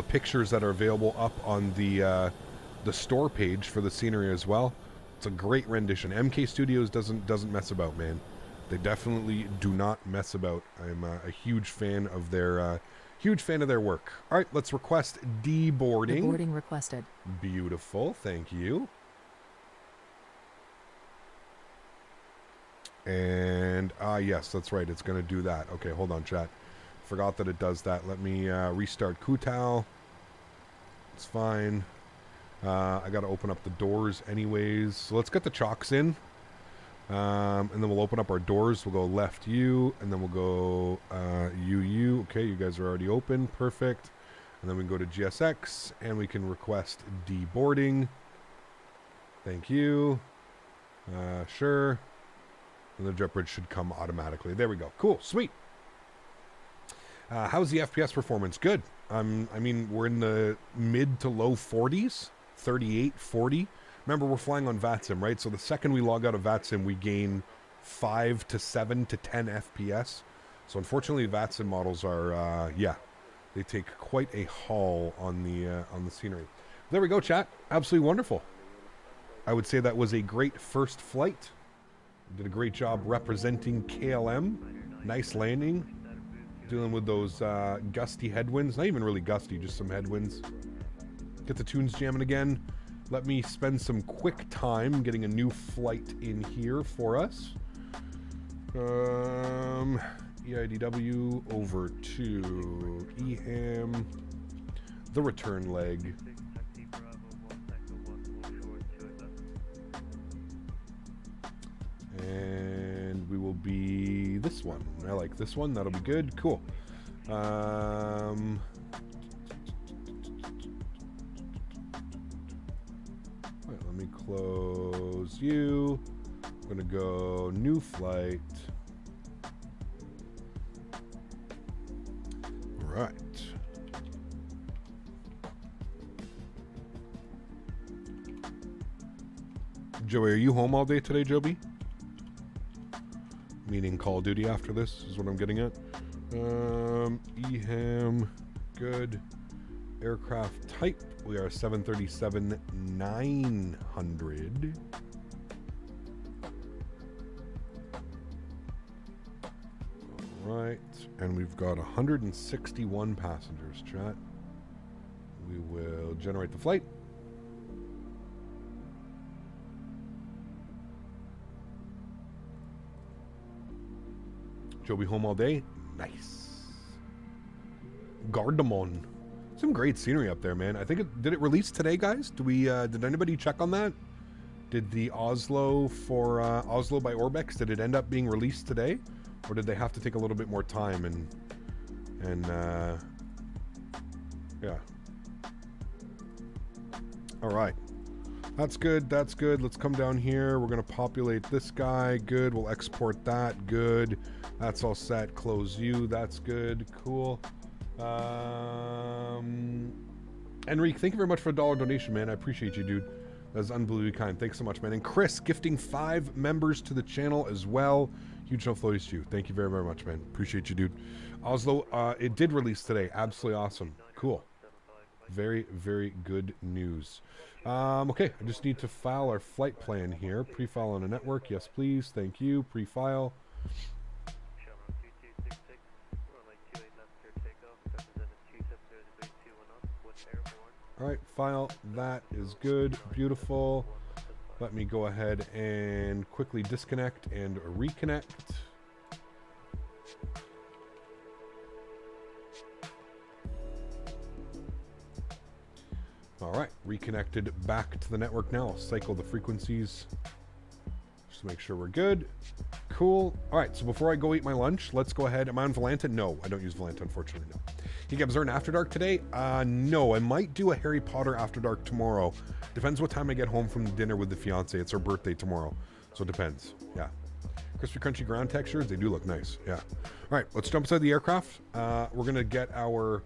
pictures that are available up on the store page for the scenery as well. It's a great rendition. MK Studios doesn't mess about, man. They definitely do not mess about. I'm a huge fan of their work. All right, let's request deboarding. Deboarding requested. Beautiful, thank you. And yes, that's right. It's going to do that. Okay, hold on, chat. Forgot that it does that. Let me restart Kutal. It's fine. I got to open up the doors anyways. So let's get the chocks in. And then we'll open up our doors. We'll go left U, and then we'll go UU. Okay, you guys are already open. Perfect. And then we can go to GSX, and we can request deboarding. Thank you. Sure. And the jet bridge should come automatically. There we go. Cool. Sweet. How's the FPS performance? Good. I mean, we're in the mid to low 40s. 38, 40. Remember, we're flying on VATSIM, right? So the second we log out of VATSIM, we gain 5 to 7 to 10 FPS. So unfortunately, VATSIM models are, they take quite a haul on the scenery. There we go, chat. Absolutely wonderful. I would say that was a great first flight. Did a great job representing KLM. Nice landing. Dealing with those gusty headwinds. Not even really gusty, just some headwinds. Get the tunes jamming again. Let me spend some quick time getting a new flight in here for us. EIDW over to EHAM. The return leg. And we will be this one. I like this one. That'll be good. Cool. Right, let me close you. I'm going to go new flight. Right. Joey, are you home all day today, Joby? Meaning Call of Duty after this is what I'm getting at. EHAM, good. Aircraft type, we are 737-900. Alright, and we've got 161 passengers, chat. We will generate the flight. Joby home all day. Nice. Gardamon. Some great scenery up there, man. I think did it release today, guys? Did anybody check on that? Did the Oslo for Oslo by Orbex, did it end up being released today? Or did they have to take a little bit more time and yeah. All right. That's good. That's good. Let's come down here. We're going to populate this guy. Good. We'll export that. Good. That's all set. Close you. That's good. Cool. Enrique, thank you very much for a $1 donation, man. I appreciate you, dude. That's unbelievably kind. Thanks so much, man. And Chris gifting 5 members to the channel as well. Huge no floaties to you. Thank you very, very much, man. Appreciate you, dude. Oslo, it did release today. Absolutely awesome. Cool. Very, very good news. Okay, I just need to file our flight plan here. Pre-file on a network. Yes, please. Thank you. Pre-file. All right, file. That is good. Beautiful. Let me go ahead and quickly disconnect and reconnect. All right, reconnected back to the network now. I'll cycle the frequencies just to make sure we're good. Cool. All right, so before I go eat my lunch, let's go ahead. Am I on Volanta? No, I don't use Volanta, unfortunately, no. Is there an After Dark today? No, I might do a Harry Potter After Dark tomorrow. Depends what time I get home from dinner with the fiance. It's her birthday tomorrow, so it depends. Yeah. Crispy crunchy ground textures, they do look nice. Yeah. All right, let's jump inside the aircraft. We're gonna get our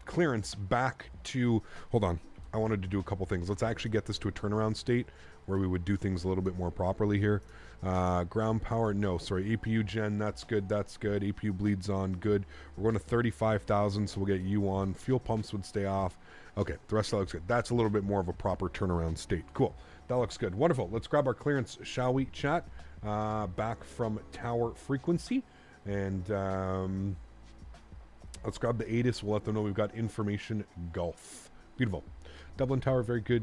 clearance back to. Hold on, I wanted to do a couple things. Let's actually get this to a turnaround state where we would do things a little bit more properly here. Ground power, no, sorry. APU gen, that's good, that's good. APU bleeds on, good. We're going to 35,000, so we'll get you on. Fuel pumps would stay off. Okay, the rest of that looks good. That's a little bit more of a proper turnaround state. Cool, that looks good. Wonderful, let's grab our clearance, shall we, chat? Back from tower frequency. And let's grab the ATIS. We'll let them know we've got information Gulf. Beautiful. Dublin Tower, very good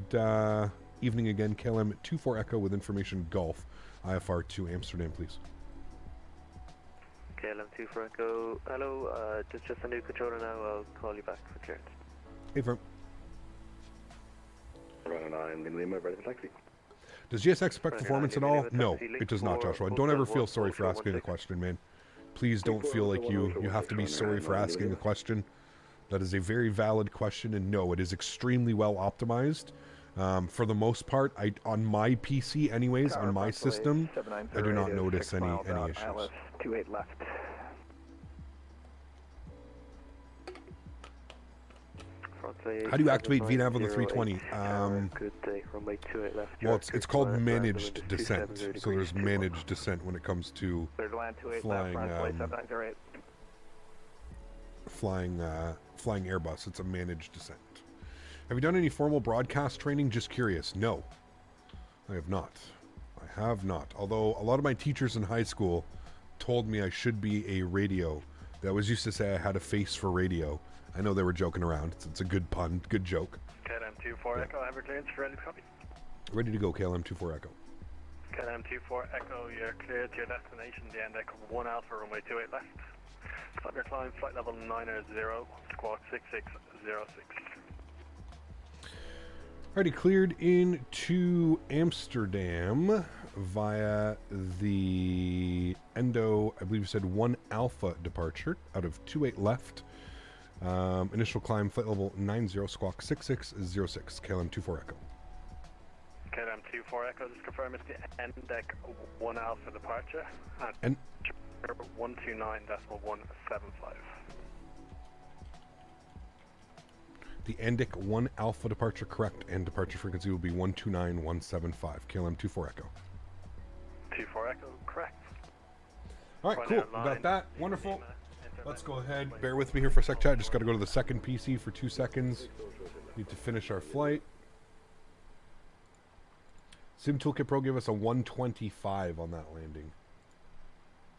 evening again. KLM 24 Echo with information Gulf. IFR to Amsterdam, please. KLM 24 Echo. Hello, just a new controller now. I'll call you back for clearance. Hey, firm. Running on in Lima, ready for taxi. Does GSX expect performance at all? No, it does not, Joshua. Don't ever feel sorry for asking a question, man. Please don't feel like you have to be sorry for asking a question. That is a very valid question, and no, it is extremely well optimized. For the most part, on my PC anyways, on my system, I do not notice any issues. 28 left. How do you activate VNAV on the 320? Well, it's called managed descent. So there's managed descent when it comes to flying Airbus. It's a managed descent. Have you done any formal broadcast training? Just curious. No, I have not. I have not. Although a lot of my teachers in high school told me I should be a radio. They always used to say I had a face for radio. I know they were joking around. It's a good pun, good joke. KLM 24 Echo, have your clearance ready to copy. Ready to go, KLM 24 Echo. KLM 24 Echo, you're cleared to your destination, the end deck 1 Alpha, runway 28 left. Stop your climb, flight level 90, squawk 6606. Already cleared into Amsterdam via the Endo, I believe you said 1 Alpha departure out of 28 left. Initial climb, flight level 90, squawk 6606, KLM 24 Echo. KLM 24 Echo, just confirm it's the end deck 1 Alpha departure at 129.175. The Endic 1 Alpha departure correct, and departure frequency will be 129.175, KLM 24 Echo. 24 Echo, correct. All right, cool. We got that. Wonderful. Let's go ahead. Bear with me here for a sec, chat. Just got to go to the second PC for 2 seconds. Need to finish our flight. Sim Toolkit Pro gave us a 125 on that landing.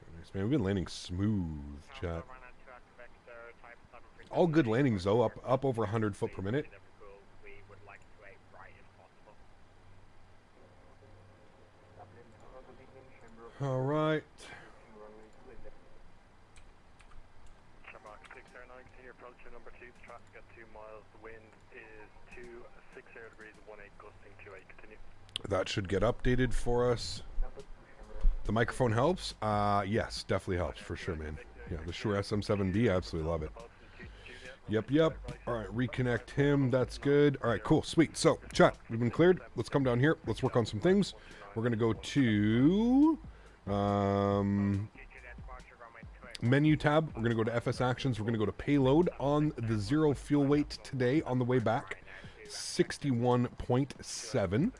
Very nice, man. We've been landing smooth, chat. All good landings, though. Up over 100 foot per minute. All right. Approaching number 2, the traffic at 2 miles, the wind is 260 degrees, 18 gusting 28, continue. That should get updated for us. The microphone helps? Yes, definitely helps for sure, man. Yeah, the Shure SM7B, I absolutely love it. Yep. All right, reconnect him. That's good. All right, cool, sweet. So, chat, we've been cleared. Let's come down here. Let's work on some things. We're going to go to menu tab. We're going to go to FS Actions. We're going to go to Payload on the 0 fuel weight today on the way back. 61.7.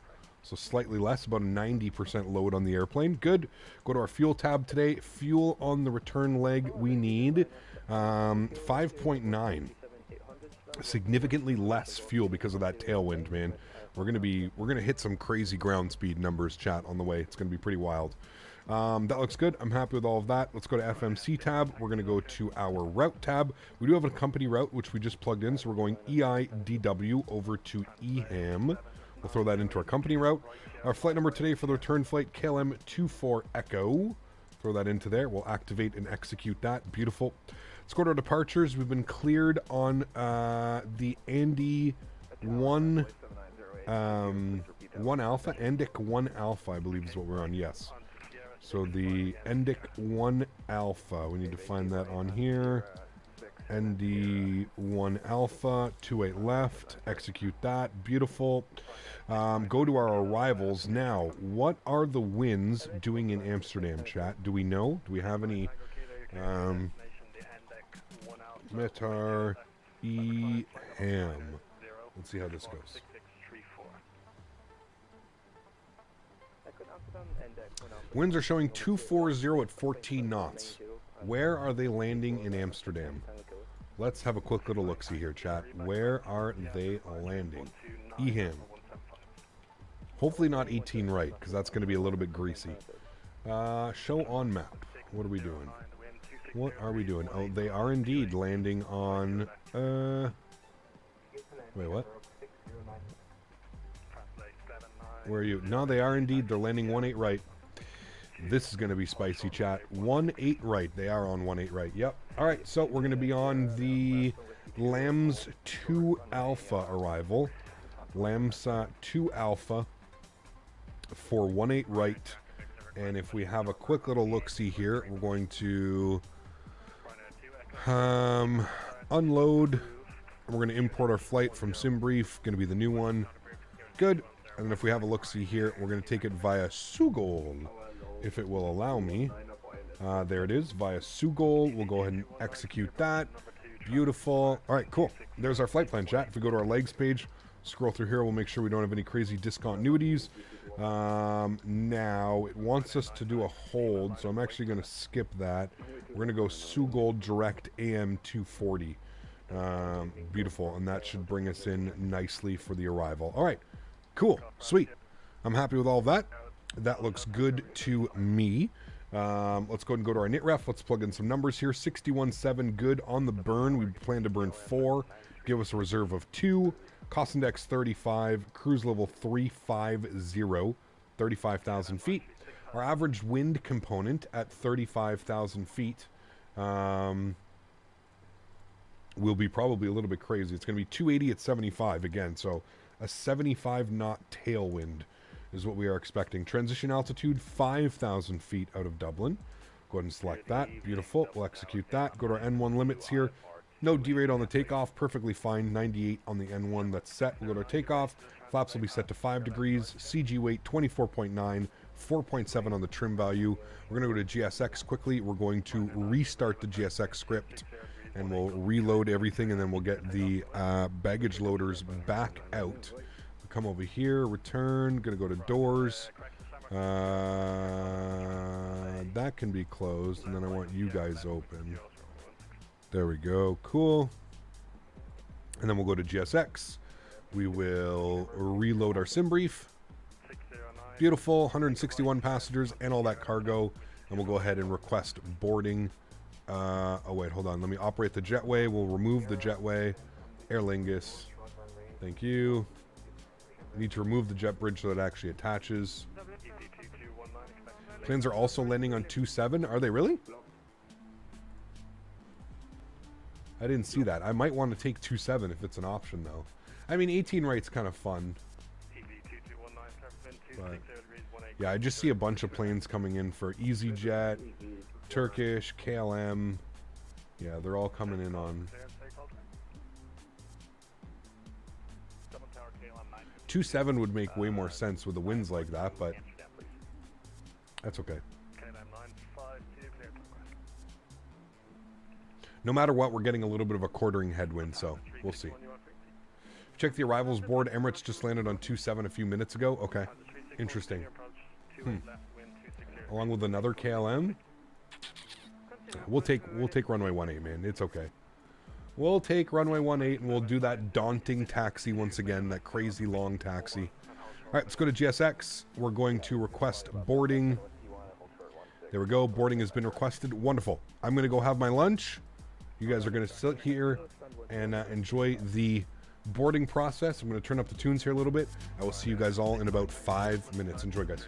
So slightly less, about a 90% load on the airplane. Good. Go to our fuel tab today. Fuel on the return leg, we need 5.9. Significantly less fuel because of that tailwind, man. We're gonna hit some crazy ground speed numbers, chat, on the way. It's gonna be pretty wild. That looks good. I'm happy with all of that. Let's go to FMC tab. We're gonna go to our route tab. We do have a company route which we just plugged in, so we're going EIDW over to EHAM. We'll throw that into our company route. Our flight number today for the return flight, KLM 24 Echo. Throw that into there. We'll activate and execute that. Beautiful. Let's go to our departures. We've been cleared on the Andy 1 Alpha. Endic 1 Alpha, I believe is what we're on. Yes. So the Endic 1 Alpha. We need to find that on here. ND1 Alpha, 28 left, execute that, beautiful. Go to our arrivals now. What are the winds doing in Amsterdam, chat? Do we know? Do we have any Metar E Ham? Let's see how this goes. Winds are showing 240 at 14 knots. Where are they landing in Amsterdam? Let's have a quick little look-see here, chat. Where are they landing? Eham. Hopefully not 18 right, because that's going to be a little bit greasy. Show on map. What are we doing? What are we doing? Oh, they are indeed landing on... Wait, what? Where are you? No, they are indeed. They're landing 18 right. This is going to be spicy, chat. 18 right. They are on 18 right. Yep. All right, so we're going to be on the LAMS 2 Alpha arrival. LAMS 2 Alpha for 18 right. And if we have a quick little look-see here, we're going to unload. We're going to import our flight from SimBrief. Going to be the new one. Good. And then if we have a look-see here, we're going to take it via Sugol, if it will allow me. There it is, via Sugol. We'll go ahead and execute that. Beautiful. All right, cool. There's our flight plan, chat. If we go to our legs page, scroll through here, we'll make sure we don't have any crazy discontinuities. Now, it wants us to do a hold, so I'm actually going to skip that. We're going to go Sugol Direct AM 240. Beautiful, and that should bring us in nicely for the arrival. All right, cool, sweet. I'm happy with all of that. That looks good to me. Let's go ahead and go to our NITREF. Let's plug in some numbers here. 61.7 good on the burn. We plan to burn 4. Give us a reserve of 2. Cost index 35. Cruise level 350. 35,000 feet. Our average wind component at 35,000 feet will be probably a little bit crazy. It's going to be 280 at 75 again. So a 75 knot tailwind is what we are expecting. Transition altitude 5,000 feet out of Dublin. Go ahead and select that. Beautiful. We'll execute that. Go to our N1 limits here. No derate on the takeoff. Perfectly fine. 98 on the N1. That's set. We'll go to our takeoff. Flaps will be set to 5 degrees. CG weight 24.9. 4.7 on the trim value. We're going to go to GSX quickly. We're going to restart the GSX script. And we'll reload everything. And then we'll get the baggage loaders back out. Come over here, return, gonna go to doors. That can be closed, and then I want you guys open. There we go, cool. And then we'll go to GSX. We will reload our SimBrief. Beautiful, 161 passengers and all that cargo. And we'll go ahead and request boarding. Oh wait, hold on, let me operate the jetway. We'll remove the jetway. Aer Lingus, thank you. Need to remove the jet bridge so that it actually attaches. Planes are also landing on 27. Are they really? I didn't see that. I might want to take 27 if it's an option, though. I mean, 18 right's kind of fun. But, yeah, I just see a bunch of planes coming in for EasyJet, Turkish, KLM. Yeah, they're all coming in on... 27 would make way more sense with the winds like that, but that's okay. No matter what, we're getting a little bit of a quartering headwind, so we'll see. Check the arrivals board. Emirates just landed on 27 a few minutes ago. Okay, interesting. Along with another KLM. We'll take runway 18, man. It's okay. We'll take runway 18 and we'll do that daunting taxi once again, that crazy long taxi. All right, let's go to GSX. We're going to request boarding. There we go. Boarding has been requested. Wonderful. I'm going to go have my lunch. You guys are going to sit here and enjoy the boarding process. I'm going to turn up the tunes here a little bit. I will see you guys all in about 5 minutes. Enjoy, guys.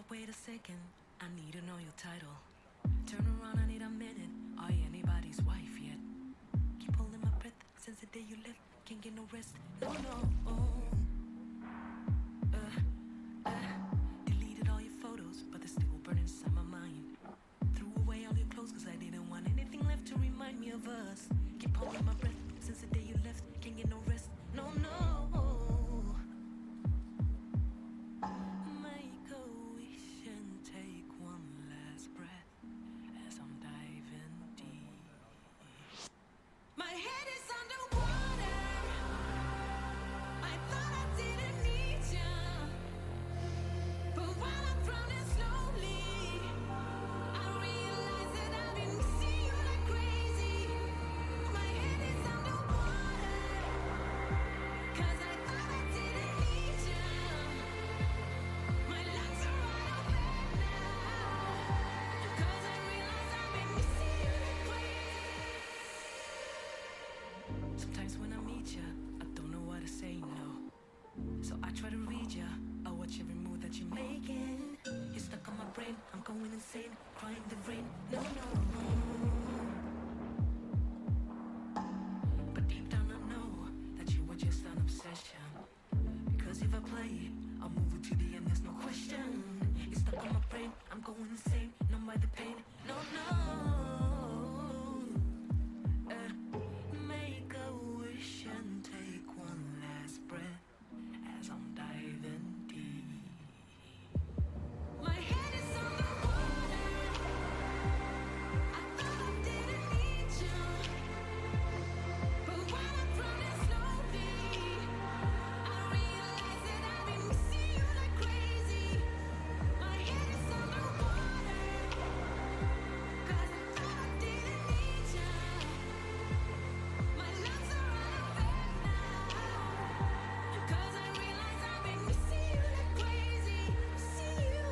up, wait a second. I need to know your title. Turn around, I need a minute. Are you anybody's wife yet? Keep holding my breath since the day you left. Can't get no rest. No, no. Deleted all your photos, but they're still burning inside my mind. Threw away all your clothes cause I didn't want anything left to remind me of us. Keep holding my breath since the day you left. Can't get no rest. No, no. Make a wish and take one last breath as I'm diving deep. My head is underwater. I thought I didn't need you, but while I'm drowning slowly, I realize that I've been missing you like crazy. My head is underwater, cause I thought I didn't need you. My lungs are wide open now, cause I realize I've been missing you like crazy. Sometimes when I meet ya, I don't know what to say, no. So I try to read ya, I watch every move that you're making. You're stuck on my brain, I'm going insane, crying the rain, no, no. But deep down I know that you were just an obsession. Because if I play it, I'll move it to the end, there's no question. You're stuck on my brain, I'm going insane, numb by the pain, no, no. Make a wish and take one last breath as I'm diving deep. My head is underwater. I thought I didn't need you, but while I'm drowning slowly, I realize that I've been missing you like crazy. My head is underwater, cause I thought I didn't need you. My lungs are out of air now, cause I realize I've been missing you like crazy. Missing you.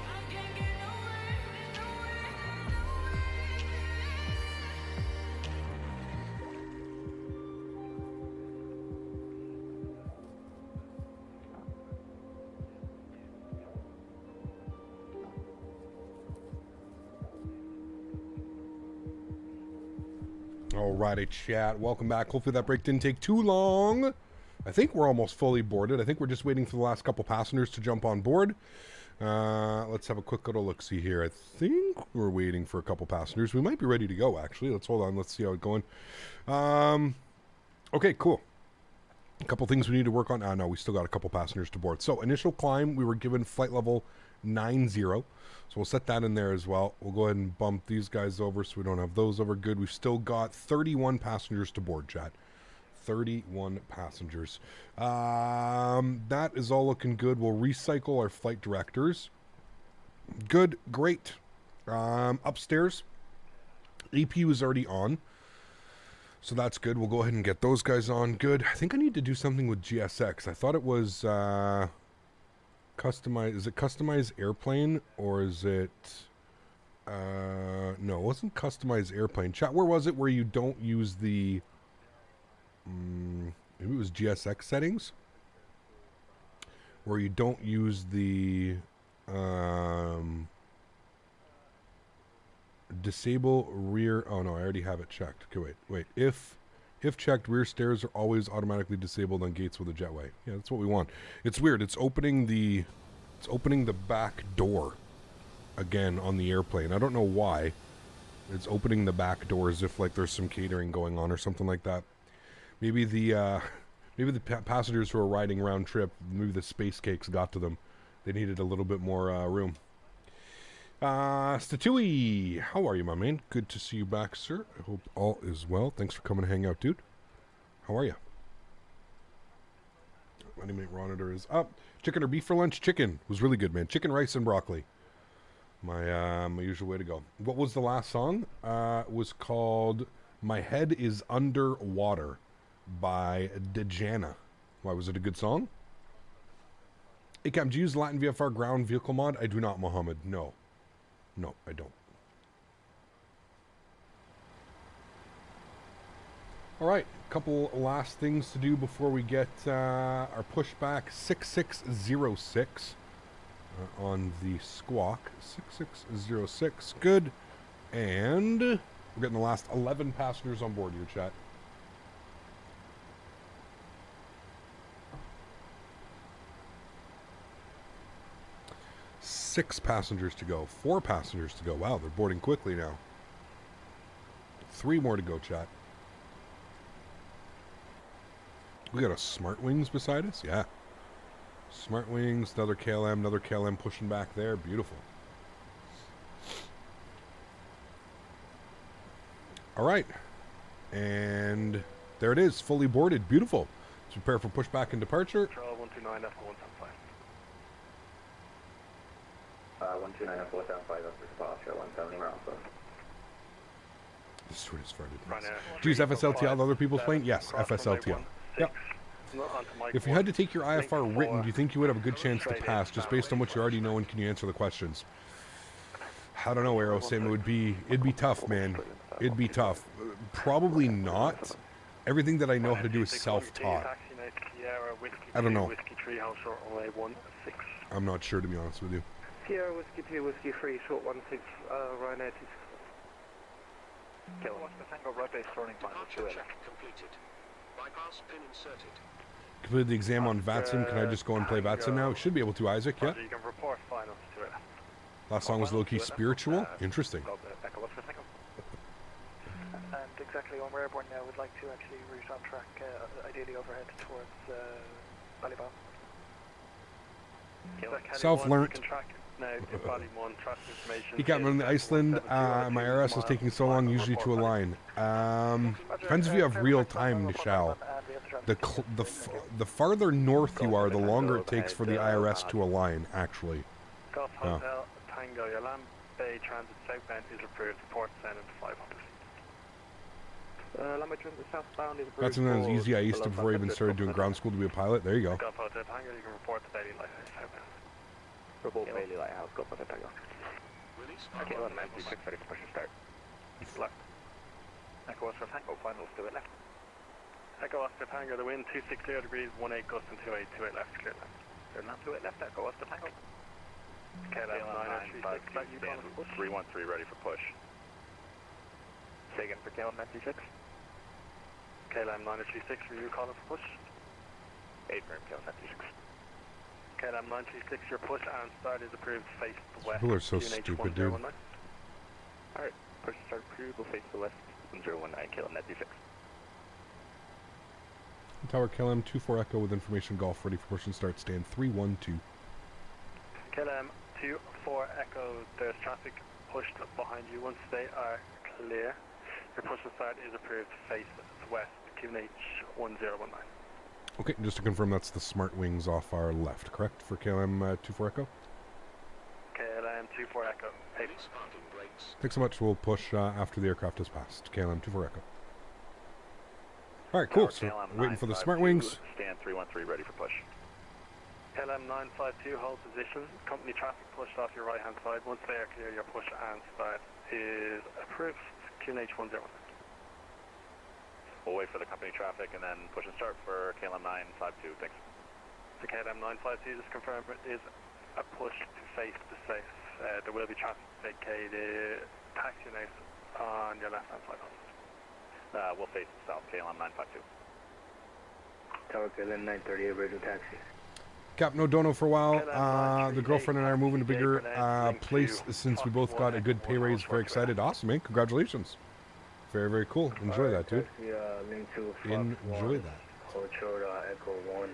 I can't get nowhere, Alrighty, chat. Welcome back. Hopefully that break didn't take too long. I think we're almost fully boarded. I think we're just waiting for the last couple passengers to jump on board. Let's have a quick little look-see here. I think we're waiting for a couple passengers. We might be ready to go, actually. Let's hold on. Let's see how it's going. Okay, cool. A couple things we need to work on. No, we still got a couple passengers to board. So, initial climb, we were given flight level 90. So we'll set that in there as well. We'll go ahead and bump these guys over so we don't have those over. Good. We've still got 31 passengers to board, chat. 31 passengers. That is all looking good. We'll recycle our flight directors. Good. Great. Upstairs, AP was already on. So that's good. We'll go ahead and get those guys on. Good. I think I need to do something with GSX. I thought it was customize. Is it customized airplane or is it? No, it wasn't customized airplane. Chat. Where was it? Where you don't use the? Maybe it was GSX settings. Where you don't use the disable rear. Oh no, I already have it checked. Okay, wait. If checked, rear stairs are always automatically disabled on gates with a jetway. Yeah, that's what we want. It's weird. It's opening the back door again on the airplane. I don't know why. It's opening the back door as if like there's some catering going on or something like that. Maybe the passengers who are riding round trip, maybe the space cakes got to them. They needed a little bit more room. Statewi, how are you, my man? Good to see you back, sir. I hope all is well. Thanks for coming to hang out, dude. How are you? Animate monitor is up. Chicken or beef for lunch? Chicken was really good, man. Chicken, rice, and broccoli. My usual way to go. What was the last song? It was called My Head is Underwater by Dejana. Why, was it a good song? Acam, do you use Latin VFR ground vehicle mod? I do not, Mohammed. No. No, I don't. All right, a couple last things to do before we get our pushback 6606 on the squawk. 6606, good. And we're getting the last 11 passengers on board here, chat. Six passengers to go. 4 passengers to go. Wow, they're boarding quickly now. 3 more to go, chat. We got a Smart Wings beside us? Yeah. Smart Wings, another KLM pushing back there. Beautiful. All right. And there it is, fully boarded. Beautiful. Let's prepare for pushback and departure. Control 129 F175. 129 F475 after departure, 170 miles. The steward has started. Right now. Do you use FSLTL on other people's plane? Yes, FSLTL. Yep. If you had to take your IFR written, do you think you would have a good chance to pass, just based on what you already know, and can you answer the questions? I don't know, Arrow Sim. It'd be tough, man. It'd be tough. Probably not. Everything that I know how to do is self-taught. I don't know. I'm not sure, to be honest with you. Sierra Whiskey 2, Whiskey 3, short 16, Ryanair 2. Kill Tango, right base, turning final, 2 completed. Bypass pin inserted. Completed the exam on VATSIM. Can I just go and play VATSIM now? Should be able to, Isaac, yeah. You can report finals to it. Last song was low-key spiritual. Interesting. And exactly when we're airborne now, we'd like to actually route on track, ideally overhead towards Ballybound. Self-learnt. He got me on the Iceland. My RS is taking so long, usually to align. Depends if you have real time, Michelle. The farther north you are, the longer it takes for the IRS to align, actually. Golf Hotel Tango, your Land Bay Transit southbound is approved. Port Sound into 500. Land Bay Transit southbound is approved. That's when I was easy. I used to before I even started doing ground school to be a pilot. There you go. Golf Hotel Tango, you can report to Daily Lighthouse southbound. Report Daily Lighthouse, Golf Hotel Tango. Release. Okay, 196, ready for push and start. Left. Echo Oscar Tango, finals to it left. Echo Oscar Tango, the wind 260 degrees, 18 gust and 28 left, clear left. They're not 28 left, Echo Oscar Tango. KLM 936, let you call it for push. 313 ready for push. Say again for KLM 936. KLM 936, were you calling for push? 8 firm, KLM 936. KLM 936, your push and start is approved to face the west. People are so stupid, dude. Alright, push and start approved, we'll face the west, 1019, KLM 936. Tower KLM 24 Echo with information golf ready for push and start, stand 312. KLM 24 Echo, there's traffic pushed behind you. Once they are clear, your push and start is approved to face the west, QNH 1019. Okay, just to confirm, that's the Smart Wings off our left, correct, for KLM 24 Echo? KLM 24 Echo, hey. Thanks so much. We'll push after the aircraft has passed. KLM 24 Echo. Alright, cool. So, waiting for the Smart Wings. Stand 313 ready for push. KLM 952, hold position. Company traffic pushed off your right-hand side. Once they are clear, your push and start is approved. QNH 101. We'll wait for the company traffic and then push and start for KLM 952. Thanks. The KLM 952, just confirm it is a push to face the safe. There will be traffic vacated. Taxi next on your left-hand side. We'll face the south, KLM 952. Tower KLM 938, radio taxi. Cap no dono for a while. The girlfriend and I are moving to a bigger place since we both got a good pay raise. Very excited. Awesome, man. Congratulations. Very, very cool. Enjoy that, dude. Enjoy that. Hold short, Echo 1,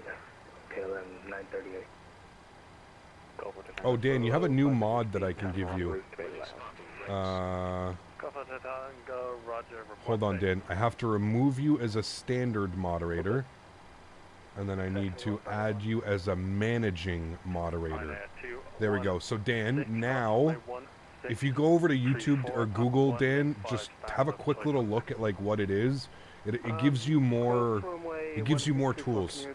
KLM 938. Oh, Dan, you have a new mod that I can give you. Hold on, Dan. I have to remove you as a standard moderator. And then I need to add you as a managing moderator. There we go. So, Dan, now if you go over to YouTube or Google, Dan, just have a quick little look at like what it is. It gives you more. It gives you more tools.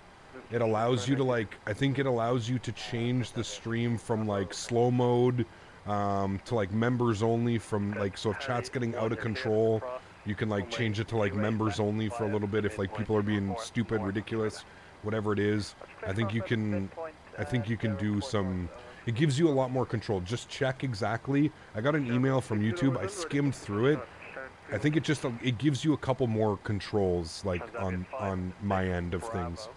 It allows you to like. I think it allows you to change the stream from like slow mode to like members only. From like, so if chat's getting out of control, you can like change it to like members only for a little bit. If like people are being stupid, ridiculous, whatever it is, I think you can. I think you can do some. It gives you a lot more control. Just check exactly. I got an email from YouTube. I skimmed through it. I think it just it gives you a couple more controls like on my end of things.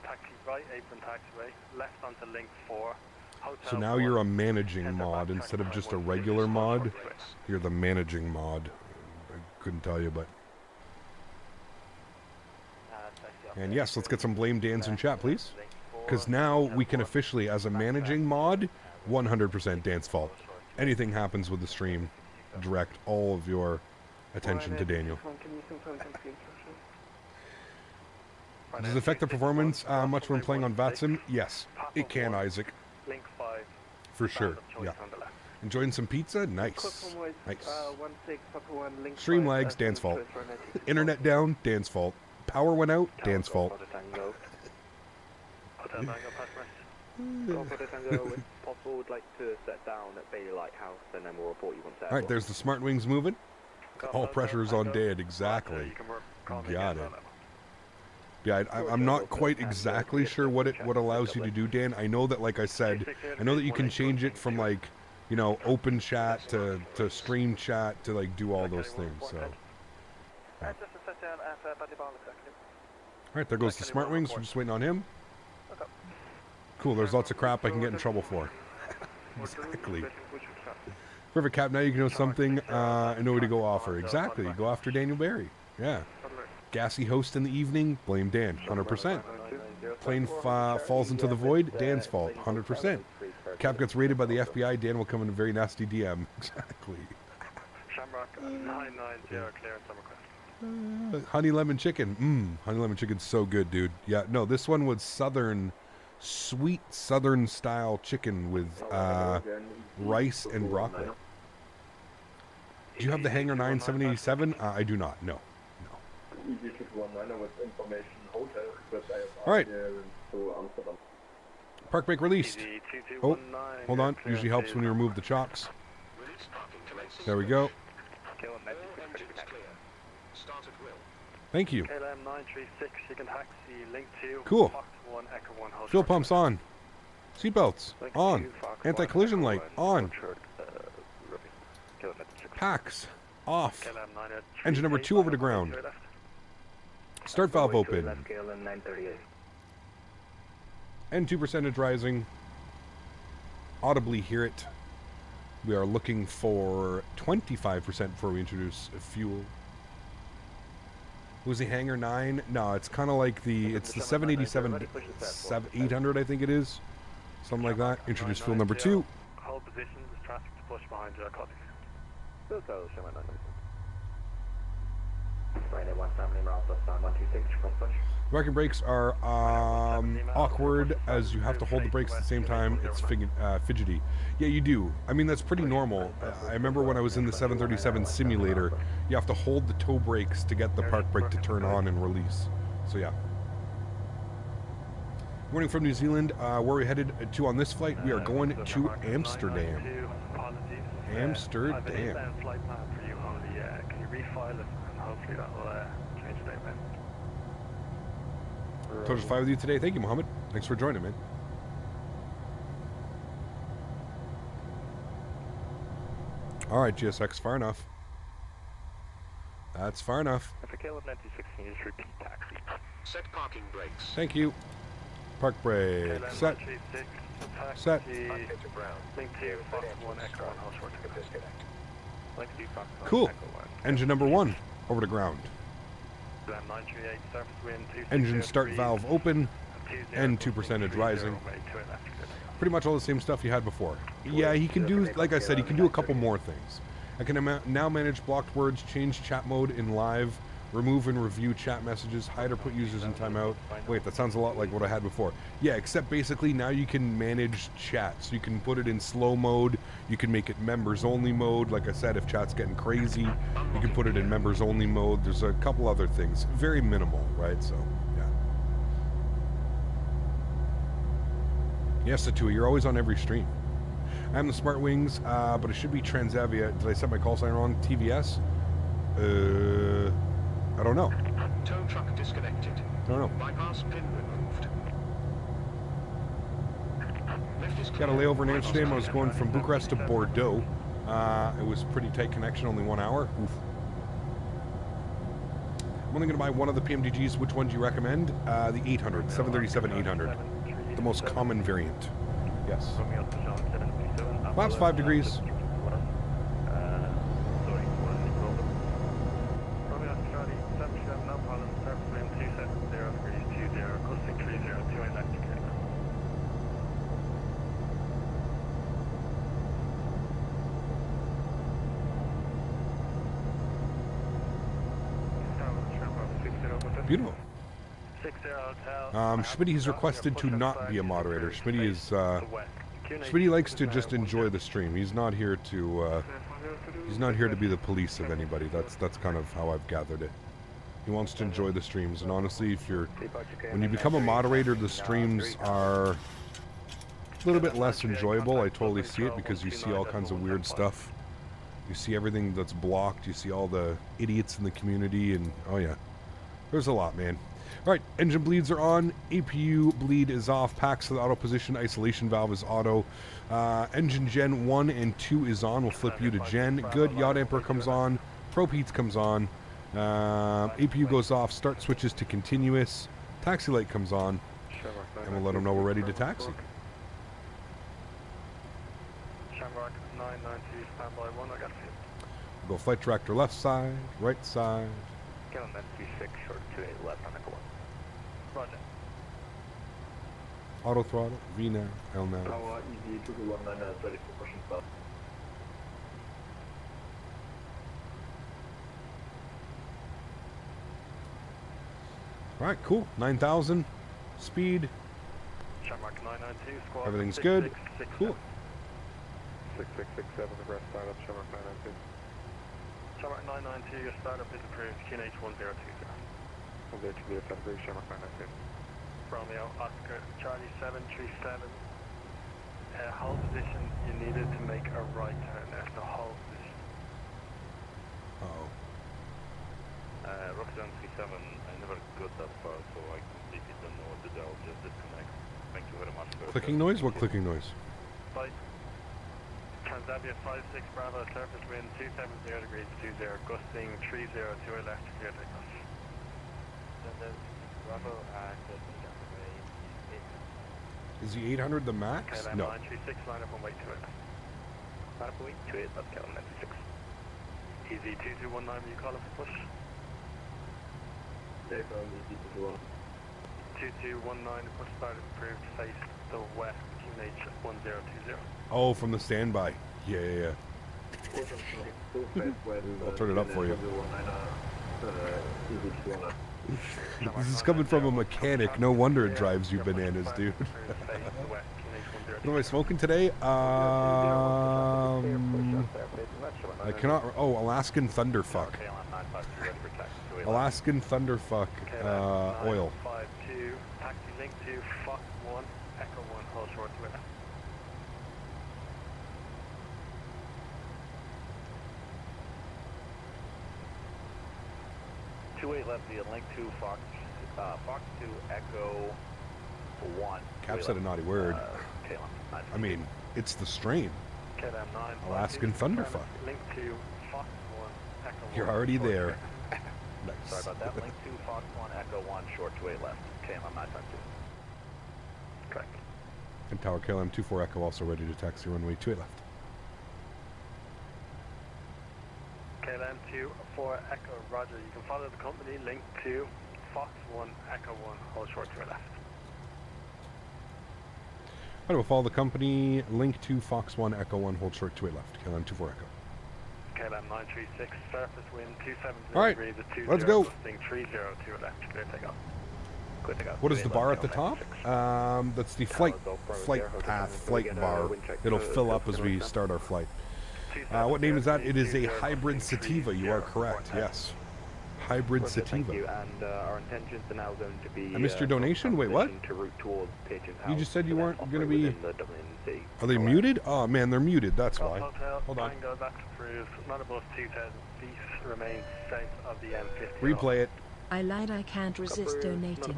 Taxi right, apron taxiway, left onto link 4. So now you're a managing mod instead of just a regular mod. You're the managing mod. I couldn't tell you, but. And yes, let's get some blame Dans in chat, please. Because now we can officially, as a managing mod, 100% Dan's fault. Anything happens with the stream, direct all of your attention to Daniel. Does it affect the performance much when playing on VATSIM? Yes, it can, Isaac. Link 5. For sure, yeah. Enjoying some pizza? Nice. Nice. Stream lags, Dan's fault. Internet down, Dan's fault. Power went out, Dan's fault. Possible would like to set down at Bailey Lighthouse, and then we'll report you once. All right, there's the smart wings moving. All pressure's on Dan, exactly. Got it. Yeah, I'm not quite exactly sure what allows you to do, Dan. I know that, like I said, I know that you can change it from like, you know, open chat to stream chat to like do all those things. So. Yeah. All right, there goes the smart wings. We're just waiting on him. Cool, there's lots of crap I can get in trouble for. Exactly. Perfect, Cap. Now you know something. I know who to go offer. Exactly. Go after Daniel Barry. Yeah. Gassy host in the evening. Blame Dan. 100%. Plane falls into the void. Dan's fault. 100%. Cap gets raided by the FBI. Dan will come in a very nasty DM. Exactly. Shamrock 990 clear some request. Honey lemon chicken. Honey lemon chicken's so good, dude. Yeah, no, this one was sweet southern style chicken with rice and broccoli. Do you have the Hangar 9 787? I do not. No. All right. Park brake released. Oh, hold on. Usually helps when you remove the chocks. There we go. Thank you. KLM 936, you can taxi link 2. Cool. Fox 1, Echo 1, hold Fuel short. pumps on. Seatbelts on. Anti-collision light on. Packs off. Engine number 2 over to ground. Start valve open. N2 percentage rising. Audibly hear it. We are looking for 25% before we introduce fuel. Was the Hangar 9? No, it's kind of like it's the 787 800, I think it is. Something like that. Introduce fuel number 2. Hold position, there's traffic to push behind you, Koch. Working brakes are awkward as you have to hold the brakes at the same time. It's fidgety. Yeah, you do. I mean, that's pretty normal. I remember when I was in the 737 simulator, you have to hold the toe brakes to get the park brake to turn on and release. So yeah. Morning from New Zealand. Where are we headed to on this flight? We are going to Amsterdam. Amsterdam. I believe that flight plan for you only. Can you refile it and hopefully that will change the date, man. Total 5 with you today. Thank you, Mohammed. Thanks for joining, man. All right, GSX, far enough. That's far enough. For KLM 916, just repeat taxi. Set parking brakes. Thank you. Park brake. Set. Set. Link 2, Fox 1, Echo 1, hold short. Cool. Engine number 1 over to ground. 938, surface wind, Engine start valve open. N2 percentage rising. Pretty much all the same stuff you had before. Yeah, he can do, like I said, he can do a couple more things. I can now manage blocked words, change chat mode in live Remove and review chat messages. Hide or put users in timeout. Wait, that sounds a lot like what I had before. Yeah, except basically now you can manage chat. So you can put it in slow mode. You can make it members only mode. Like I said, if chat's getting crazy, you can put it in members only mode. There's a couple other things. Very minimal, right? So, yeah. Yes, Statewi, you're always on every stream. I'm the Smart Wings, but it should be Transavia. Did I set my call sign wrong? TVS? I don't know. Tow truck disconnected. I don't know. Bypass pin removed. Got a layover in Amsterdam. I was going from Bucharest to Bordeaux. It was pretty tight connection, only 1 hour. Oof. I'm only going to buy one of the PMDGs. Which one do you recommend? The 800, 737-800. The most common variant. Yes. Flaps 5 degrees. Beautiful. Smitty has requested to not be a moderator. Smitty is Smitty likes to just enjoy the stream. He's not here to be the police of anybody. That's kind of how I've gathered it. He wants to enjoy the streams, and honestly, when you become a moderator, the streams are a little bit less enjoyable. I totally see it because you see all kinds of weird stuff. You see everything that's blocked. You see all the idiots in the community, and oh yeah. There's a lot, man. All right, engine bleeds are on. APU bleed is off. Packs to the auto position. Isolation valve is auto. Engine gen 1 and 2 is on. We'll flip you to gen. Good. Yacht amper comes on. Probe heats comes on. APU goes off. Start switches to continuous. Taxi light comes on. And we'll let them know we're ready to taxi. Shamrock 992, standby 1, I got you. We'll go flight director left side, right side. KLM 26, short 28, left on Echo 1. Roger. Auto throttle, VNAV, LNAV. Easy 2219, ready for pushing south. Alright, cool. 9,000. Speed. Shamrock 992, squad. Everything's good. Cool. 6667, the rest startup, Shamrock 992. Shamrock 992, your startup is approved, QNH 1020. Okay, to be a category, Shamrock 992. Romeo, Oscar, Charlie 737. Hold position, you needed to make a right turn. That's the hold position. Uh-oh. Rockdown 37, I never got that far, so I completely don't know what to do. I'll just disconnect. Thank you very much. Clicking noise? What clicking noise? Flight. Transavia 56 Bravo, surface wind 270 degrees 20, gusting 302 left, clear takeoff. Bravo, Is the 800 the max? KLM No. 936, line up on way to it. line up on way to it, left KLM 96. Easy 2219, will you call it for push? Dave, easy 2219. 2219, push started approved, face the west, QNH 1020. Oh, from the standby. Yeah. I'll turn it up for you. This is coming from a mechanic. No wonder it drives you bananas, dude. What am I smoking today? I cannot. Oh, Alaskan Thunderfuck. Alaskan Thunderfuck oil. 52, taxi link to Fox 1, Echo 1, hold short to it. Left via link to Fox 2 Echo 1. Cap said a naughty word. I mean, it's the strain. KLM 9, Alaskan Thunderfuck. Link to Fox 1, Echo 1. You're already there. Nice. Sorry about that. Link to Fox 1, Echo 1, short 28 left. KLM 952. Correct. And Tower KLM 24 Echo also ready to taxi runway 28 left. KLM 24 Echo, roger. You can follow the company link to Fox 1, Echo 1, hold short to your left. Alright, we'll follow the company link to Fox 1, Echo 1, hold short 28 left. KLM 24 Echo. KLM 936, surface wind 270 All right, degrees at 20, let's go. gusting 302 left, clear takeoff. Clear takeoff. What is the bar at the top? That's the flight path, flight bar. It'll fill up as we start our flight. What name is that? It is a hybrid sativa. You are correct. Yes. Hybrid sativa. And our intentions are now going to be. I missed your donation? Wait, what? To route towards Pigeon You House just said you weren't going to be. the Dublin Sea. Are they muted? Oh man, they're muted. That's why. Hotel, Hold on. Tango, that's approved. Not above 2,000 feet. Remains south of the M50. Replay it. I lied, I can't resist donating.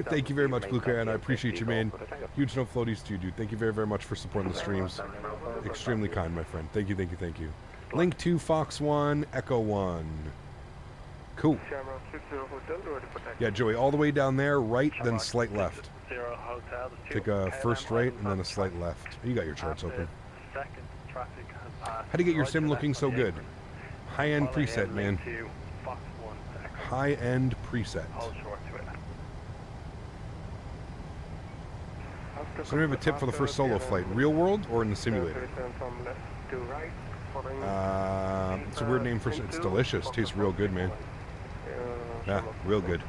Thank you very much, Blue Crayon. I appreciate you, man. Huge no floaties to you, dude. Thank you very, very much for supporting the streams. Extremely kind, my friend. Thank you, thank you, thank you. Link 2, Fox 1, Echo 1. Cool. Yeah, Joey, all the way down there, right, then slight left. Take a first right and then a slight left. You got your charts open. How do you get your sim looking so good? High-end preset, man. High-end preset. So we have a tip for the first solo flight. Real world or in the simulator? It's a weird name for it's delicious. Tastes real good, man. Yeah, real good.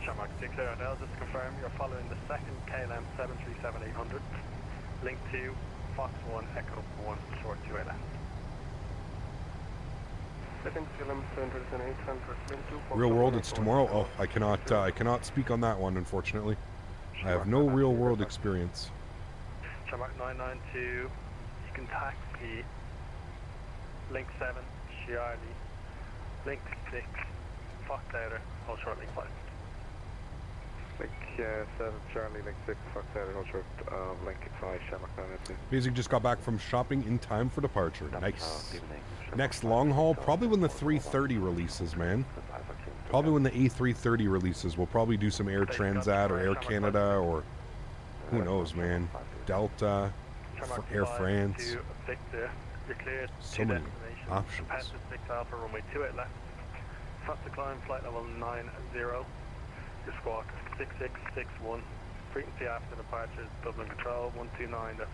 Shamrock 60 now, just to confirm you're following the second KLM 737-800. Link 2, Fox 1, Echo 1, short 2 left. Real world, it's tomorrow. Oh, I cannot speak on that one, unfortunately. I have no real world experience. Shamrock 992, you can taxi Link 7, Charlie, Link 6, Fox Outer, hold short Link 5. Link 7, Charlie, Link 6, Fox Outer, hold short, Link 5, Shamrock 992. Basically just got back from shopping in time for departure. Nice. Next long haul, probably when the 330 releases, man. Probably when the A330 releases. We'll probably do some Air Transat or Air Canada or who knows, man. Delta, Air France. So many options. Alpha, runway 28 left. Fast to climb, flight level 90. Your squawk 6661. Frequency after departure, Dublin control 129.415.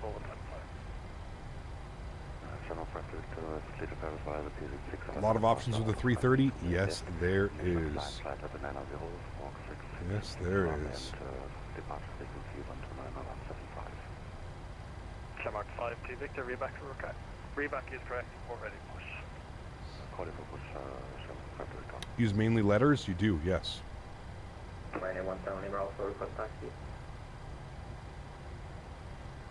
A lot of options with the 330. Yes, there is. Yes, there is. Shamrock 5-2 Victor, reback to Rocket. Reback is correct, port ready, push. Use mainly letters? You do, yes. Ryanair 17 Lima Alpha, request taxi.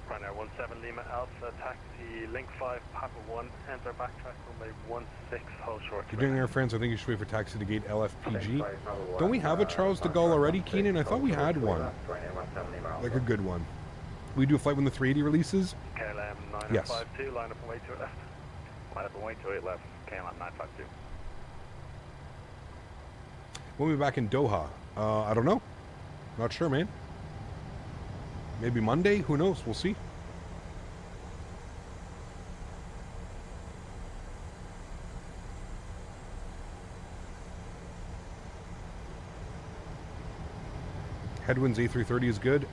Ryanair 17 Lima Alpha, taxi, Link 5, Papa 1, enter backtrack, runway 16, hold short. If you're doing Air France, I think you should wait for taxi to gate LFPG. Don't we have a Charles de Gaulle already, Keenan? I thought we had one. Like a good one. We do a flight when the 380 releases? KLM 952, yes. line up and wait to it left. Line up and wait to it left, KLM 952. We'll be back in Doha. I don't know. Not sure, man. Maybe Monday? Who knows? We'll see. Headwinds A330 is good?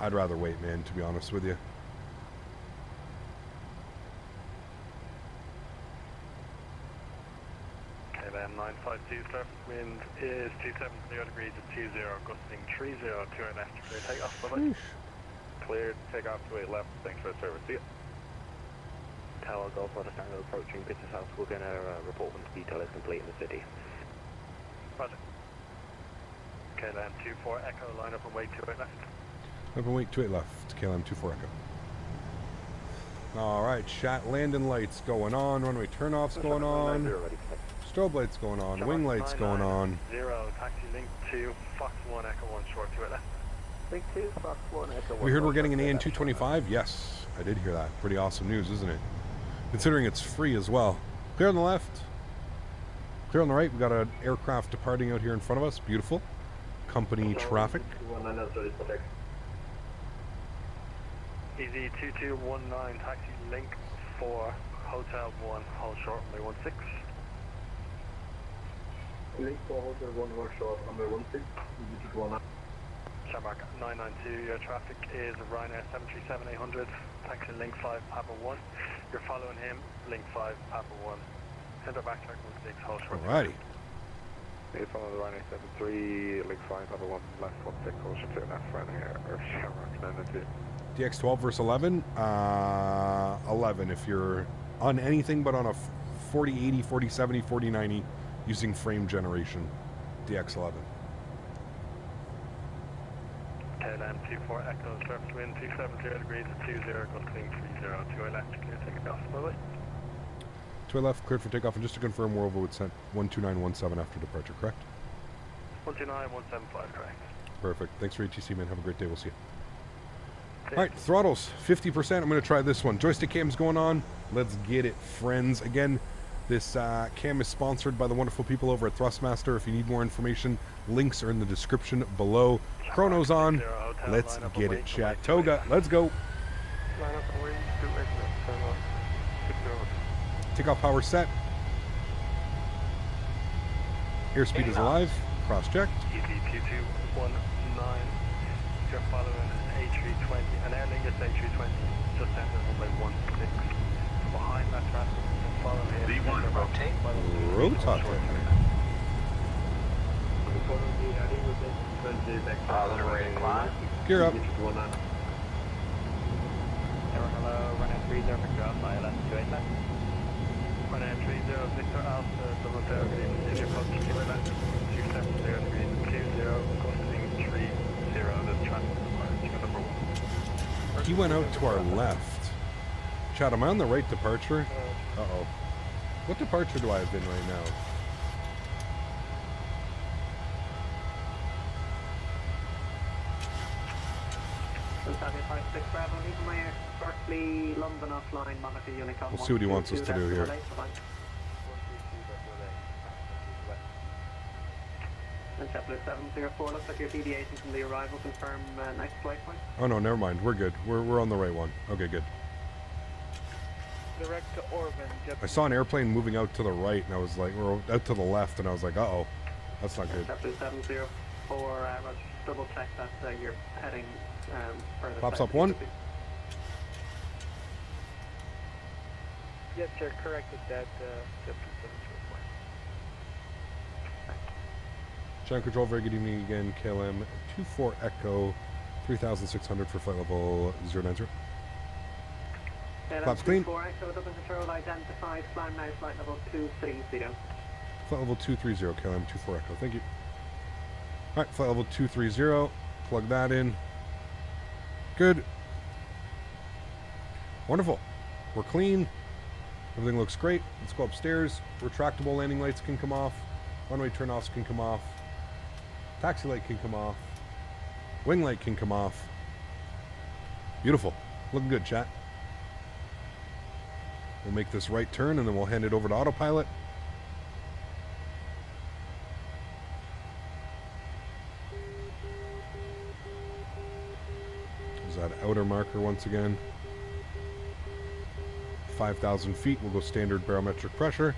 I'd rather wait, man, to be honest with you. KLM 952, surface wind is 270 degrees at 20, gusting 302 and left, clear takeoff, bye-bye. Cleared, take off to 8 left, thanks for the service, see ya. Tower Golf, understand approaching Business House, we're going to report when the detail is complete in the city. Roger. KLM 24 Echo, line up and wait 28 left. Up and wait, 28 left. KLM 24 Echo. Alright, chat landing lights going on, runway turnoffs going on, strobe lights going on, wing lights going on. 0, taxi Link 2, Fox 1 Echo 1 short 28 left. Link 2, Fox 1 Echo 1. We heard we're getting an AN225? Yes, I did hear that. Pretty awesome news, isn't it? Considering it's free as well. Clear on the left. Clear on the right. We got an aircraft departing out here in front of us. Beautiful. Company traffic. Easy 2219, taxi Link 4, Hotel 1, hold short, runway 16. Link 4, Hotel 1, hold short, runway 16, easy 219. Shamrock 992, your traffic is Ryanair 737-800, taxi link 5, Papa 1. You're following him, link 5, Papa 1. Enter backtrack 16, hold short. Alrighty. You follow the Ryanair 73, link 5, Papa 1, left 16, hold short, left Ryanair, or Shamrock 992. DX12 versus 11? 11 if you're on anything but on a 4080, 4070, 4090 using frame generation. DX11. KLM 24 Echo, surface wind 270 degrees at 20, gusting 30, 2 left, clear taking off, bye-bye. 2 left, cleared for takeoff, and just to confirm, we're over with 12917 after departure, correct? 129-175, correct. Perfect. Thanks for ATC, man. Have a great day. We'll see you. Alright, throttles, 50%. I'm going to try this one. Joystick cam's going on. Let's get it, friends. Again, this cam is sponsored by the wonderful people over at Thrustmaster. If you need more information, links are in the description below. Chrono's on. Let's get it, chat. Toga, let's go. Takeoff power set. Airspeed is alive. Cross-checked. Easy 2219. You're following A320, an Aer Lingus A320, just entered runway 16. Behind that traffic, follow here. V1, rotate. Rotate. Honorary climb. Gear up. Hello, Ryanair 30 Victor Alpha, ILS 28 left. Ryanair 30 Victor Alpha, double zero, continue approach to left, 270 degrees, 20, costing 30, the traffic departure number 1. He went out to our left. Chad, am I on the right departure? Uh-oh. What departure do I have in right now? We'll see what he wants us to do here. And JetBlue 704, looks like your deviation from the arrival. Confirm next flight point. Oh no, never mind. We're good. We're on the right one. Okay, good. Direct to Orban. I saw an airplane moving out to the right, and I was like, or out to the left, and I was like, uh-oh, that's not good. JetBlue 704, let's double check that you're heading further. Pops south. up one. Yes, sir, corrected that. Channel control, very good evening again. KLM 24 Echo 3600 for flight level 090. Flaps clean. 24 Echo, Dublin control identified, climb now, flight level 230. Flight level 230, KLM 24 Echo, thank you. Alright, flight level 230, plug that in. Good. Wonderful. We're clean. Everything looks great. Let's go upstairs. Retractable landing lights can come off. Runway turnoffs can come off. Taxi light can come off. Wing light can come off. Beautiful. Looking good, chat. We'll make this right turn and then we'll hand it over to autopilot. There's that outer marker once again. 5,000 feet, we'll go standard barometric pressure.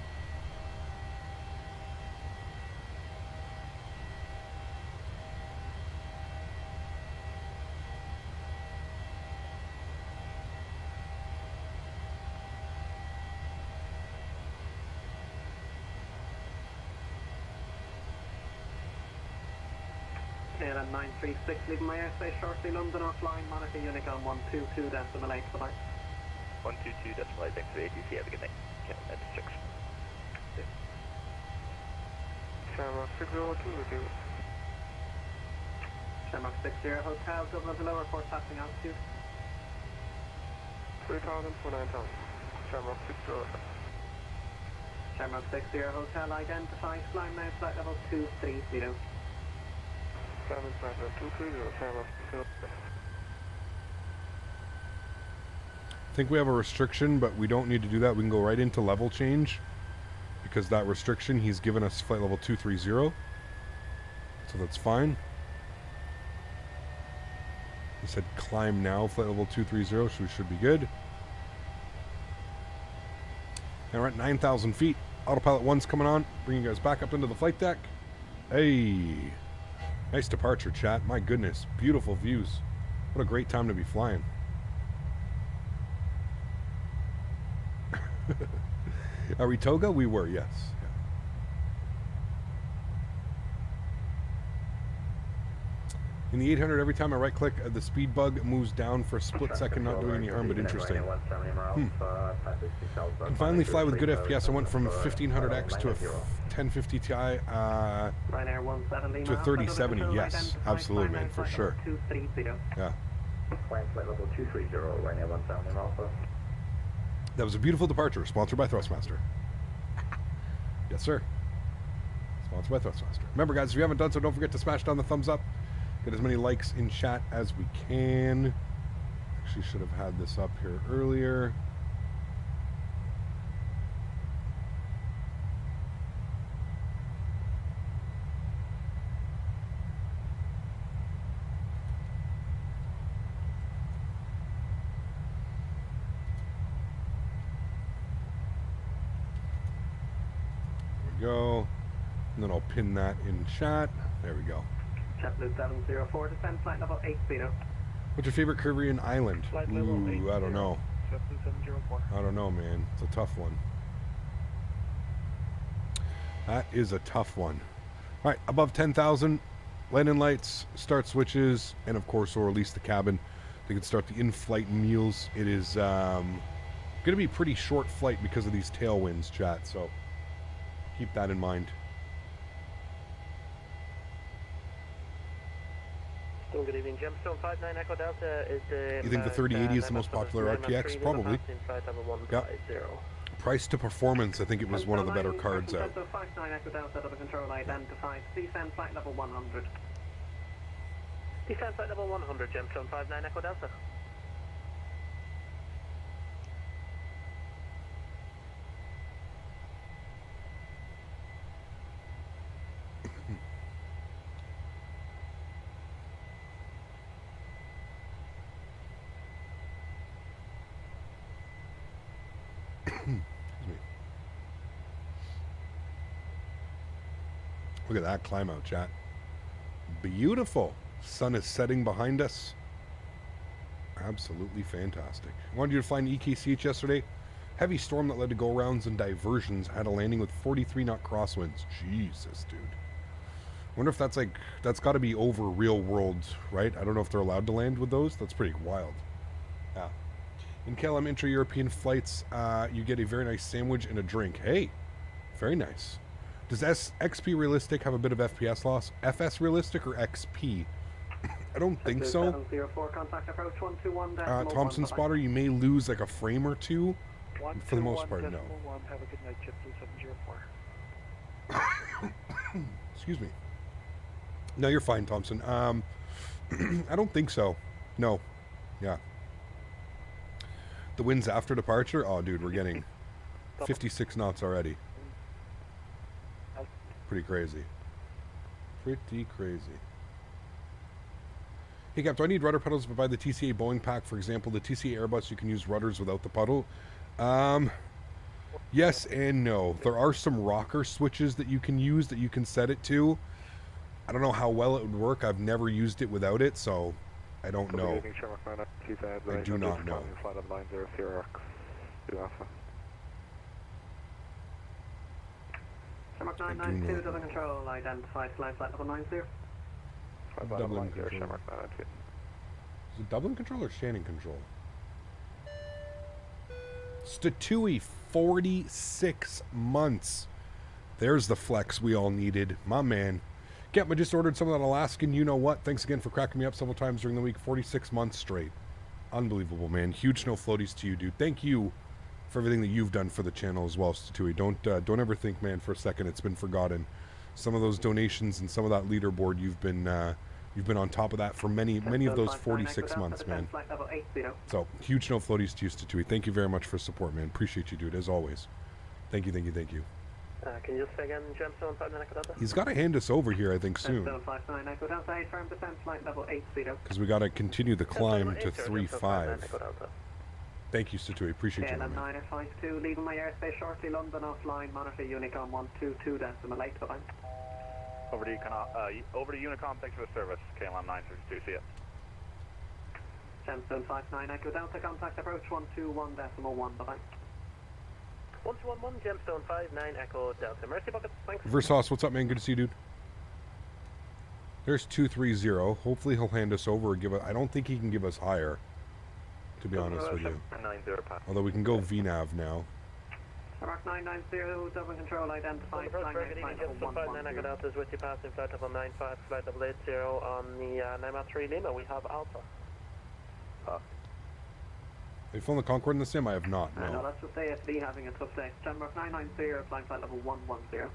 KLM 936, leaving my airspace shortly, London offline, monitor Unicom 122.8, bye-bye. 122.8, thanks for the ATC, have a good night. KLM 96. Shamrock 602 with you. Shamrock 60 Hotel, Dublin below, report passing altitude. 3,000 for 9,000. Shamrock 60. Shamrock 60 Hotel identified, climb now, flight level 230. 230, Shamrock 60. I think we have a restriction, but we don't need to do that. We can go right into level change because that restriction, he's given us flight level 230. So that's fine. He said climb now, flight level 230, so we should be good. And we're at 9,000 feet. Autopilot 1's coming on. Bring you guys back up into the flight deck. Hey. Nice departure, chat. My goodness. Beautiful views. What a great time to be flying. Are we Toga? We were, yes. Yeah. In the 800, every time I right click, the speed bug moves down for a split second, not doing any harm, but interesting. Can finally fly with good FPS. I went from 1500X to a 1050 Ti to a 3070. Yes, absolutely, man, for sure. Yeah. That was a beautiful departure, sponsored by Thrustmaster. Yes, sir. Sponsored by Thrustmaster. Remember, guys, if you haven't done so, don't forget to smash down the thumbs up. Get as many likes in chat as we can. Actually, should have had this up here earlier. There we go. And then I'll pin that in chat. There we go. JetBlue 704, descend flight level 80. What's your favorite Caribbean island? Ooh, I don't know. JetBlue 704. I don't know, man. It's a tough one. That is a tough one. All right, above 10,000, landing lights, start switches, and of course we'll release the cabin. They can start the in-flight meals. It is going to be a pretty short flight because of these tailwinds, chat, so keep that in mind. Good evening, Gemstone 59 Echo Delta is the... You think the 3080 is the most popular RTX? Probably. Yep. Price to performance, I think it was one of the better cards out. 59 Echo Delta, double control identified. Descend flight level 100. Descend flight level 100, Gemstone 59 Echo Delta. Look at that climb out, chat. Beautiful. Sun is setting behind us. Absolutely fantastic. I wanted you to fly an EKCH yesterday. Heavy storm that led to go-arounds and diversions. Had a landing with 43 knot crosswinds. Jesus, dude. Wonder if that's like, that's got to be over real world, right? I don't know if they're allowed to land with those. That's pretty wild. Yeah. In KLM intra-European flights, you get a very nice sandwich and a drink. Hey, very nice. Does XP Realistic have a bit of FPS loss? FS Realistic or XP? I don't think so. 704, contact approach 121. Thompson Spotter, you may lose like a frame or two. For the most part, no. Have a good night, JetBlue 704. Excuse me. No, you're fine, Thompson. I don't think so. No. Yeah. The winds after departure? Oh, dude, we're getting 56 knots already. Pretty crazy. Pretty crazy. Hey, Cap, do I need rudder pedals to buy the TCA Boeing pack? For example, the TCA Airbus, you can use rudders without the puddle. Yes and no. There are some rocker switches that you can use that you can set it to. I don't know how well it would work. I've never used it without it, so I don't know. I do not know. Shamrock 992, Dublin control, identified flight level 90. Dublin control. Is it Dublin control or Shannon control? Statewi, 46 months. There's the flex we all needed. My man. Get, I just ordered some of that Alaskan, you know what? Thanks again for cracking me up several times during the week. 46 months straight. Unbelievable, man. Huge snow floaties to you, dude. Thank you for everything that you've done for the channel as well, Statewi. Don't ever think, man, for a second it's been forgotten. Some of those donations and some of that leaderboard, you've been on top of that for many of those 46 months, man. So huge snow floaties to you, Statewi. Thank you very much for support, man. Appreciate you, dude, as always. Thank you, thank you, thank you. Can you just say again, Gemstone 59 Echo Delta? He's got to hand us over here, I think, soon. Because we got to continue the climb to 3.5. Thank you, Statewi. Appreciate you, man. KLM 952, leaving my airspace shortly. London offline. Monitor Unicom 122.8. Bye-bye. Over to Unicom, thanks for the service. KLM 932, see ya. Gemstone 59 Echo Delta, contact approach 121.1, bye-bye. 1211, Gemstone 59 Echo Delta. Mercy bucket, thanks. Versos, what's up, man? Good to see you, dude. There's 230. Hopefully he'll hand us over or give us... I don't think he can give us higher, to be honest with you. 90 pass. Although we can go VNAV now. Rock 990, Dublin Control identified. Approach Burgundy, Gemstone 59 Echo Delta is with you, passing flight level 95, flight level 80 on the 903 Lima. We have Alpha. Have you flown the Concorde in the sim? I have not, No, no. that's just ASD having a tough day. Shamrock 990, flying flight level 110.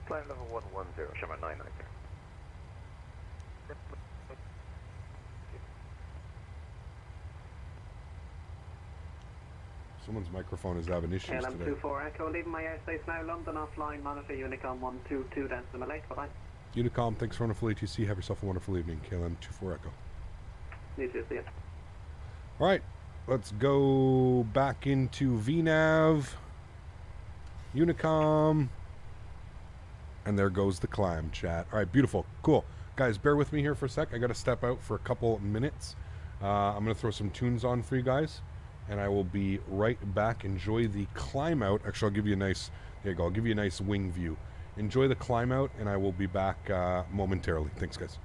Flight level 110, Shamrock 990. Someone's microphone is having issues KLM today. 24 Echo, leaving my airspace now. London offline, monitor Unicom 122, decimal 8, bye-bye. Unicom, thanks for wonderful ATC. Have yourself a wonderful evening. KLM 24 Echo. You too, see ya. All right, let's go back into VNAV, Unicom, and there goes the climb, chat. All right, beautiful, cool. Guys, bear with me here for a sec. I got to step out for a couple minutes. I'm going to throw some tunes on for you guys, and I will be right back. Enjoy the climb out. Actually, I'll give you a nice, there you go, I'll give you a nice wing view. Enjoy the climb out, and I will be back momentarily. Thanks, guys.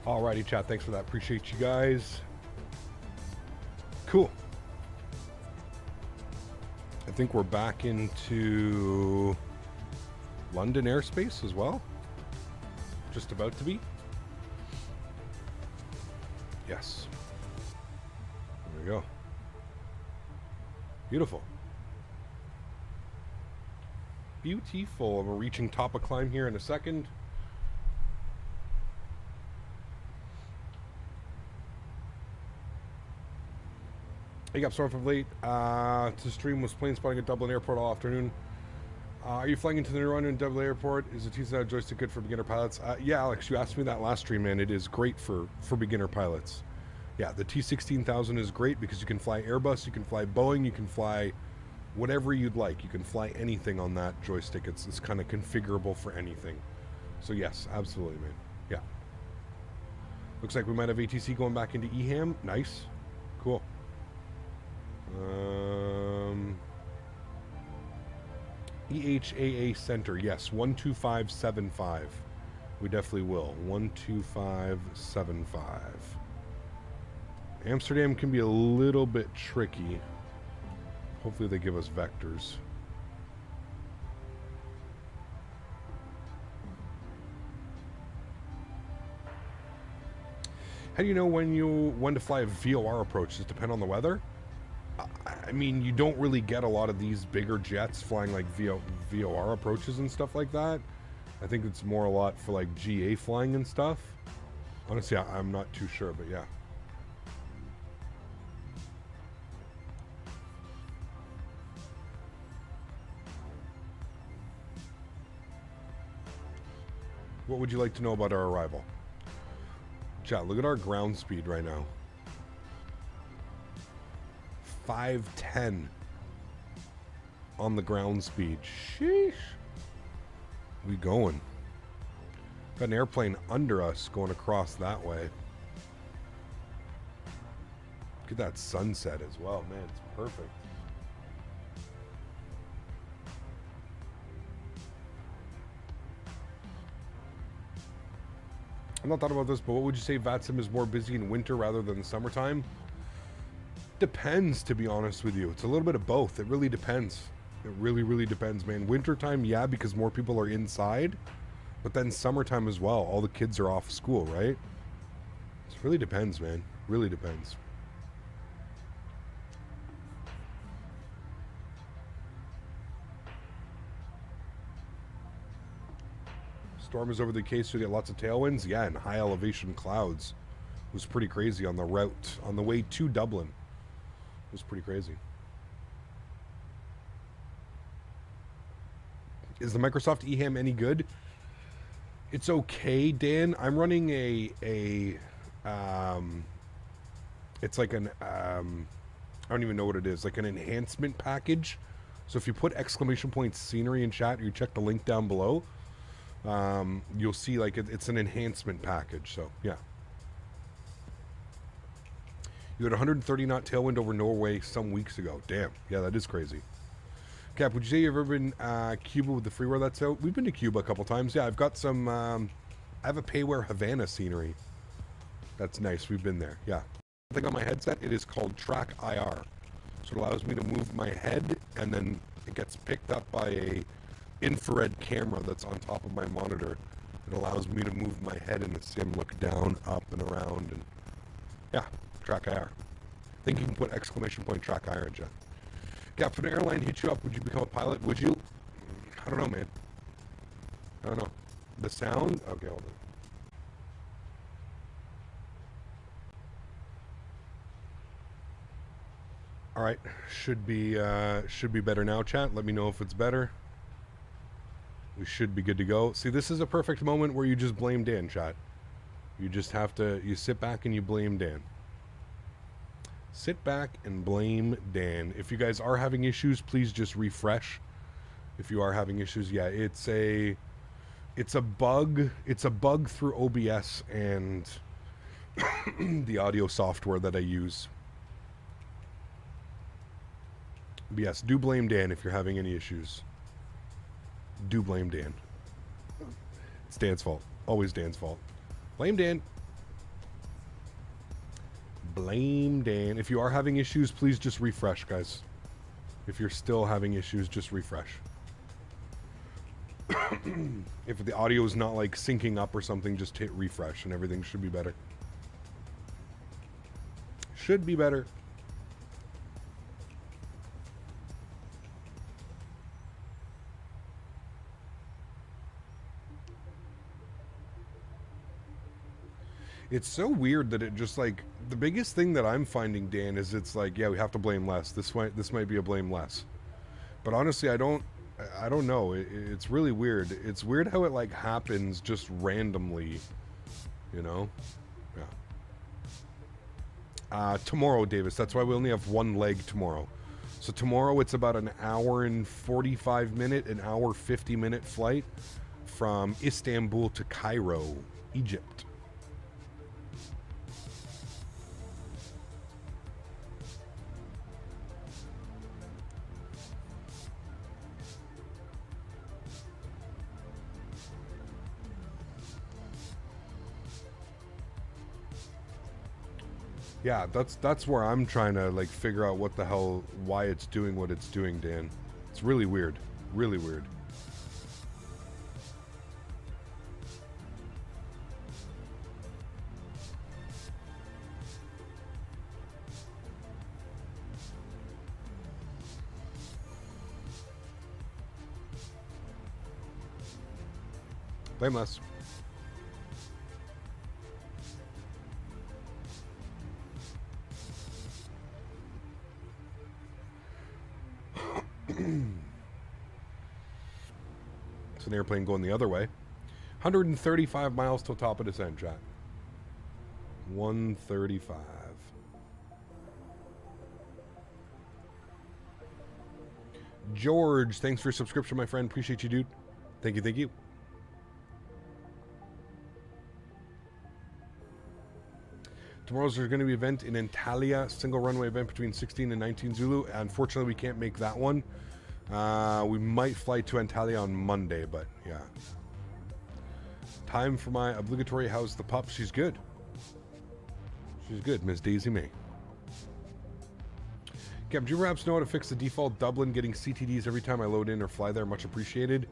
Alrighty, chat. Thanks for that. Appreciate you guys. Cool. I think we're back into London airspace as well. Just about to be. Yes. There we go. Beautiful. Beautiful. We're reaching top of climb here in a second. Hey, got sorry for late. To stream was plane spotting at Dublin Airport all afternoon. Are you flying into the new run in Dublin Airport? Is the T-Side joystick good for beginner pilots? Yeah, Alex, you asked me that last stream, man. It is great for beginner pilots. Yeah, the T16000 is great because you can fly Airbus, you can fly Boeing, you can fly whatever you'd like. You can fly anything on that joystick. It's kind of configurable for anything. So yes, absolutely, man. Yeah. Looks like we might have ATC going back into EHAM. Nice. Cool. EHAA Center, yes, 12575. We definitely will. 12575. Amsterdam can be a little bit tricky. Hopefully they give us vectors. How do you know when to fly a VOR approach? Does it depend on the weather? I mean, you don't really get a lot of these bigger jets flying like VOR approaches and stuff like that. I think it's more a lot for like GA flying and stuff. Honestly, I'm not too sure, but yeah. What would you like to know about our arrival? Chat, look at our ground speed right now. 510 on the ground speed. Sheesh. We going. Got an airplane under us going across that way. Look at that sunset as well, man. It's perfect. I'm not thought about this, but what would you say VATSIM is more busy in winter rather than summertime? Depends, to be honest with you. It's a little bit of both. It really depends. It really, really depends, man. Wintertime, yeah, because more people are inside. But then summertime as well. All the kids are off school, right? It really depends, man. Really depends. Storm is over the case, so we get lots of tailwinds. Yeah, and high elevation clouds. It was pretty crazy on the route, on the way to Dublin. It was pretty crazy. Is the Microsoft eHAM any good? It's okay, Dan. I'm running it's like an I don't even know what it is, like an enhancement package. So if you put exclamation point scenery in chat, or you check the link down below, you'll see like it's an enhancement package. So yeah. You had 130 knot tailwind over Norway some weeks ago. Damn. Yeah, that is crazy. Cap, would you say you've ever been Cuba with the freeware that's out? We've been to Cuba a couple times. Yeah, I've got some, I have a Payware Havana scenery. That's nice. We've been there. Yeah. I think on my headset, it is called Track IR. So it allows me to move my head, and then it gets picked up by a infrared camera that's on top of my monitor. It allows me to move my head in the sim, look down, up, and around, and yeah. Track IR. I think you can put exclamation point track IR in chat. Yeah, if an airline hit you up, would you become a pilot? Would you? I don't know, man. I don't know. The sound? Okay, hold on. All right, should be better now, chat. Let me know if it's better. We should be good to go. See, this is a perfect moment where you just blame Dan, chat. You just have to, you sit back and you blame Dan. Sit back and blame Dan. If you guys are having issues, please just refresh. If you are having issues, yeah, it's a bug. It's a bug through OBS and the audio software that I use. But yes, do blame Dan if you're having any issues. Do blame Dan. It's Dan's fault. Always Dan's fault. Blame Dan. Blame Dan. If you are having issues, please just refresh, guys. If you're still having issues, just refresh. If the audio is not like syncing up or something, just hit refresh and everything should be better. Should be better. It's so weird that it just like, the biggest thing that I'm finding, Dan, is it's like, yeah, we have to blame less. This might be a blame less. But honestly, I don't know. It's really weird. It's weird how it like happens just randomly, you know? Yeah. Tomorrow, Davis. That's why we only have one leg tomorrow. So tomorrow it's about an hour and 45 minute, an hour 50 minute flight from Istanbul to Cairo, Egypt. Yeah, that's where I'm trying to like figure out what the hell, why it's doing what it's doing, Dan. It's really weird. Really weird. Blame less. It's an airplane going the other way. 135 miles till top of descent, chat. 135. George, thanks for your subscription, my friend. Appreciate you, dude. Thank you, thank you. Tomorrow's there's going to be an event in Antalya, single runway event between 16 and 19 Zulu. Unfortunately, we can't make that one. We might fly to Antalya on Monday, but yeah. Time for my obligatory how's the pup. She's good. She's good, Miss Daisy May. Kev, do you perhaps know how to fix the default Dublin getting CTDs every time I load in or fly there? Much appreciated.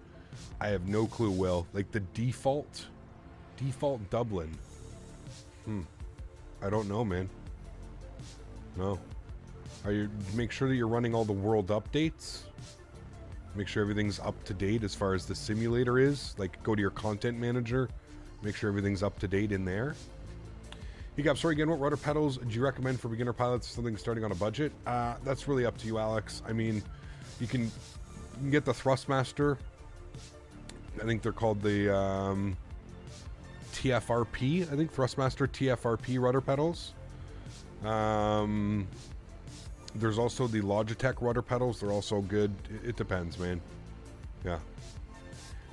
I have no clue, Will. Like the default Dublin. I don't know, man. No. Make sure that you're running all the world updates. Make sure everything's up to date as far as the simulator is. Like, go to your content manager. Make sure everything's up to date in there. Hiccup, sorry again, what rudder pedals do you recommend for beginner pilots, something starting on a budget? That's really up to you, Alex. I mean, you can get the Thrustmaster. I think they're called the TFRP. I think Thrustmaster TFRP rudder pedals. There's also the Logitech rudder pedals. They're also good. It depends, man. Yeah.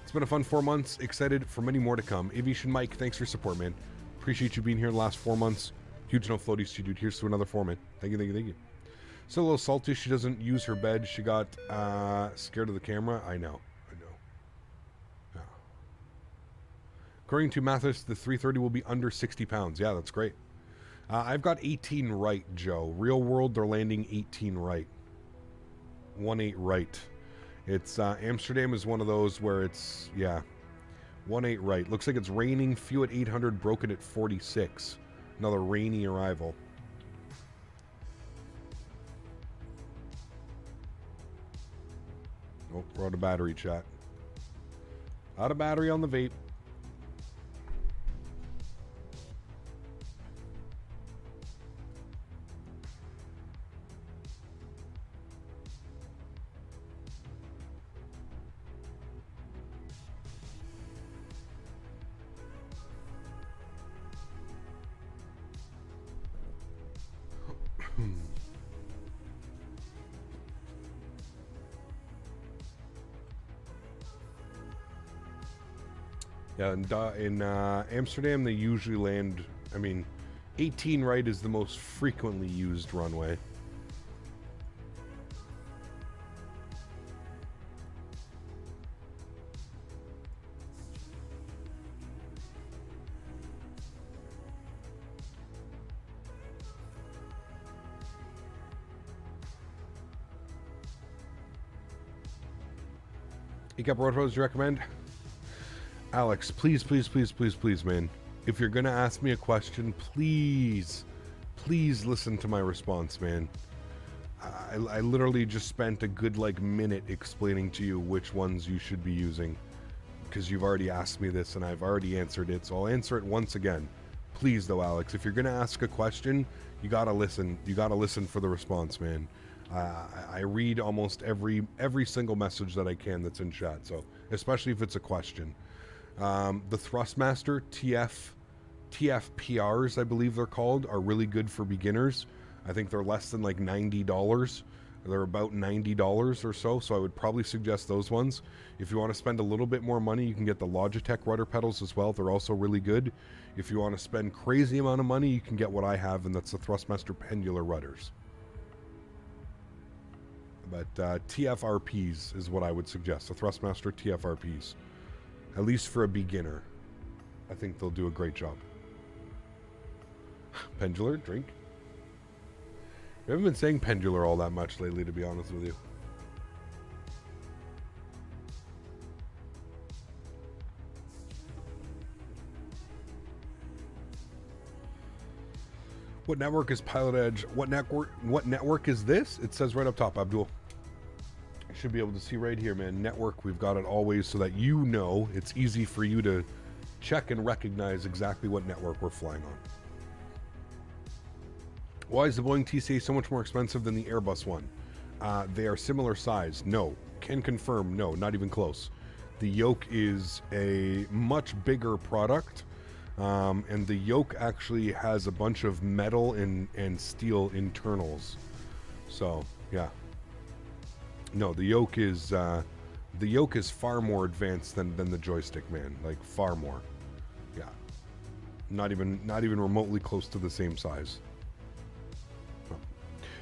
It's been a fun 4 months. Excited for many more to come. Aviation Mike, thanks for your support, man. Appreciate you being here the last 4 months. Huge no floaties to you, dude. Here's to another 4, man. Thank you, thank you, thank you. Still a little salty. She doesn't use her bed. She got scared of the camera. I know. Yeah. According to Mathis, the 330 will be under 60 pounds. Yeah, that's great. I've got 18 right, Joe. Real world, they're landing 18 right. 18 right. It's Amsterdam is one of those where it's, yeah, 18 right. Looks like it's raining. Few at 800, broken at 46. Another rainy arrival. Oh, we're out of battery, chat. Out of battery on the vape. Yeah, in Amsterdam, they usually land, I mean, 18 right is the most frequently used runway. ECAP road pros, do you recommend? Alex, please, please, please, please, please, man. If you're going to ask me a question, please, please listen to my response, man. I literally just spent a good, like, minute explaining to you which ones you should be using. Because you've already asked me this, and I've already answered it, so I'll answer it once again. Please, though, Alex, if you're going to ask a question, you got to listen. You got to listen for the response, man. I read almost every single message that I can that's in chat, so especially if it's a question. The Thrustmaster TFPRs, I believe they're called, are really good for beginners. I think they're less than like $90. They're about $90 or so, so I would probably suggest those ones. If you want to spend a little bit more money, you can get the Logitech rudder pedals as well. They're also really good. If you want to spend crazy amount of money, you can get what I have, and that's the Thrustmaster pendular rudders. But TFRPs is what I would suggest, the Thrustmaster TFRPs. At least for a beginner. I think they'll do a great job. Pendular, drink. We haven't been saying pendular all that much lately, to be honest with you. What network is Pilot Edge? What network is this? It says right up top, Abdul. You should be able to see right here, man. Network, we've got it always so that you know. It's easy for you to check and recognize exactly what network we're flying on. Why is the Boeing TCA so much more expensive than the Airbus one? They are similar size. No. Can confirm, no, not even close. The yoke is a much bigger product, and the yoke actually has a bunch of metal and steel internals. So, yeah. No, the yoke is far more advanced than the joystick, man. Like, far more. Yeah. Not even remotely close to the same size.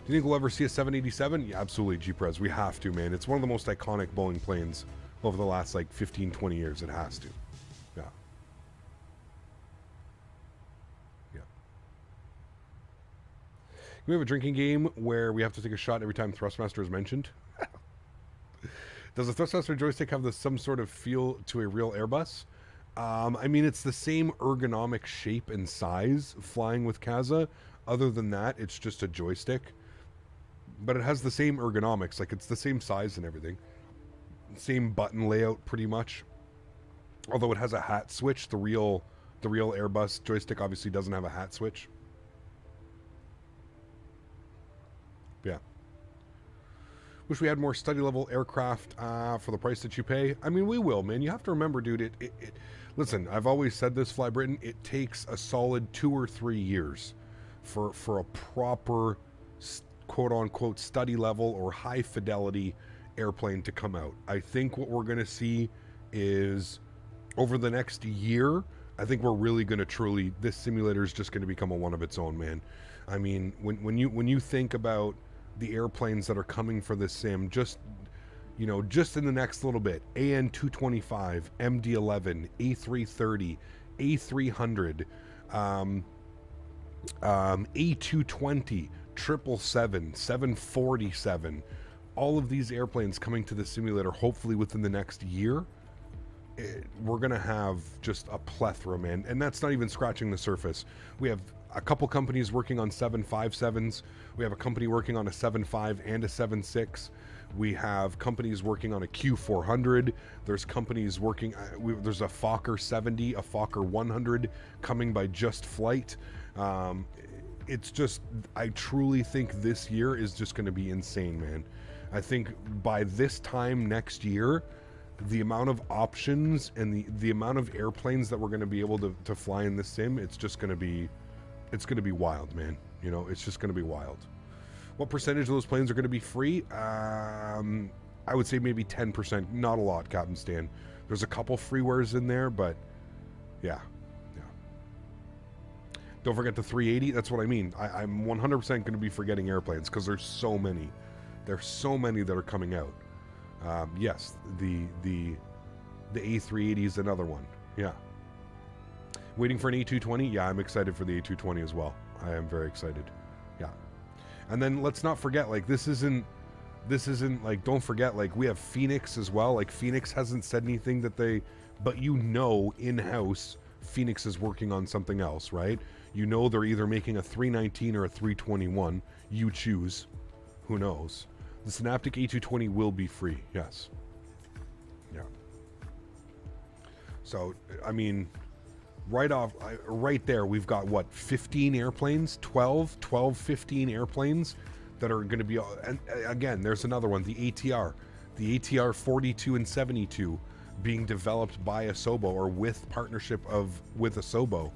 Do you think we'll ever see a 787? Yeah, absolutely, G-Prez. We have to, man. It's one of the most iconic Boeing planes over the last, like, 15, 20 years. It has to. Yeah. Yeah. Can we have a drinking game where we have to take a shot every time Thrustmaster is mentioned? Does the Thrustmaster joystick have some sort of feel to a real Airbus? I mean, it's the same ergonomic shape and size flying with CASA. Other than that, it's just a joystick. But it has the same ergonomics, like it's the same size and everything. Same button layout, pretty much. Although it has a hat switch, the real Airbus joystick obviously doesn't have a hat switch. Yeah. Wish we had more study level aircraft for the price that you pay. I mean, we will, man. You have to remember, dude, listen, I've always said this, Fly Britain, it takes a solid 2 or 3 years for a proper quote-unquote study level or high fidelity airplane to come out. I think what we're going to see is over the next year, I think we're really going to truly, this simulator is just going to become a one of its own, man. I mean, when you think about the airplanes that are coming for this sim, just in the next little bit, AN225, MD-11, A330, A300, A220, 777, 747, all of these airplanes coming to the simulator hopefully within the next year. We're going to have just a plethora, man. And that's not even scratching the surface. We have a couple companies working on 757s. We have a company working on a 7.5 and a 7.6. We have companies working on a Q400. There's companies working, there's a Fokker 70, a Fokker 100 coming by Just Flight. It's just, I truly think this year is just going to be insane, man. I think by this time next year, the amount of options and the amount of airplanes that we're going to be able to fly in this sim, it's going to be wild, man. It's just going to be wild. What percentage of those planes are going to be free? I would say maybe 10%. Not a lot, Captain Stan. There's a couple freewares in there, but yeah. Don't forget the 380. That's what I mean. I'm 100% going to be forgetting airplanes because there's so many. There's so many that are coming out. Yes, the A380 is another one. Yeah. Waiting for an A220? Yeah, I'm excited for the A220 as well. I am very excited. Yeah. And then let's not forget, like, this isn't this isn't like, don't forget, like we have Phoenix as well. Like Phoenix hasn't said anything that they, but you know, in-house, Phoenix is working on something else, right? You know, they're either making a 319 or a 321. You choose. Who knows? The Synaptic A220 will be free. Yes. Yeah. So, I mean, right there, we've got what, 15 airplanes, 15 airplanes that are going to be, and again, there's another one, the ATR 42 and 72 being developed by Asobo or with partnership with Asobo.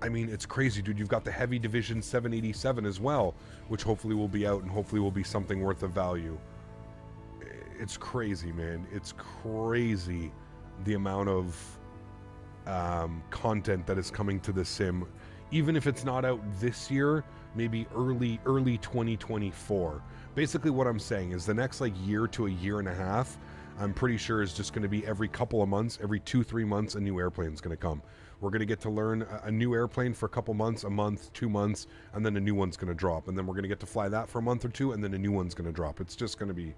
I mean, it's crazy, dude. You've got the Heavy Division 787 as well, which hopefully will be out and hopefully will be something worth of value. It's crazy, man. It's crazy the amount of content that is coming to the sim. Even if it's not out this year, maybe early 2024. Basically what I'm saying is the next like year to a year and a half, I'm pretty sure is just going to be every couple of months, every 2-3 months, a new airplane is going to come. We're going to get to learn a new airplane for a couple months, a month, 2 months, and then a new one's going to drop. And then we're going to get to fly that for a month or two, and then a new one's going to drop. It's just going to be,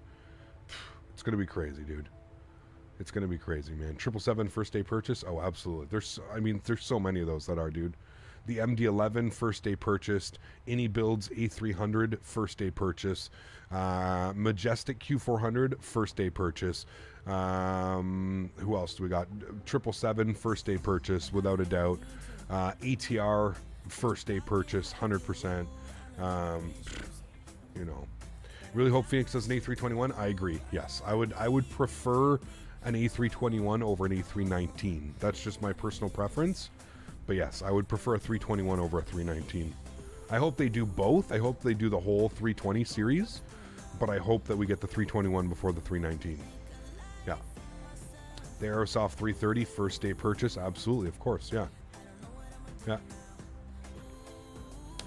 it's going to be crazy, dude. It's going to be crazy, man. 777 first day purchase? Oh, absolutely. There's so many of those that are, dude. The MD-11 first day purchased. Any builds A300 first day purchase. Majestic Q400 first day purchase. Who else do we got? 777 first day purchase without a doubt. ATR first day purchase 100%. You know, really hope Phoenix does an A321. I agree. Yes, I would prefer an A321 over an A319. That's just my personal preference. But yes, I would prefer a 321 over a 319. I hope they do both. I hope they do the whole 320 series, but I hope that we get the 321 before the 319. Yeah. The Aerosoft 330 first day purchase, absolutely, of course, yeah. Yeah.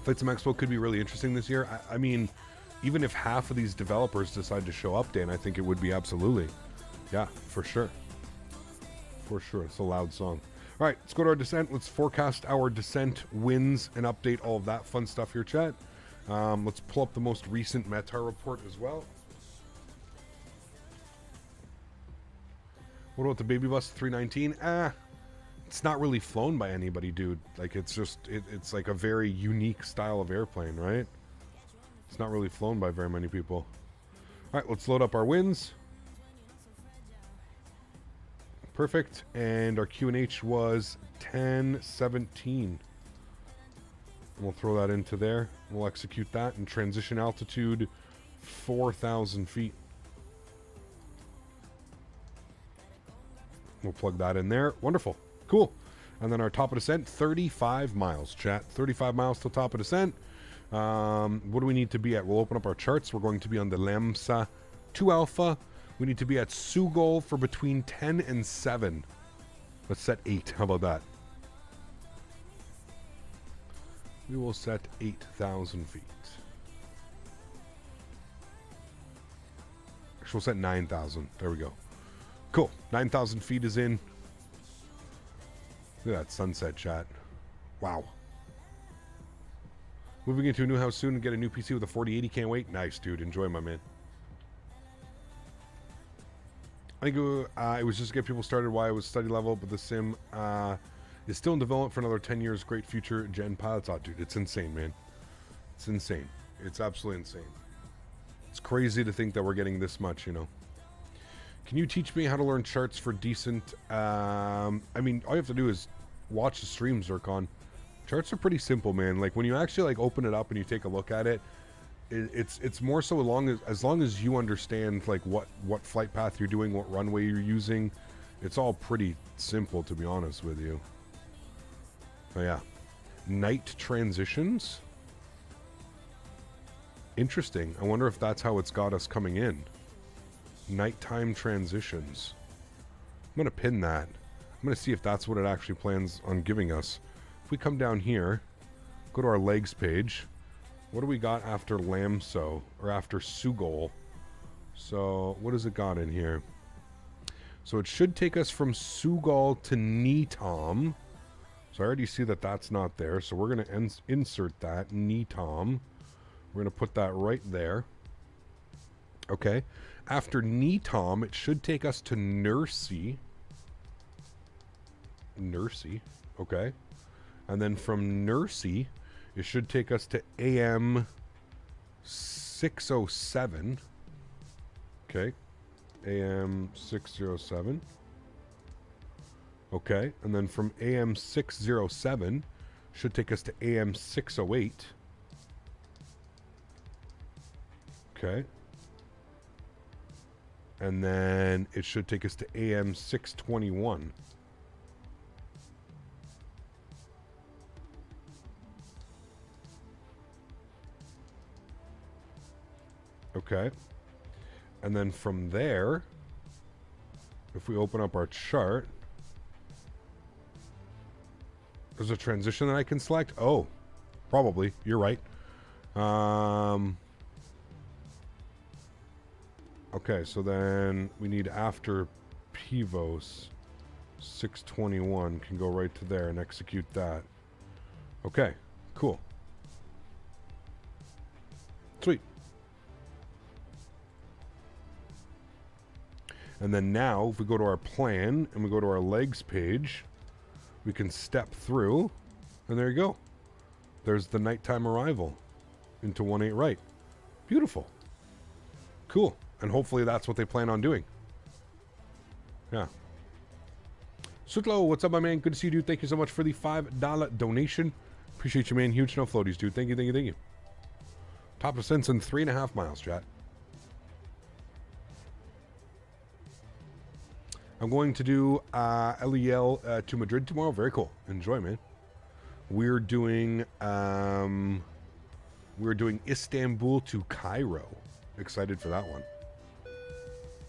Flight Sim Expo could be really interesting this year. I mean, even if half of these developers decide to show up, Dan, I think it would be absolutely. Yeah, for sure. For sure. It's a loud song. All right, let's go to our descent. Let's forecast our descent wins and update all of that fun stuff here, chat. Let's pull up the most recent METAR report as well. What about the Baby Bus 319? It's not really flown by anybody, dude. Like, it's just, it's like a very unique style of airplane, right? It's not really flown by very many people. All right, let's load up our wins. Perfect. And our QNH was 1017. We'll throw that into there. We'll execute that and transition altitude 4,000 feet. We'll plug that in there. Wonderful. Cool. And then our top of descent, 35 miles, chat. 35 miles till top of descent. What do we need to be at? We'll open up our charts. We're going to be on the Lemsa 2 Alpha. We need to be at Sugol for between 10 and 7. Let's set 8. How about that? We will set 8,000 feet. Actually, we'll set 9,000. There we go. Cool. 9,000 feet is in. Look at that sunset, chat. Wow. Moving into a new house soon and get a new PC with a 4080. Can't wait. Nice, dude. Enjoy, my man. I think it was just to get people started why it was study level, but the sim is still in development for another 10 years. Great future gen pilots. Oh, dude, it's insane, man. It's insane. It's absolutely insane. It's crazy to think that we're getting this much, you know. Can you teach me how to learn charts for decent... I mean, all you have to do is watch the streams, Zircon. Charts are pretty simple, man. Like, when you actually, like, open it up and you take a look at it, it's more so as long as you understand like what flight path you're doing, what runway you're using, it's all pretty simple, to be honest with you. Oh yeah, night transitions. Interesting. I wonder if that's how it's got us coming in. Nighttime transitions. I'm gonna pin that. I'm gonna see if that's what it actually plans on giving us. If we come down here, go to our legs page. What do we got after Lamso, or after Sugol? So, what does it got in here? So it should take us from Sugol to Netom. So I already see that that's not there. So we're going to insert that, Netom. We're going to put that right there. Okay. After Netom, it should take us to Nursey. Okay. And then from Nursey, it should take us to AM 607. Okay. AM 607. Okay. And then from AM 607, should take us to AM 608. Okay. And then it should take us to AM 621. Okay. And then from there, if we open up our chart, there's a transition that I can select. Oh, probably. You're right. Okay, so then we need after Pivos 621 can go right to there and execute that. Okay, cool. Sweet. And then now, if we go to our plan and we go to our legs page, we can step through, and there you go. There's the nighttime arrival into 18 right. Beautiful. Cool. And hopefully that's what they plan on doing. Yeah. Sutlo, what's up, my man? Good to see you, dude. Thank you so much for the $5 donation. Appreciate you, man. Huge no floaties, dude. Thank you, thank you, thank you. Top of sense in 3.5 miles, chat. I'm going to do LEL to Madrid tomorrow. Very cool. Enjoy, man. We're doing Istanbul to Cairo. Excited for that one.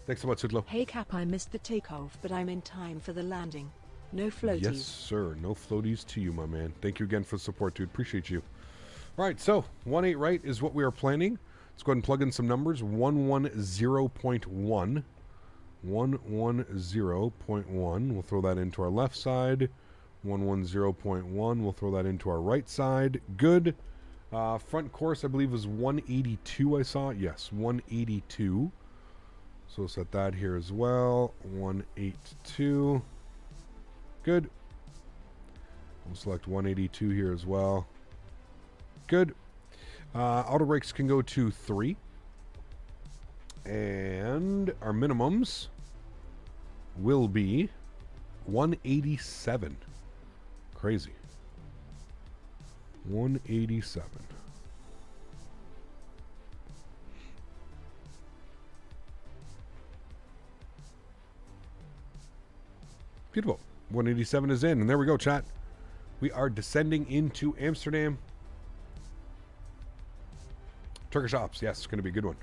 Thanks so much, Sudlo. Hey Cap, I missed the takeoff, but I'm in time for the landing. No floaties. Yes, sir. No floaties to you, my man. Thank you again for the support, dude. Appreciate you. All right, so 18 right is what we are planning. Let's go ahead and plug in some numbers. 110.1. 110.1. We'll throw that into our left side. 110.1. We'll throw that into our right side. Good. Front course, I believe, was 182. I saw. Yes, 182. So we'll set that here as well. 182. Good. We'll select 182 here as well. Good. Auto brakes can go to 3. And our minimums will be 187. Crazy. 187. Beautiful. 187 is in, and there we go, chat. We are descending into Amsterdam. Turkish Ops, yes, it's going to be a good one.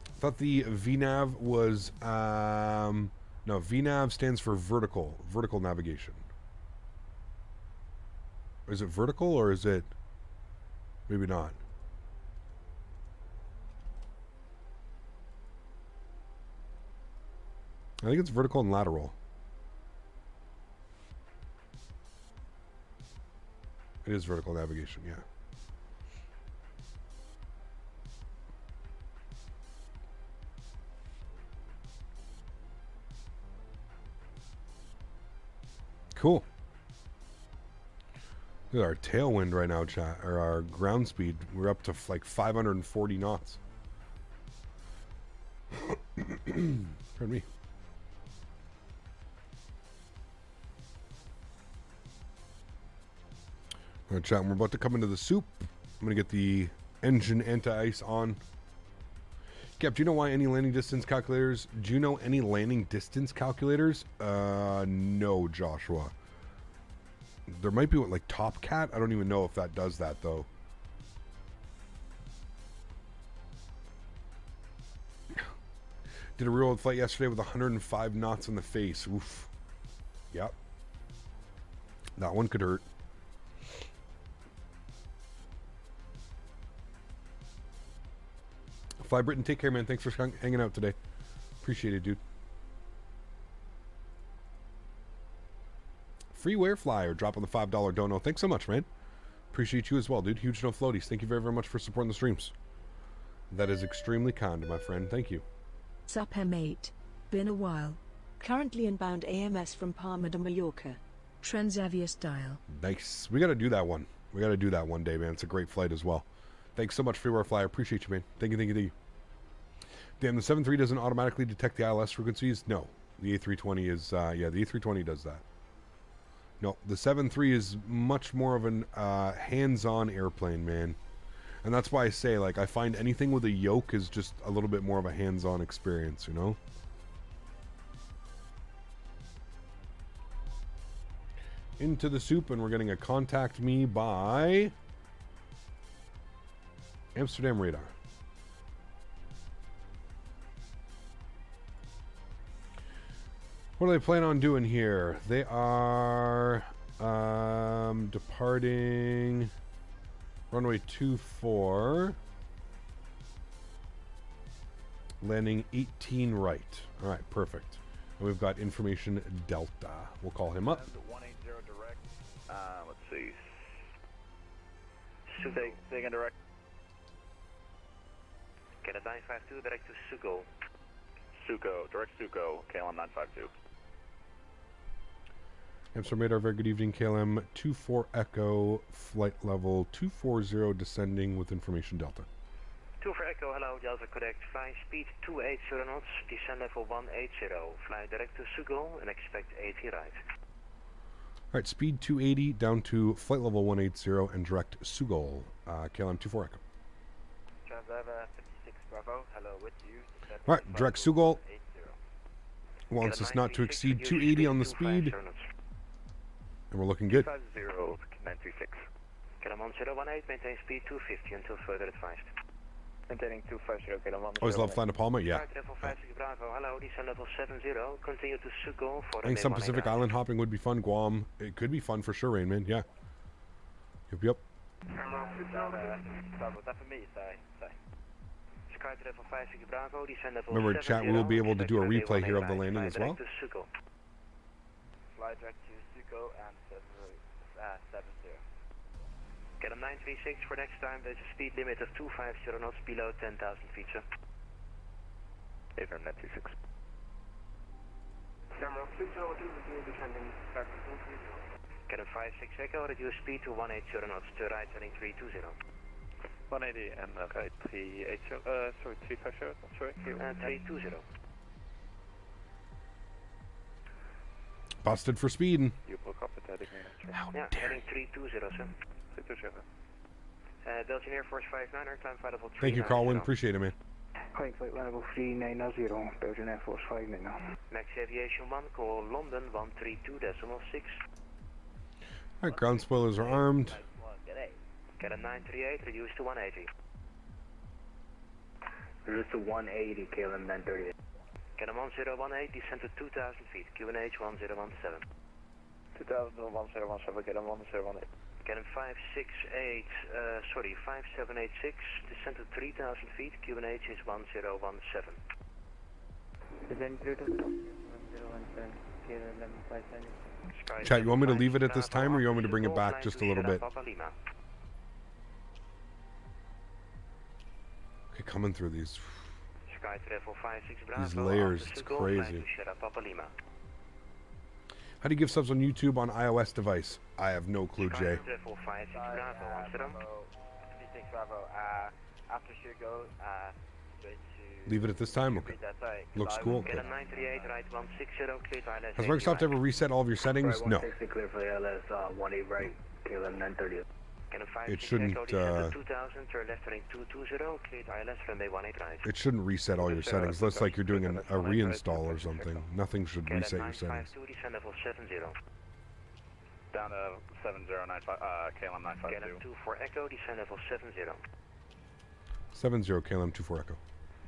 I thought the VNAV was, no, VNAV stands for vertical navigation. Is it vertical or is it, maybe not? I think it's vertical and lateral. It is vertical navigation, yeah. Cool. Look at our tailwind right now, chat, or our ground speed. We're up to like 540 knots. Pardon me. All right, chat, we're about to come into the soup. I'm going to get the engine anti-ice on. Cap, do you know why any landing distance calculators? Do you know any landing distance calculators? No, Joshua. There might be what, like Top Cat? I don't even know if that does that, though. Did a real-world flight yesterday with 105 knots in the face. Oof. Yep. That one could hurt. Fly Britain, take care, man. Thanks for hanging out today. Appreciate it, dude. Freeware Flyer, drop on the $5 dono. Thanks so much, man. Appreciate you as well, dude. Huge no floaties. Thank you very, very much for supporting the streams. That is extremely kind, my friend. Thank you. Sup M8. Been a while. Currently inbound AMS from Palma de Mallorca. Transavia style. Nice. We got to do that one. We got to do that one day, man. It's a great flight as well. Thanks so much, Freeware Flyer. Appreciate you, man. Thank you, thank you, thank you. Damn, the 7.3 doesn't automatically detect the ILS frequencies? No. The A320 is, yeah, the A320 does that. No, the 7.3 is much more of an hands-on airplane, man. And that's why I say, like, I find anything with a yoke is just a little bit more of a hands-on experience, you know? Into the soup, and we're getting a contact me by Amsterdam radar. What do they plan on doing here? They are departing runway 24, landing 18 right. All right, perfect. And we've got information Delta. We'll call him up. 180 direct. Let's see. Staying in direct. Get a 952 direct to Sugo. Sugo, direct Sugo, KLM 952. Amsterdam radar, very good evening. KLM 24 Echo, flight level 240, descending with information Delta. 2 for Echo, hello, Delta correct. Fly speed 280 knots, descend level 180. Fly direct to Sugo and expect 80 right. All right, speed 280 down to flight level 180 and direct Sugo, KLM 24 Echo. Transavia 56 Bravo, hello with you. All right, direct Sugo. Wants us not to exceed 280 on the speed. And we're looking good. 936. KLM 1018, maintain speed 250 until further advised. Maintaining 250, KLM 1018. Always love flying to Palma, yeah. Level 56 Bravo, hello, descend level 70, continue to Sugo for I think some Pacific Island hopping would be fun. Guam, it could be fun for sure, Rainman, yeah. Yep, yep. Remember, chat, we will be able to do a replay here of the landing as well. Fly direct to Sugo and 70. Get a 936 for next time. There's a speed limit of 250 knots below 10,000 feet, sir. Erin 936. Get a 56 Echo, reduce speed to 180 knots to right heading 320. 180 and right 380, sorry, 350, sorry. 320. Busted for speeding. You broke up with that again. Yeah, heading 320, sir. 320. Belgian Air Force 59er, climb flight level 390. Thank you, Carl. Appreciate it, man. Hi, flight level 390, Belgian Air Force 59 now. Max Aviation 1, call London 132.6. Alright, ground spoilers are armed. Get a 938, reduce to 180. Reduce to 180, KLM 938. Get a 1018, descend to 2,000 feet, QNH 1017. 201017, get a 1018. Get a 568, 5786, descend to 3,000 feet, QNH is 1017. Chat, you want me to leave it at this time, or you want me to bring it back just a little bit? Okay, coming through these layers, it's crazy. How do you give subs on YouTube on iOS device? I have no clue, Jay. Leave it at this time? Okay. Looks cool. Okay. Has Microsoft ever reset all of your settings? No. It shouldn't. It shouldn't reset all your settings. Looks like you're doing a reinstall or something. Nothing should reset your settings. Down to 7095, KLM 952. 2 for Echo, descend level 70. 70 KLM 24 Echo.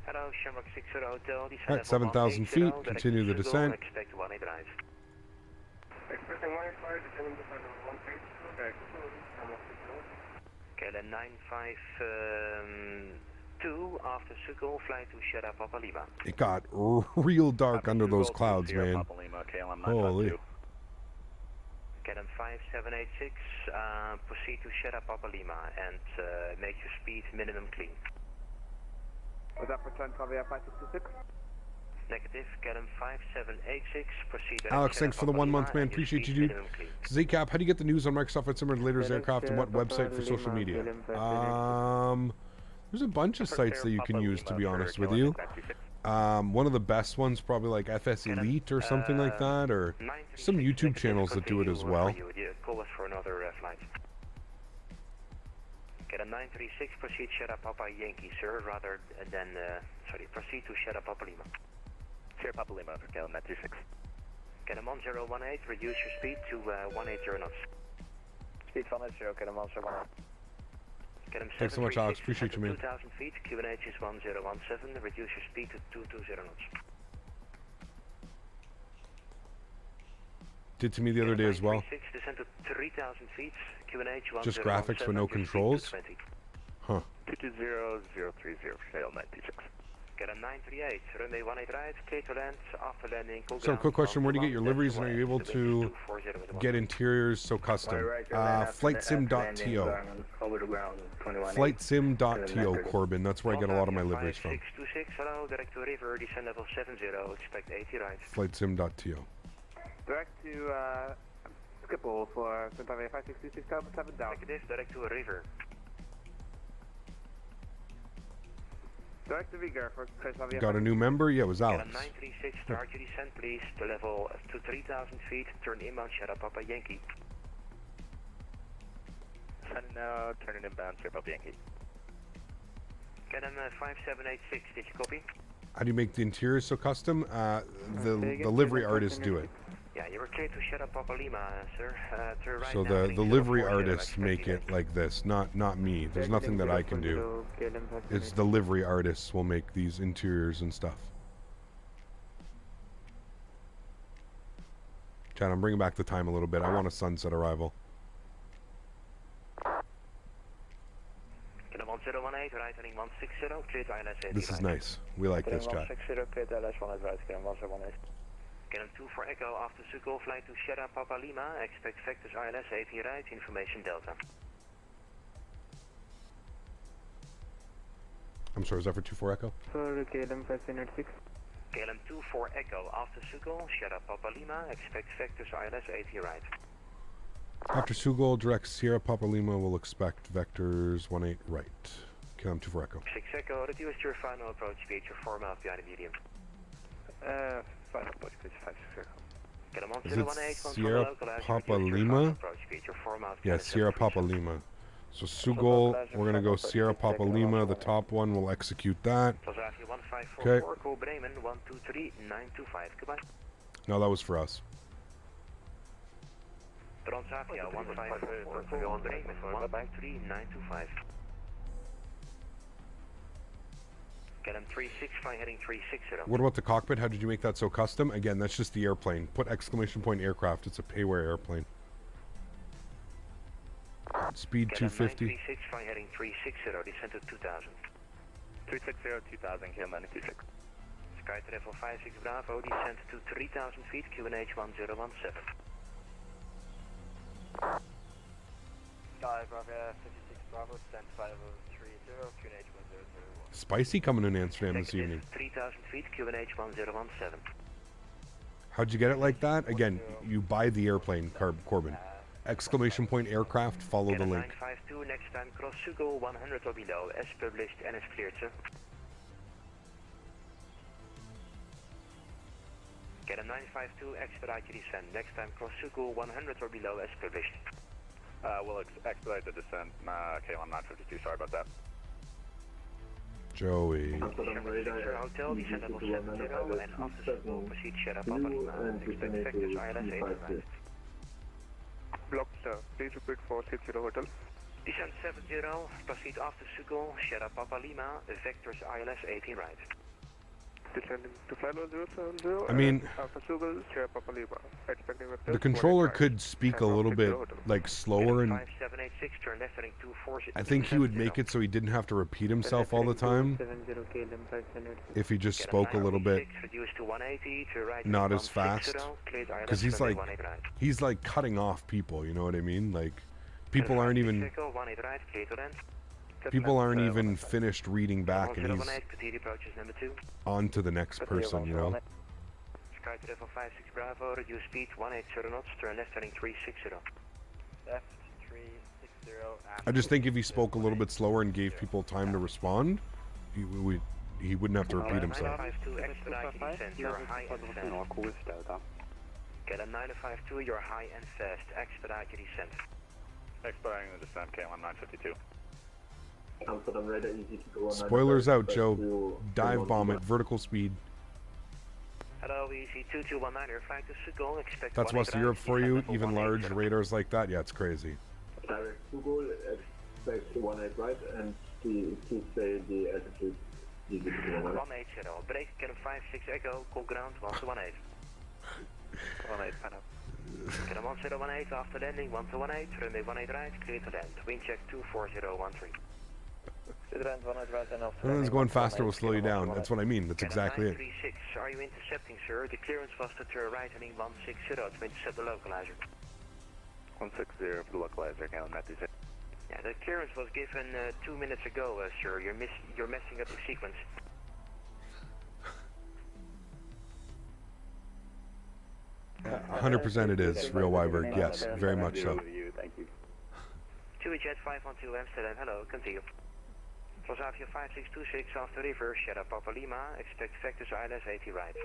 Hello, Shamrock 60 Hotel, descend Alright, 7,000 feet, continue the descent. Expect 180 right. Expecting 185, descending to level 132. KLM 952, after Sugo, fly to Sierra Papa Lima. It got real dark under those clouds, man. Holy. KLM 5786, proceed to Sierra Papa Lima and make your speed minimum clean. Mentha 5626. Negative, KLM 5786, proceed. Alex, thanks for the 1 month, man. Appreciate you, dude. ZCap, how do you get the news on Microsoft Flight Simulators aircraft and what website for social media? There's a bunch of sites that you can use, to be honest with you. One of the best ones, probably like FS Elite or something like that, or some YouTube channels that do it as well. Call us for another flight. KLM 936, proceed Sierra Papa Yankee, sir, rather than, proceed to Sierra Papa Lima. Sierra Papa Lima for KLM 936. KLM 1018, reduce your speed to 180 knots. Speed van 0, KLM 1018. Thanks so much, Alex. Appreciate you, man. 2,000 feet, QNH is 1017, reduce your speed to 220 knots. Did to me the other day as well. Descend to 3,000 feet, QNH Just graphics with no controls? Huh. 220030 for KLM 936. KLM 938, runway 18 right, clear to land, after landing. So, quick question, where do you get your liveries, and are you able to get interiors so custom? Flightsim.to. Flightsim.to, Corbin, that's where I get a lot of my liveries from. 626, hello, direct to river, descend level 70, expect 80 right. Flightsim.to. Direct to Schiphol for Mentha 5626, 7 down. Negative, direct to a river. Direct to Vigar for Mentha. Got a new member? Yeah, it was Alex. 936, start your descent please, to level to 3,000 feet, turn inbound Sierra Papa Yankee. And now turning inbound Sierra Papa Yankee. KLM 5786, did you copy? How do you make the interiors so custom? The livery artists do it. Yeah, you were clear to Sierra Papa Lima, sir. Right So the livery artists make it like this, not me. There's nothing that I can do. It's the livery artists will make these interiors and stuff. Chad, I'm bringing back the time a little bit. I want a sunset arrival. KLM 1018, right heading 160, clear to ILS 80. This is nice. We like this, Chad. 160, clear to ILS 1 right, KLM 1018. KLM 2 for Echo, after Suco, fly to Sierra Papa Lima, expect vectors ILS 80 right, information Delta. I'm sorry, is that for 2-4 Echo? For KLM 5986. KLM 2 for Echo, after Suco, Sierra Papa Lima, expect vectors ILS 80 right. After Sugol, direct Sierra Papa Lima will expect vectors 18 right. KLM 2 for Echo. 6 Echo, reduce your final approach speed, your 4 miles behind the medium. Final approach speed 560. Is it Sierra Papa Lima? Yeah, Sierra Papa Lima. So Sugol, we're going to go Sierra Papa Lima, the top one, we'll execute that. Okay. No, that was for us. Transavia 154 Bremen 13925. KLM 365 heading 360. What about the cockpit? How did you make that so custom? Again, that's just the airplane. Put exclamation point aircraft. It's a payware airplane. Speed 250. 365 heading 360, descent to 2000. 360, 2000, KLM 936. Sky travel 56 Bravo, descent to 3000 feet, QNH 1017. Sky Bravo 56 Bravo, descent 530, QNH 1001. Spicy coming in Amsterdam this evening. 3000 feet, QNH 1017. How'd you get it like that? Again, you buy the airplane, Corbin. Exclamation point aircraft, follow the link. 952, next time cross Sugo 100 or below, as published and as cleared, sir. Get a 952, expedite your descent, next time cross Sugo 100 or below, as published. We'll expedite the descent, KLM 952, sorry about that. Joey. Hotel, descent level 70, and after Sugo, proceed Sierra Papa Lima, expect vectors ILS 85. Blocked, sir. Please repeat 460 Hotel. Descent 70, proceed after Sugo, Sierra Papa Lima, vectors ILS 18 right. Descending to flight 1070. I mean, after Sugo, Sierra Papa Lima. Expecting vectors. The controller could speak a little bit like slower, and 5786, turn left heading 240. I think he would make it so he didn't have to repeat himself all the time. If he just spoke a little bit not as fast, because he's like cutting off people, you know what I mean? Like people aren't even People aren't even finished reading back, and he's Peteni approaches number 2. on to the next person, you know? Sky to level 56 Bravo, reduce speed 180 knots, turn left heading 360. Left 360. I just think if he spoke a little bit slower and gave people time to respond, he wouldn't have to repeat himself. 952 expedite descent, you're high and fast. KLM 952, you're high and fast, expedite your descent. Expediting the descent, KLM 952. Amsterdam radar easy to go on. Spoilers out, Joe. Dive bomb at vertical speed. Hello, easy 2219, flight to Schiphol, expect That's West Europe for you, even large radars like that. Yeah, it's crazy. Direct Schiphol, expect 18 right, and please say the altitude. 180, break, KLM 56 Echo, call ground 1218. 18, pan up. KLM 1018, after landing 1218, runway 18 right, clear to land, wind check 24013. Everyone's going faster will slow you down. That's what I mean. That's exactly it. 936, are you intercepting, sir? The clearance was to turn right heading 160 to intercept the localizer. 160 for the localizer, KLM 936. Yeah, the clearance was given 2 minutes ago, sir. You're messing up the sequence. Yeah, 100% it is, Real Weiberg. Yes, very much so. Thank you. 2Jet 512 Amsterdam, hello, continue. Transavia 5626 after reverse, Sierra Papa Lima, expect vectors ILS 80 right.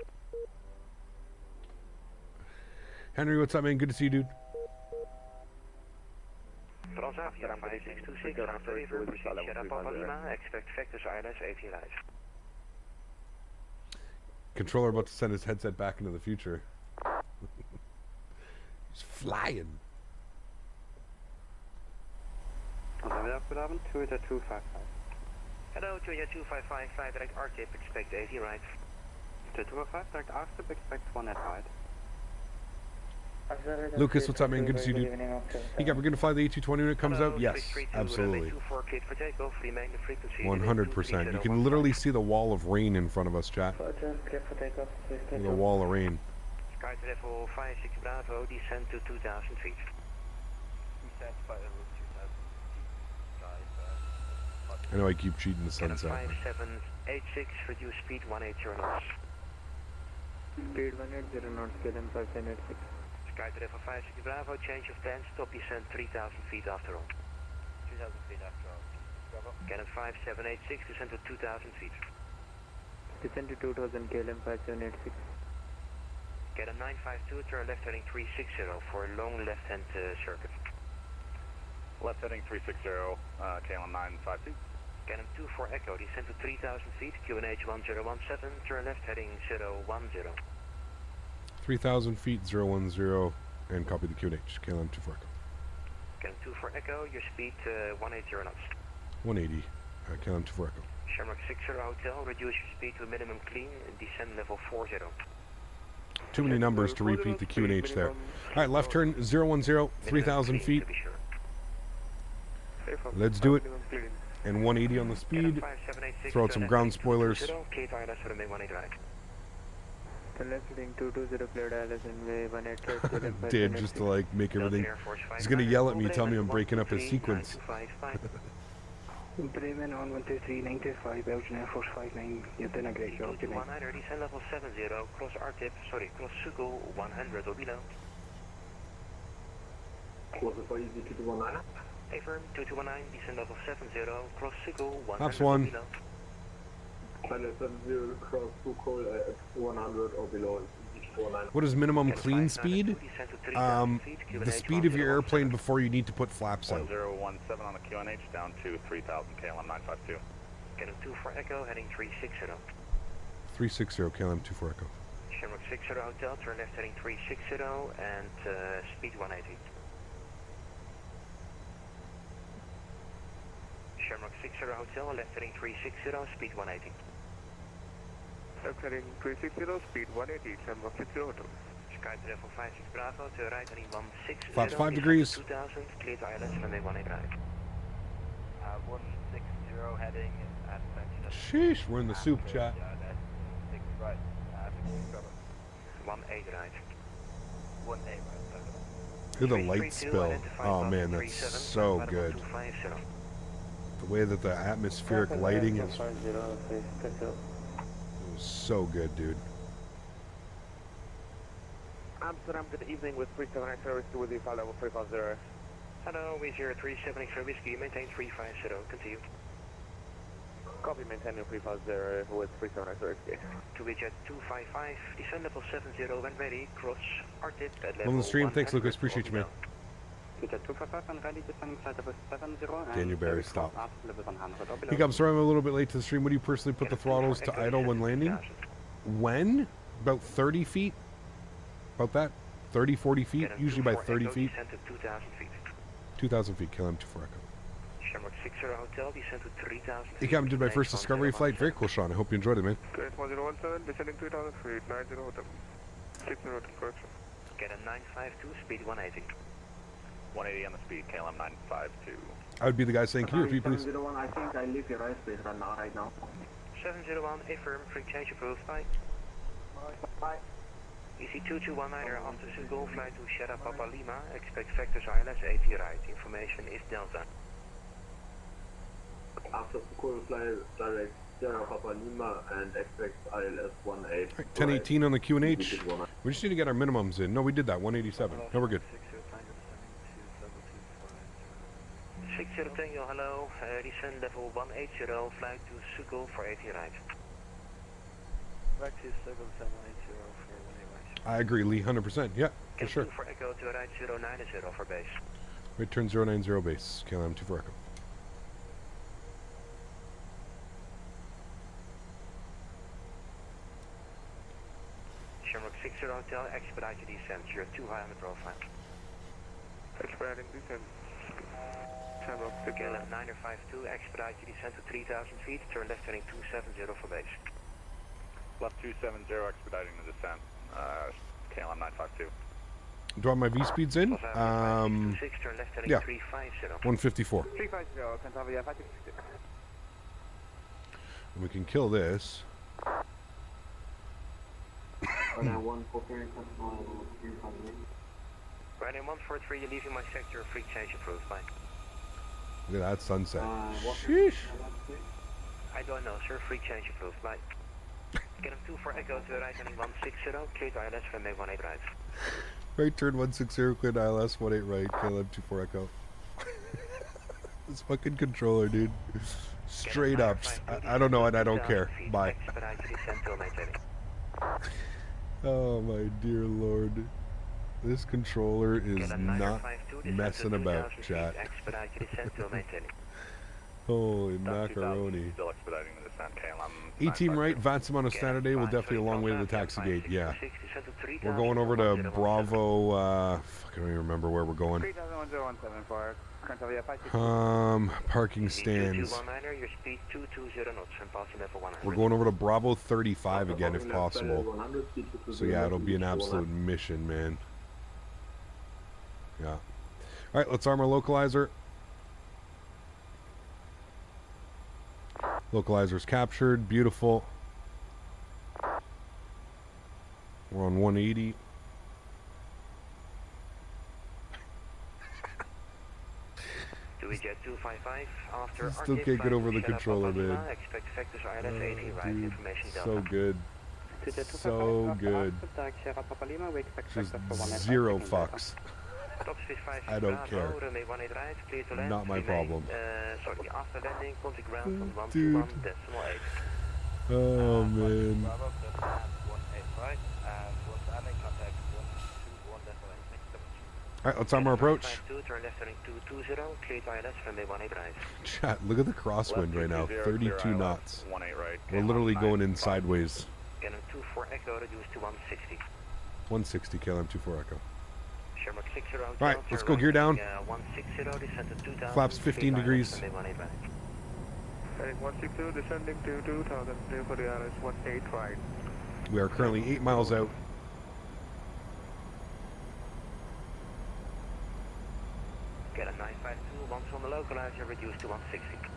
Henry, what's up, man? Good to see you, dude. Transavia 5626 after reverse, Sierra Papa Lima, expect vectors ILS 80 right. Controller about to send his headset back into the future. He's flying. Goedenavond, Toyota 255. Hello, Toyota 255, flight direct RTIP, expect 80 right. Toyota 255, direct RTIP, expect 1 at right. Lucas, what's up, man? Good to see you, dude. Hey, we're going to fly the A220 when it comes out? Yes, absolutely. 100%. You can literally see the wall of rain in front of us, chat. The wall of rain. Sky to level 56 Bravo, descend to 2,000 feet. Descent by level 2,000 feet. I know I keep cheating the sunset. 5786, reduce speed 180 knots. Speed 180 knots, KLM 5786. Sky to level 56 Bravo, change of plans, stop descent 3,000 feet after all. 2,000 feet after all. Bravo. KLM 5786, descend to 2,000 feet. Descend to 2000, KLM 5786. KLM 952, turn left heading 360 for a long left-hand circuit. Left heading 360, KLM 952. KLM 24 Echo, descend to 3,000 feet, QNH 1017, turn left heading 010. 3,000 feet, 010, and copy the QNH, KLM 24 Echo. KLM 24 Echo, your speed 180 knots. 180, KLM 24 Echo. Shamrock 60 Hotel, reduce your speed to minimum clean, descend level 40. Too many numbers to repeat the QNH there. Alright, left turn 010, 3,000 feet. Let's do it. And 180 on the speed. Throw out some ground spoilers. The left heading 220 cleared ILS and way 180. Did just to like make everything. He's gonna yell at me, tell me I'm breaking up his sequence. Bremen on 123.95, Belgian Air Force 59, you've done a great job tonight. 190, descend level 70, cross RTIP, cross Sugo 100 or below. Close it for easy 2219. Affirm, 2219, descend level 70, cross Sugo 100 Hops or one. below. Pilot 70, cross Schiphol at 100 or below. What is minimum clean speed? The speed of your airplane before you need to put flaps out. 1017 on the QNH down to 3,000 KLM 952. KLM 24 Echo heading 360. 360 KLM 24 Echo. Shamrock 60 Hotel, turn left heading 360 and speed 180. Shamrock 60 Hotel, left heading 360, speed 180. Left heading 360, speed 180, Shamrock 60 Hotel. Sky to level 56 Bravo, to right heading 160. Flaps 5 degrees. 2000, cleared ILS, runway 18 right. 160 heading at attention. Sheesh, we're in the soup, chat. 6 right. 18 right. 18 right. Look at the light spill. Oh man, that's so good. The way that the atmospheric lighting is so good, dude. Amsterdam, good evening with 379 service to with you, file level 350. Hello, we 037 for whiskey, maintain 350, continue. Copy, maintaining 350 with 379 service. To be jet 255, descend level 70 when ready, cross, RTIP at level On the stream, 100, thanks Lucas, appreciate you, man. Jet 255 and ready, descending flight level 70 Daniel Barry, stop. level 100. He comes, sorry, I'm a little bit late to the stream. Would you personally put the throttles to idle when landing? When? About 30 feet? About that? 30, 40 feet? Usually by 30 feet. 2,000 feet. 2,000 feet, KLM 24 Echo. Shamrock 60 Hotel, descend to 3,000 feet. Hey, Captain, did my first Discovery flight. Very cool, Sean. I hope you enjoyed it, man. Great 1017, descending 3,000 feet, 90 Hotel. 60 correction. Get a 952, speed 180. 180 on the speed, KLM 952. I would be the guy saying, can you repeat, please? 701, I think I leave your airspace right now. 701, affirm, free change approved, bye. Bye. EC 2219 after Sugo, flight to Sierra Papa Lima, expect vectors ILS 80 right, information is Delta. After Sugo, fly direct Sierra Papa Lima and expect ILS 18. Right, 1018 on the QNH. We just need to get our minimums in. No, we did that, 187. No, we're good. 60 Tango, hello, descend level 180, flight to Sugo for 80 right. Back to 7780 for 180 right. I agree, Lee, 100%. Yeah, for sure. For Echo to right 090 for base. Right turn 090 base. KLM 2 for Echo. Shamrock 60 Hotel, expedite your descent. You're too high on the profile. Expediting descent. Shamrock 60. KLM 952, expedite your descent to 3,000 feet. Turn left turning 270 for base. Left 270, expediting the descent. KLM 952. Do I have my V-speeds in? Yeah. 154. 350, Cantavia, 560. And we can kill this. Grinding 143, you're leaving my sector, free change approved, bye. Look at that sunset. Sheesh. I don't know, sir, free change approved, bye. Get him 2 for Echo to the right turning 160, clear to ILS from 18 right. Right turn 160, clear to ILS 18 right, KLM 24 Echo. This fucking controller, dude. Straight up. I don't know and I don't care. Bye. Oh my dear lord. This controller is not messing about, chat. Holy macaroni. Still expediting the descent, KLM. 18 right, Vatsum on a Saturday. We'll definitely a long way to the taxi gate, yeah. We're going over to Bravo, I don't even remember where we're going. 3,1017 for Cantavia, 560. Parking stands. We're going over to Bravo 35 again if possible. So yeah, it'll be an absolute mission, man. Yeah. Alright, let's arm our localizer. Localizer's captured. Beautiful. We're on 180. Jet 255 after Still can't get over the controller, man. Expect vectors ILS 80 right, information Delta. So good. So good. Just zero fucks. I don't care. Not my problem. Sorry, after landing, contact ground on 121.8. Oh man. Alright, let's arm our approach. Chat, look at the crosswind right now. 32 knots. We're literally going in sideways. 160 KLM 24 Echo. Alright, let's go gear down. Flaps 15 degrees. Heading 162, descending to 2,000, clear for the ILS 18 right. We are currently 8 miles out. Get a 952, once on the localizer, reduced to 160.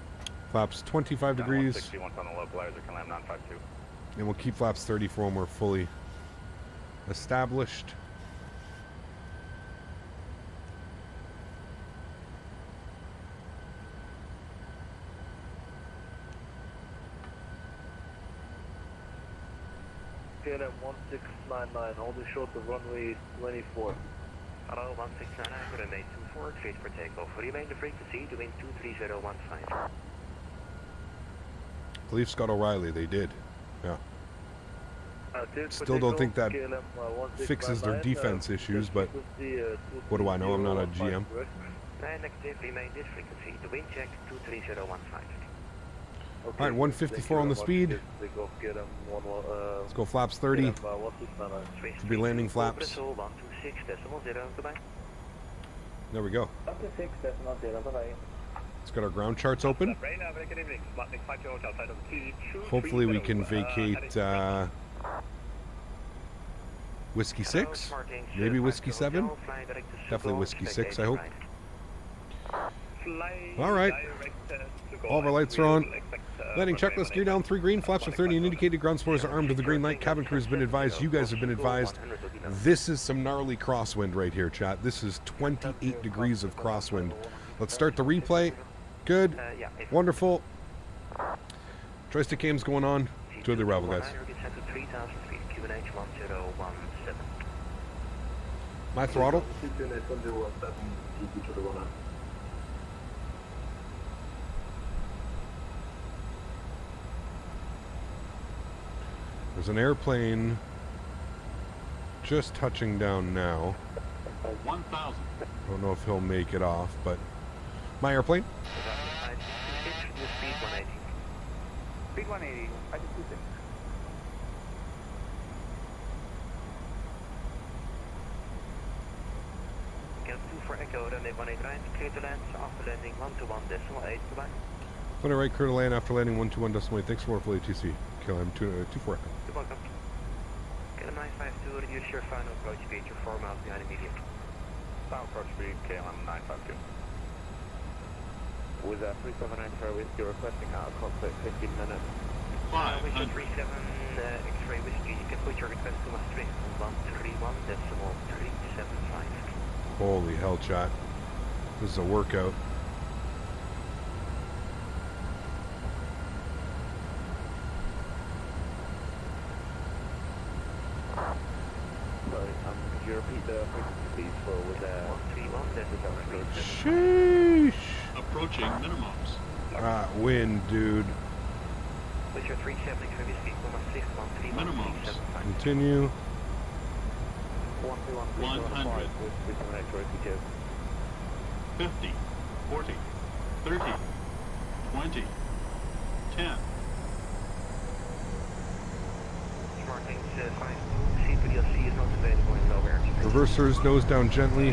Flaps 25 degrees. 160, once on the localizer, KLM 952. And we'll keep flaps 34 when we're fully established. KLM 1699, holding short of runway 24. Hello, 1699, good and 824, cleared for takeoff. Remain the frequency, to wind 23015. I believe Scott O'Reilly, they did. Yeah. Still don't think that fixes their defense issues, but what do I know? I'm not a GM. Negative, remain this frequency, the wind check 23015. Alright, 154 on the speed. Let's go flaps 30. Should be landing flaps. There we go. Let's get our ground charts open. Hopefully we can vacate Whiskey 6, maybe Whiskey 7, definitely Whiskey 6 I hope. Alright, all of our lights are on. Landing checklist, gear down 3 green, flaps are 30 and indicated, ground supporters are armed with the green light, cabin crew has been advised, you guys have been advised. This is some gnarly crosswind right here, chat. This is 28 degrees of crosswind. Let's start the replay. Good, wonderful. Joystick game's going on. Enjoy the arrival, guys. My throttle. There's an airplane just touching down now. 1,000. Don't know if he'll make it off, but my airplane. Speed 180, I just do 6. Get 2 for Echo, runway 189, clear to land, after landing 121.8, goodbye. Runway right, clear to land after landing 121.8. Thanks for full ATC. KLM 24 Echo. You're welcome. KLM 952, reduce your final approach speed, you're 4 miles behind immediate. Final approach speed, KLM 952. With 379 for whiskey, requesting out of cockpit 15 minutes. With your 37 X-ray whiskey, you can put your request to Maastricht on 131.375. Holy hell, chat. This is a workout. Sorry, could you repeat the frequency speed for with 131.375? Sheesh. Approaching minimums. Wind, dude. With your 37 X-ray whiskey, Minimums. Continue. 100. 50. 40. 30. 20. 10. C3LC is not available in low air. Reversers, nose down gently.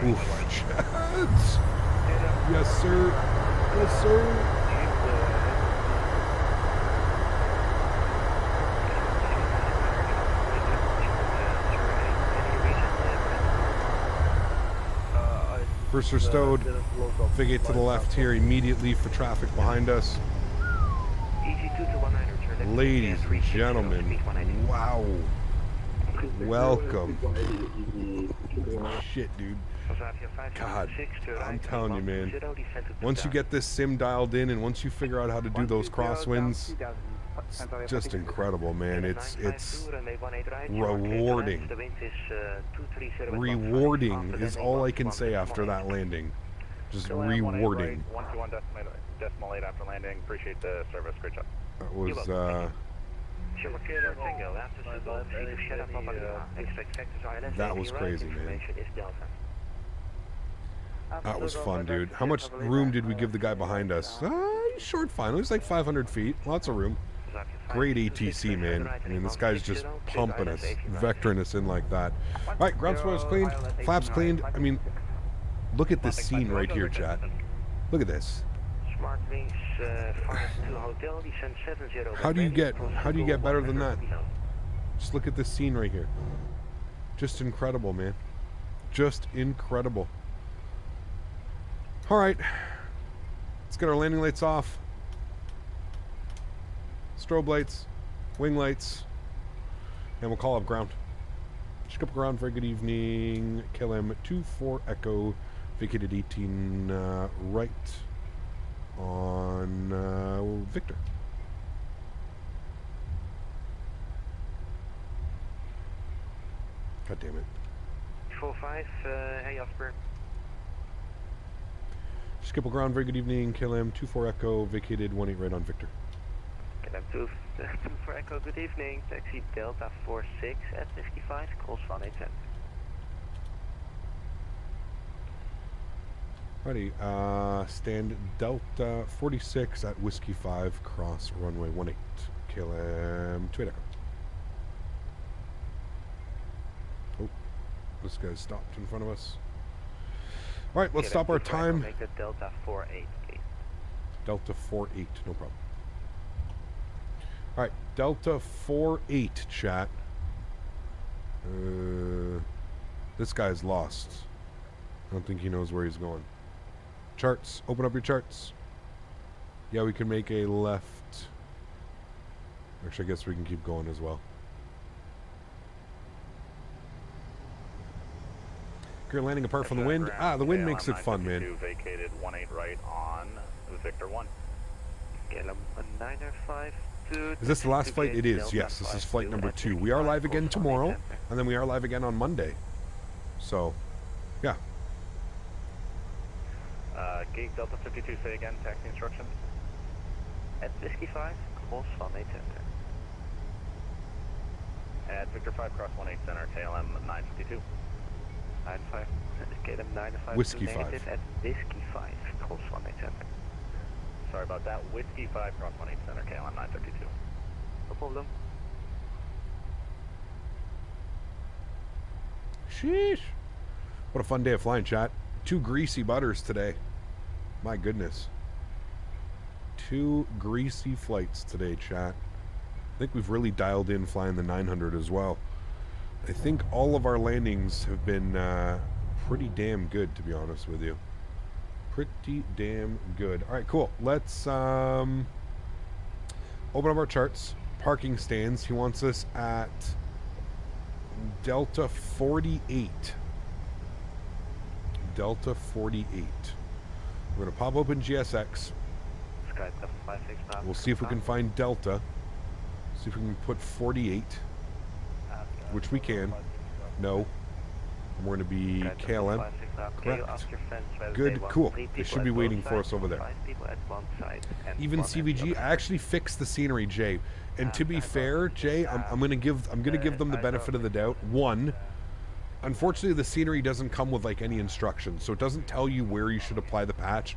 Oof, chats. Yes, sir. Yes, sir. Reverser stowed. Vigate to the left here immediately for traffic behind us. Ladies and gentlemen, wow. Welcome. Shit, dude. God, I'm telling you, man. Once you get this sim dialed in and once you figure out how to do those crosswinds, it's just incredible, man. It's rewarding. Rewarding is all I can say after that landing. Just rewarding. 121.8 after landing. Appreciate the service. Great job. That was that was crazy, man. That was fun, dude. How much room did we give the guy behind us? Short fine. It was like 500 feet. Lots of room. Great ATC, man. I mean, this guy's just pumping us, vectoring us in like that. All right, ground spoilers cleaned, flaps cleaned. I mean, look at this scene right here, chat. Look at this. How do you get better than that? Just look at this scene right here. Just incredible, man. Just incredible. All right, let's get our landing lights off. Strobe lights, wing lights, and we'll call up ground. Ship up ground. Very good evening. KLM 24 Echo, vacated 18 right on Victor. God damn it. 45, hey Jasper. Skipple ground, very good evening. KLM 24 Echo, vacated 18 right on Victor. KLM 24 Echo, good evening. Taxi Delta 46 at 55, calls 1810. Alrighty, stand Delta 46 at Whiskey 5, cross runway 18. KLM 2 Echo. Oh, this guy's stopped in front of us. Alright, let's stop our time. Make a Delta 48, please. Delta 48, no problem. Alright, Delta 48, chat. This guy's lost. I don't think he knows where he's going. Charts, open up your charts. Yeah, we can make a left. Actually, I guess we can keep going as well. Great landing apart from the wind. Ah, the wind makes it fun, man. Vacated 18 right on Victor 1. KLM 952. Is this the last flight? It is, yes. This is flight number 2. We are live again tomorrow, and then we are live again on Monday. So, yeah. Gate Delta 52, say again, taxi instructions. At Whiskey 5, calls 1810. At Victor 5, cross 18 center, KLM 952. 95, KLM 952. Whiskey 5. At Whiskey 5, calls 1810. Sorry about that. Whiskey 5, cross 18 center, KLM 952. No problem. Sheesh. What a fun day of flying, chat. 2 greasy butters today. My goodness. 2 greasy flights today, chat. I think we've really dialed in flying the 900 as well. I think all of our landings have been pretty damn good, to be honest with you. Pretty damn good. All right, cool. Let's open up our charts. Parking stands. He wants us at Delta 48. Delta 48. We're going to pop open GSX. We'll see if we can find Delta. See if we can put 48. Which we can. No. And we're going to be KLM. Correct. Good, cool. They should be waiting for us over there. Even CVG, I actually fixed the scenery, Jay. And to be fair, Jay, I'm gonna give them the benefit of the doubt. One, unfortunately the scenery doesn't come with like any instructions, so it doesn't tell you where you should apply the patch.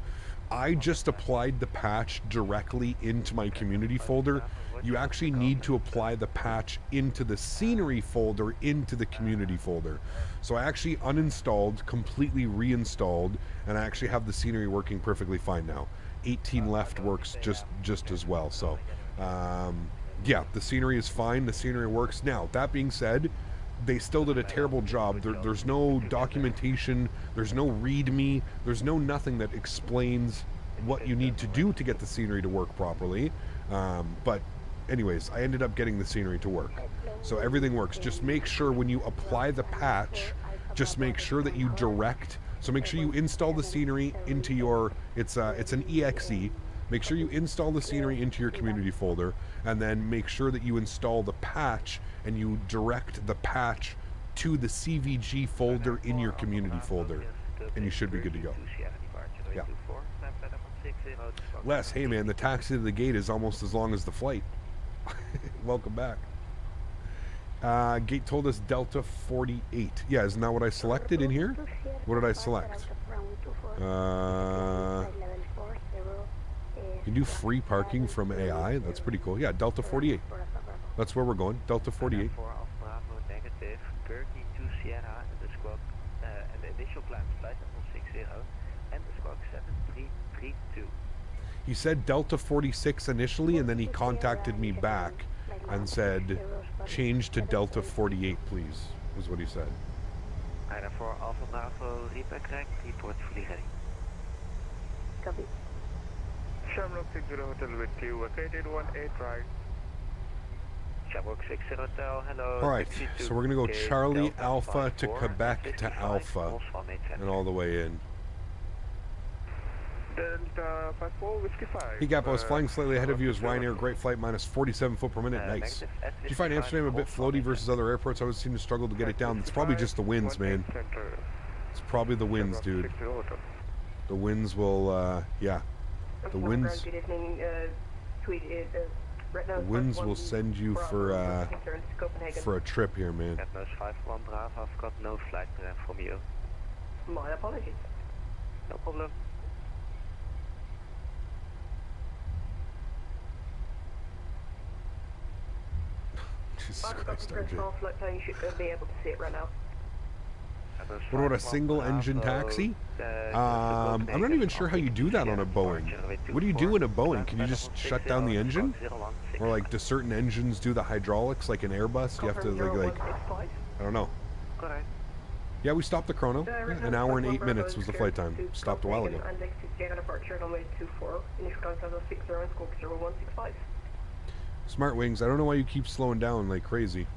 I just applied the patch directly into my community folder. You actually need to apply the patch into the scenery folder, into the community folder. So I actually uninstalled, completely reinstalled, and I actually have the scenery working perfectly fine now. 18 left works just as well. So yeah, the scenery is fine, the scenery works. Now, that being said, they still did a terrible job. There's no documentation, there's no readme, there's no nothing that explains what you need to do to get the scenery to work properly. But anyways, I ended up getting the scenery to work. So everything works. Just make sure when you apply the patch, just make sure that you direct. So make sure you install the scenery into your, it's an EXE. Make sure you install the scenery into your community folder, and then make sure that you install the patch and you direct the patch to the CVG folder in your community folder, and you should be good to go. Yeah. Les, hey man, the taxi to the gate is almost as long as the flight. Welcome back. Gate told us Delta 48. Yeah, isn't that what I selected in here? What did I select? You can do free parking from AI. That's pretty cool. Yeah, Delta 48. That's where we're going. Delta 48. He said Delta 46 initially, and then he contacted me back and said, change to Delta 48, please, is what he said. Item 4 Alpha Bravo, report vliegen. Copy. Shamrock 60 Hotel with you, located 18 right. Shamrock 60 Hotel, hello. Alright, so we're going to go Charlie Alpha to Quebec to Alpha, and all the way in. Delta 54 Whiskey 5. Hey Gap, I was flying slightly ahead of you as Ryanair, great flight, minus 47 foot per minute, nice. Do you find Amsterdam a bit floaty versus other airports? I always seem to struggle to get it down. It's probably just the winds, man. It's probably the winds, dude. The winds will, yeah. The winds... Good evening, The winds will send you for a trip here, man. Atmos 51 Bravo, I've got no flight from you. My apologies. No problem. Jesus I've got Christ, the first RJ. half flight plan, you should be able to see it right now. What about a single engine taxi? I'm not even sure how you do that on a Boeing. What do you do in a Boeing? Can you just shut down the engine? Or like, do certain engines do the hydraulics like an Airbus? You have to like I don't know. Yeah, we stopped the chrono. Yeah, an hour and 8 minutes was the flight time. Stopped a while ago. Smart Wings, I don't know why you keep slowing down like crazy.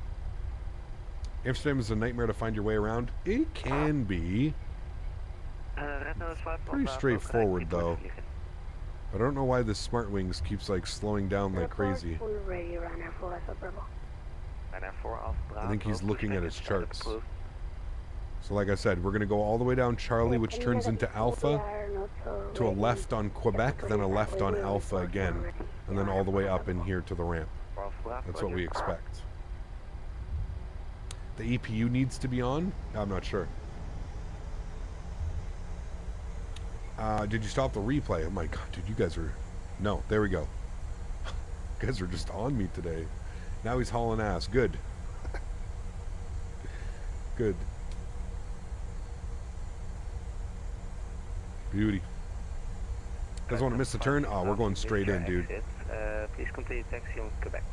Amsterdam is a nightmare to find your way around. It can be. Pretty straightforward though. I don't know why this Smart Wings keeps like slowing down like crazy. I think he's looking at his charts. So like I said, we're going to go all the way down Charlie, which turns into Alpha, to a left on Quebec, then a left on Alpha again, and then all the way up in here to the ramp. That's what we expect. The EPU needs to be on? I'm not sure. Did you stop the replay? Oh my god, dude, you guys are... No, there we go. You guys are just on me today. Now he's hauling ass. Good. Good. Beauty. Doesn't want to miss the turn? Oh, we're going straight in, dude. Please complete taxi on Quebec.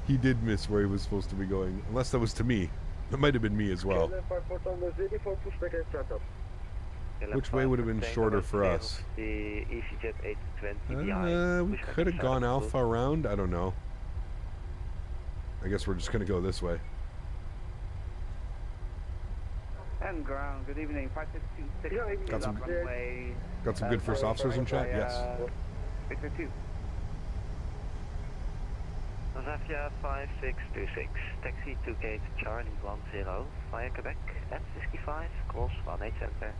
He did miss where he was supposed to be going. Unless that was to me. That might have been me as well. Which way would have been shorter for us? The EasyJet 820 we could have gone Alpha around. I don't know. I guess we're just going to go this way. And ground, good evening, 5626. Got some good first officers in chat? Yes. Victor 2. Nadya 5626, taxi to gate Charlie 10 via Quebec at 65, cross 18 center.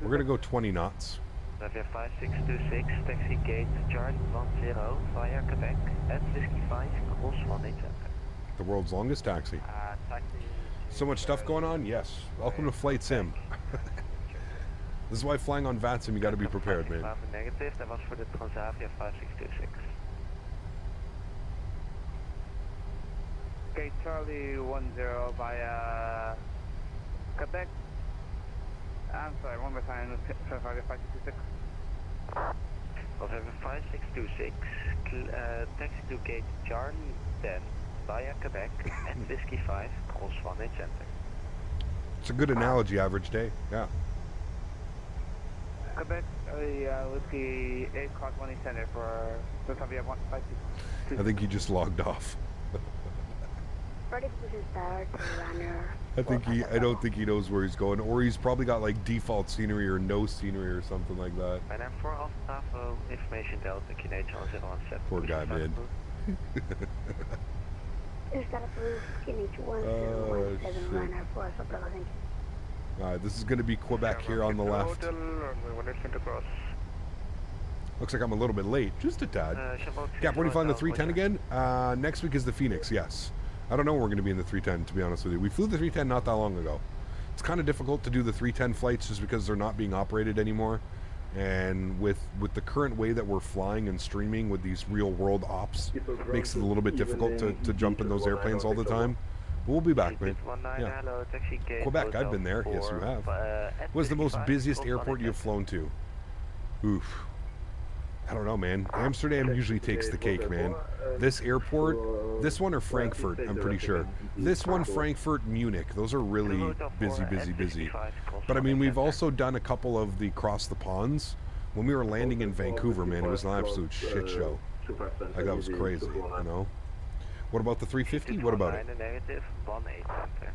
We're going to go 20 knots. Nadya 5626, taxi gate Charlie 10 via Quebec at 65, cross 18 center. The world's longest taxi. So much stuff going on? Yes. Welcome to Flight Sim. This is why flying on VATSIM, you got to be prepared, man. Negative, that was for the Transavia 5626. Gate Charlie 10 via Quebec. I'm sorry, one more time, Transavia 5626. Transavia 5626, taxi to gate Charlie 10 via Quebec at Whiskey 5, cross 18 center. It's a good analogy, average day. Yeah. Quebec, Whiskey 8 cross 18 center for Transavia 5626. I think he just logged off. I don't think he knows where he's going, or he's probably got like default scenery or no scenery or something like that. And then for Alpha information Delta QNH 017. Poor guy, man. Alright, this is going to be Quebec here on the left. Looks like I'm a little bit late, just a tad. Gap, when do you find the 310 again? Next week is the Phoenix, yes. I don't know where we're going to be in the 310, to be honest with you. We flew the 310 not that long ago. It's kind of difficult to do the 310 flights just because they're not being operated anymore. And with the current way that we're flying and streaming with these real world ops, makes it a little bit difficult to jump in those airplanes all the time. But we'll be back, man. Yeah. Quebec, I've been there. Yes, you have. What was the most busiest airport you've flown to? Oof. I don't know, man. Amsterdam usually takes the cake, man. This airport, this one or Frankfurt, I'm pretty sure. This one, Frankfurt, Munich. Those are really busy, busy, busy. But I mean, we've also done a couple of the cross the ponds. When we were landing in Vancouver, man, it was an absolute shit show. Like, that was crazy, you know? What about the 350? What about it? Negative, 18 center.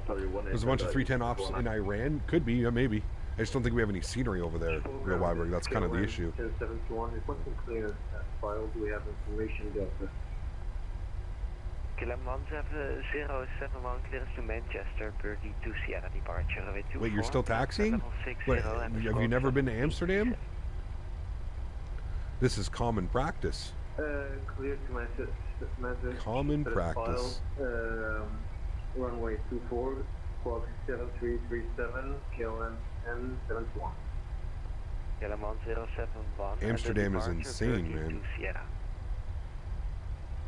Sorry, 18. There's a bunch of 310 ops in Iran. Could be, yeah, maybe. I just don't think we have any scenery over there, Real Wyberg. That's kind of the issue. 1071, it wasn't clear filed. We have information Delta. KLM 17071, clearance to Manchester, Birdie to Sierra departure. Wait, you're still taxiing? Wait, have you never been to Amsterdam? This is common practice. Clear to Manchester. Common practice. Runway 24, squawk 7337, KLM N71. KLM 1071. Amsterdam is insane, man.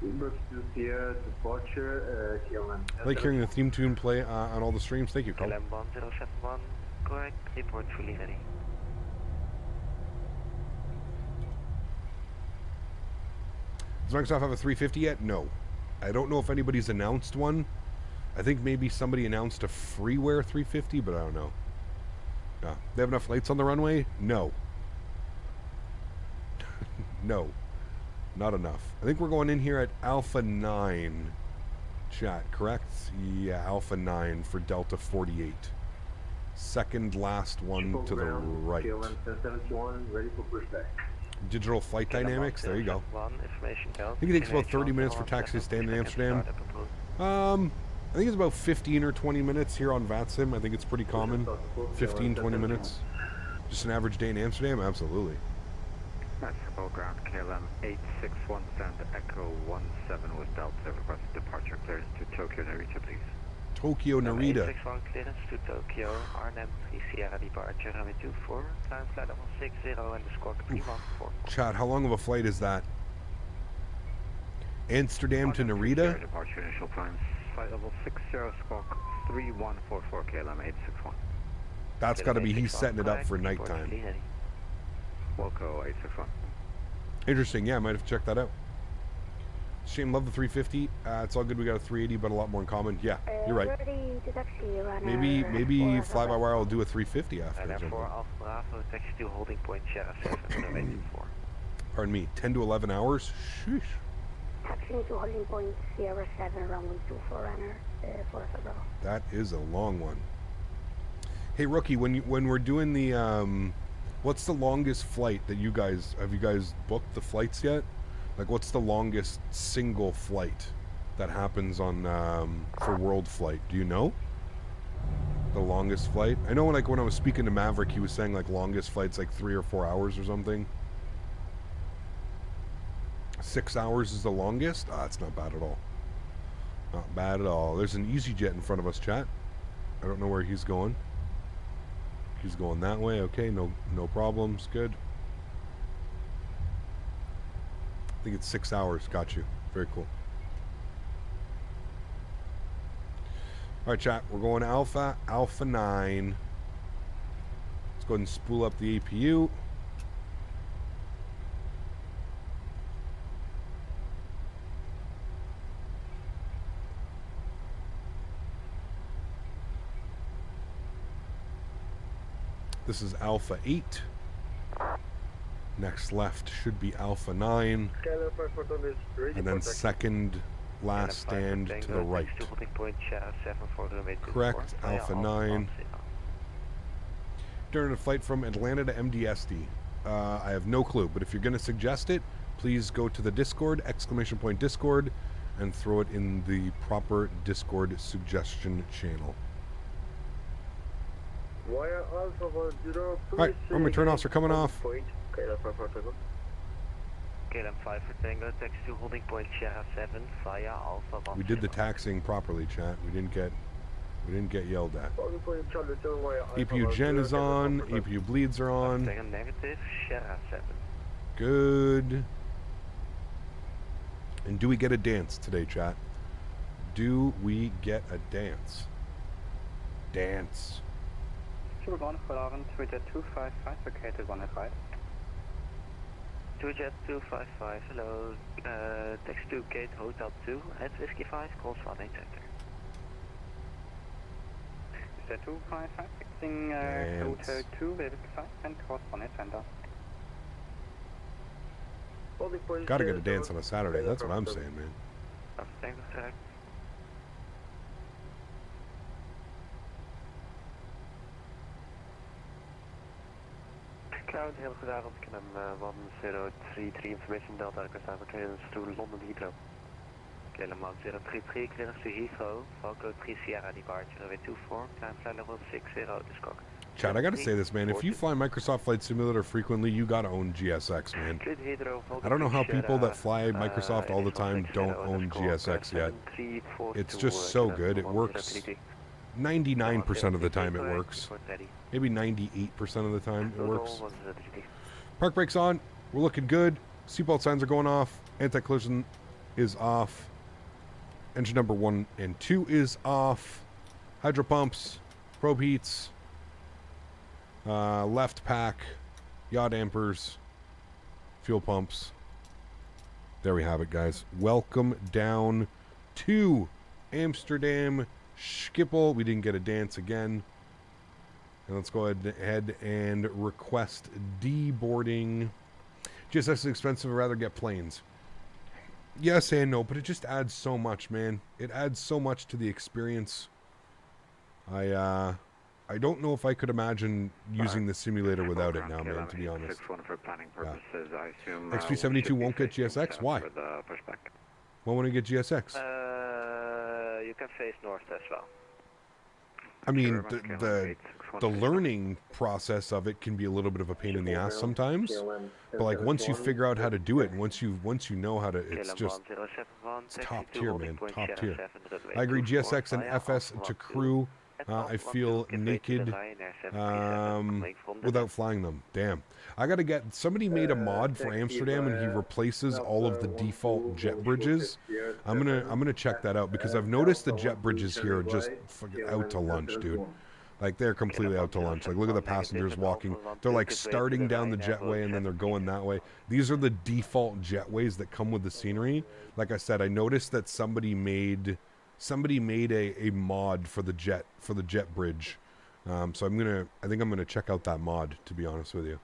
Uber to Sierra, departure, KLM. I like hearing the theme tune play on all the streams. Thank you, Karl. KLM 1071, correct, report fully ready. Does Microsoft have a 350 yet? No. I don't know if anybody's announced one. I think maybe somebody announced a freeware 350, but I don't know. Yeah. They have enough lights on the runway? No. No. Not enough. I think we're going in here at Alpha 9 chat, correct? Yeah, Alpha 9 for Delta 48. Second last one to the right. KLM 1071, ready for pushback. Digital flight dynamics, there you go. I think it takes about 30 minutes for taxi to stand in Amsterdam. I think it's about 15 or 20 minutes here on VATSIM. I think it's pretty common. 15, 20 minutes. Just an average day in Amsterdam? Absolutely. Mexico ground KLM 861 stand Echo 17 with Delta request departure clearance to Tokyo Narita, please. Tokyo Narita. 861 clearance to Tokyo, RNM 3 Sierra departure, runway 24, time flight level 60 and the squawk 314. Chat, how long of a flight is that? Amsterdam to Narita? Departure initial time, flight level 60, squawk 3144 KLM 861. That's got to be, he's setting it up for nighttime. Wilco 861. Interesting, yeah, I might have checked that out. Shame, love the 350. It's all good, we got a 380, but a lot more in common. Yeah, you're right. Maybe Fly-by-Wire will do a 350 after. And therefore, Alpha Bravo, taxi to holding point, Sierra 7, 824. Pardon me, 10 to 11 hours? Sheesh. Taxiing to holding point, Sierra 7, runway 24, runner, for Bravo. That is a long one. Hey, Rookie, when we're doing the, what's the longest flight that you guys, have you guys booked the flights yet? Like, what's the longest single flight that happens on, for World Flight? Do you know? The longest flight? I know, like, when I was speaking to Maverick, he was saying, like, longest flight's like 3 or 4 hours or something. 6 hours is the longest? Ah, it's not bad at all. Not bad at all. There's an EasyJet in front of us, chat. I don't know where he's going. He's going that way. Okay, no problems. Good. I think it's 6 hours. Got you. Very cool. All right, chat. We're going Alpha 9. Let's go ahead and spool up the APU. This is Alpha 8. Next left should be Alpha 9. And then second last stand to the right. Correct, Alpha 9. During a flight from Atlanta to MDSD. I have no clue, but if you're going to suggest it, please go to the Discord, !Discord, and throw it in the proper Discord suggestion channel. Alright, runway turn-offs are coming off. KLM 5 for Tango, taxi to holding point Sierra 7 via Alpha 1. We did the taxiing properly, chat. We didn't get yelled at. APU Gen is on, APU bleeds are on. Negative, Sierra 7. Good. And do we get a dance today, chat? Do we get a dance? Dance. We're going for 11, Twitter 255, located 1 at right. Twitter 255, hello, taxi to gate Hotel 2 at Whiskey 5, calls 18 center. Is that 255, fixing Hotel 2, Whiskey 5, and calls 18 center. Gotta get a dance on a Saturday, that's what I'm saying, man. Tango track. Cloud, heel goedenavond. Ik heb hem 1033 information Delta request over clearance to London Heathrow. KLM 1033, clearance to Heathrow, Falco 3 Sierra departure, runway 24, climb flight level 60 to Koch. Chad, I gotta say this, man. If you fly Microsoft Flight Simulator frequently, you gotta own GSX, man. I don't know how people that fly Microsoft all the time don't own GSX yet. It's just so good. It works 99% of the time it works. Maybe 98% of the time it works. Park brakes on. We're looking good. Seatbelt signs are going off. Anti-collision is off. Engine number 1 and 2 is off. Hydro pumps. Probe heats. Left pack. Yaw dampers. Fuel pumps. There we have it, guys. Welcome down to Amsterdam Schiphol. We didn't get a dance again. And let's go ahead and request deboarding. GSX is expensive. I'd rather get planes. Yes and no, but it just adds so much, man. It adds so much to the experience. I don't know if I could imagine using the simulator without it now, man, to be honest. For planning purposes, I assume XP72 won't get GSX? Why? Why won't it get GSX? You can face north as well. I mean, the learning process of it can be a little bit of a pain in the ass sometimes, but like once you figure out how to do it, and once you know how to, it's just it's top tier, man, top tier. I agree. GSX and FS to crew. I feel naked without flying them. Damn. I gotta get, somebody made a mod for Amsterdam and he replaces all of the default jet bridges. I'm gonna check that out because I've noticed the jet bridges here are just fucking out to lunch, dude. Like they're completely out to lunch. Like look at the passengers walking. They're like starting down the jetway and then they're going that way. These are the default jetways that come with the scenery. Like I said, I noticed that somebody made a mod for the jet bridge. So I think I'm gonna check out that mod, to be honest with you.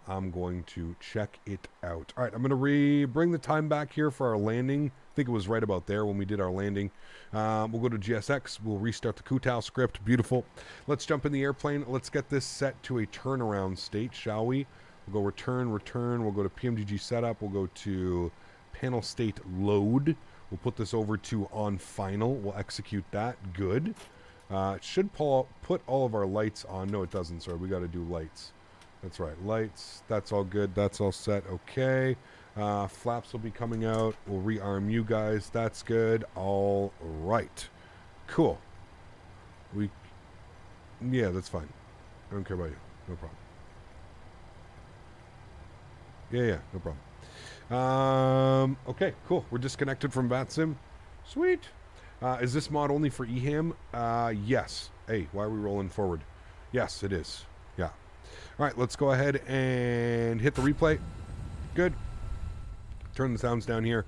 I'm going to check it out. All right, I'm gonna bring the time back here for our landing. I think it was right about there when we did our landing. We'll go to GSX. We'll restart the Kutao script. Beautiful. Let's jump in the airplane. Let's get this set to a turnaround state, shall we? We'll go return. We'll go to PMDG setup. We'll go to panel state load. We'll put this over to on final. We'll execute that. Good. It should put all of our lights on. No, it doesn't. Sorry, we got to do lights. That's right. Lights. That's all good. That's all set. Okay. Flaps will be coming out. We'll rearm you guys. That's good. All right. Cool. Yeah, that's fine. I don't care about you. No problem. Yeah, no problem. Okay, cool. We're disconnected from VATSIM. Sweet. Is this mod only for EHAM? Yes. Hey, why are we rolling forward? Yes, it is. Yeah. All right, let's go ahead and hit the replay. Good. Turn the sounds down here.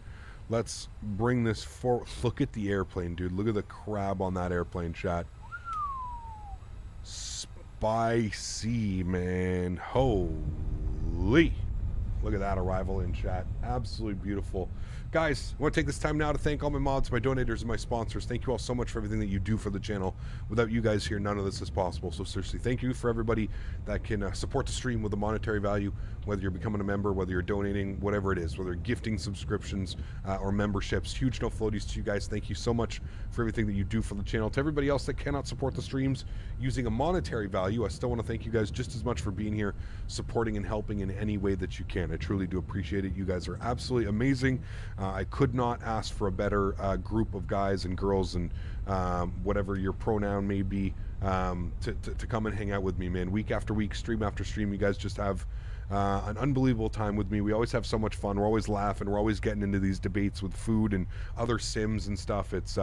Let's bring this forward. Look at the airplane, dude. Look at the crab on that airplane, chat. Spicy, man. Holy. Look at that arrival in chat. Absolutely beautiful. Guys, I want to take this time now to thank all my mods, my donators, and my sponsors. Thank you all so much for everything that you do for the channel. Without you guys here, none of this is possible. So seriously, thank you for everybody that can support the stream with a monetary value, whether you're becoming a member, whether you're donating, whatever it is, whether you're gifting subscriptions or memberships. Huge no floaties to you guys. Thank you so much for everything that you do for the channel. To everybody else that cannot support the streams using a monetary value, I still want to thank you guys just as much for being here, supporting and helping in any way that you can. I truly do appreciate it. You guys are absolutely amazing. I could not ask for a better group of guys and girls and whatever your pronoun may be to come and hang out with me, man. Week after week, stream after stream, you guys just have an unbelievable time with me. We always have so much fun. We're always laughing. We're always getting into these debates with food and other sims and stuff. It's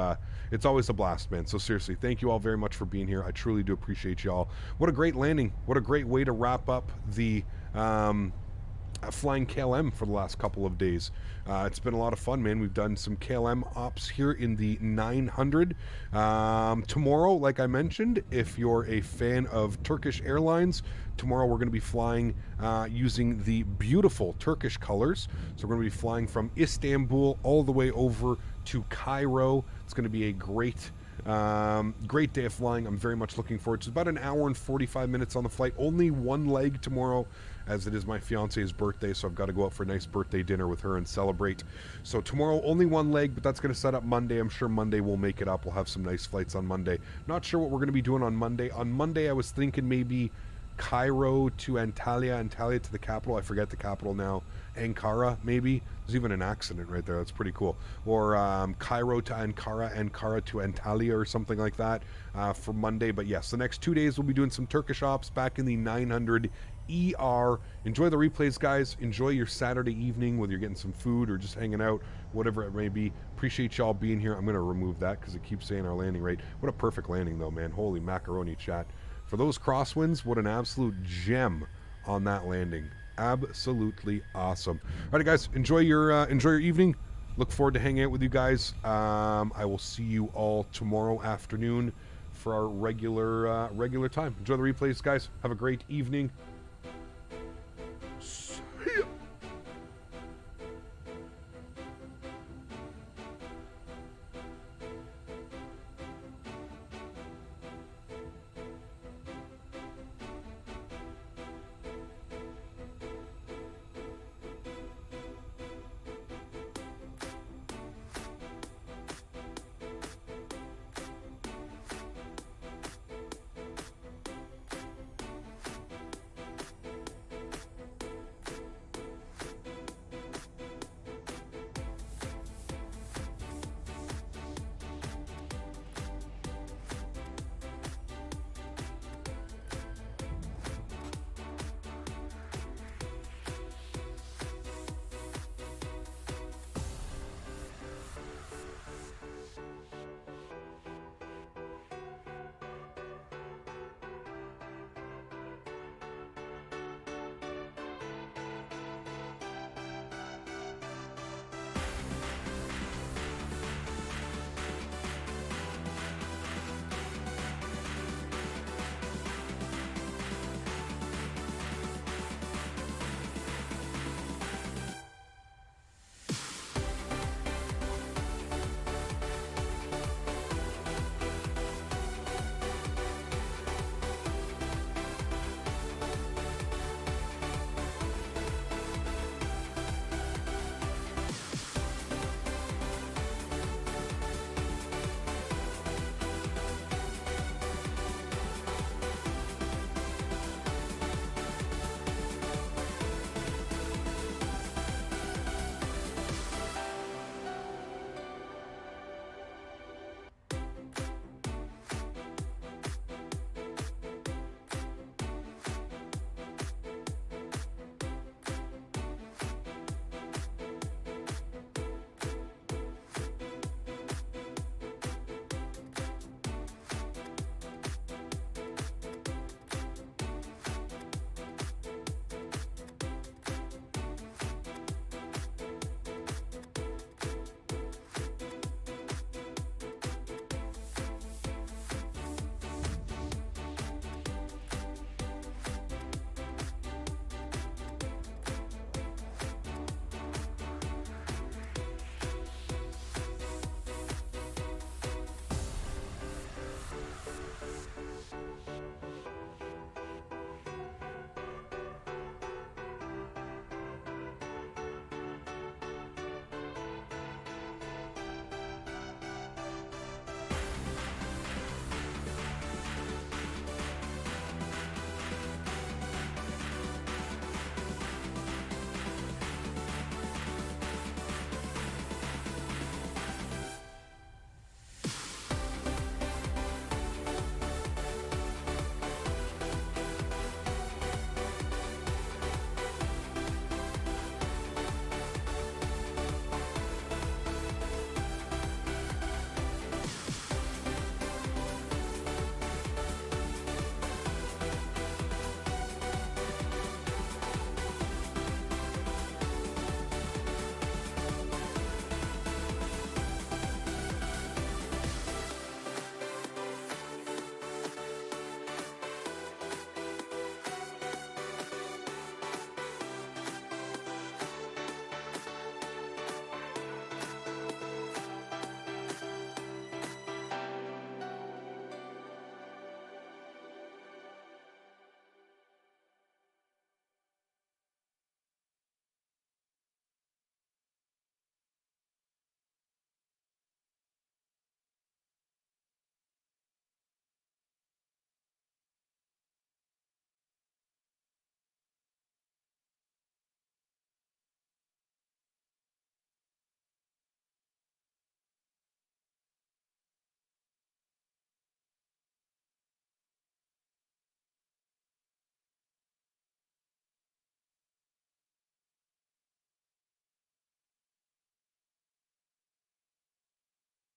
always a blast, man. So seriously, thank you all very much for being here. I truly do appreciate y'all. What a great landing. What a great way to wrap up the flying KLM for the last couple of days. It's been a lot of fun, man. We've done some KLM ops here in the 900. Tomorrow, like I mentioned, if you're a fan of Turkish Airlines, tomorrow we're going to be flying using the beautiful Turkish colors. So we're going to be flying from Istanbul all the way over to Cairo. It's going to be a great day of flying. I'm very much looking forward to it. It's about an hour and 45 minutes on the flight. Only one leg tomorrow, as it is my fiance's birthday, so I've got to go out for a nice birthday dinner with her and celebrate. So tomorrow, only one leg, but that's going to set up Monday. I'm sure Monday we'll make it up. We'll have some nice flights on Monday. Not sure what we're going to be doing on Monday. On Monday, I was thinking maybe Cairo to Antalya, Antalya to the capital. I forget the capital now. Ankara, maybe. There's even an accident right there. That's pretty cool. Or Cairo to Ankara, Ankara to Antalya, or something like that for Monday. But yes, the next 2 days we'll be doing some Turkish ops back in the 900 ER. Enjoy the replays, guys. Enjoy your Saturday evening, whether you're getting some food or just hanging out, whatever it may be. Appreciate y'all being here. I'm going to remove that because it keeps saying our landing rate. What a perfect landing, though, man. Holy macaroni, chat. For those crosswinds, what an absolute gem on that landing. Absolutely awesome. All right, guys, enjoy your evening. Look forward to hanging out with you guys. I will see you all tomorrow afternoon for our regular time. Enjoy the replays, guys. Have a great evening.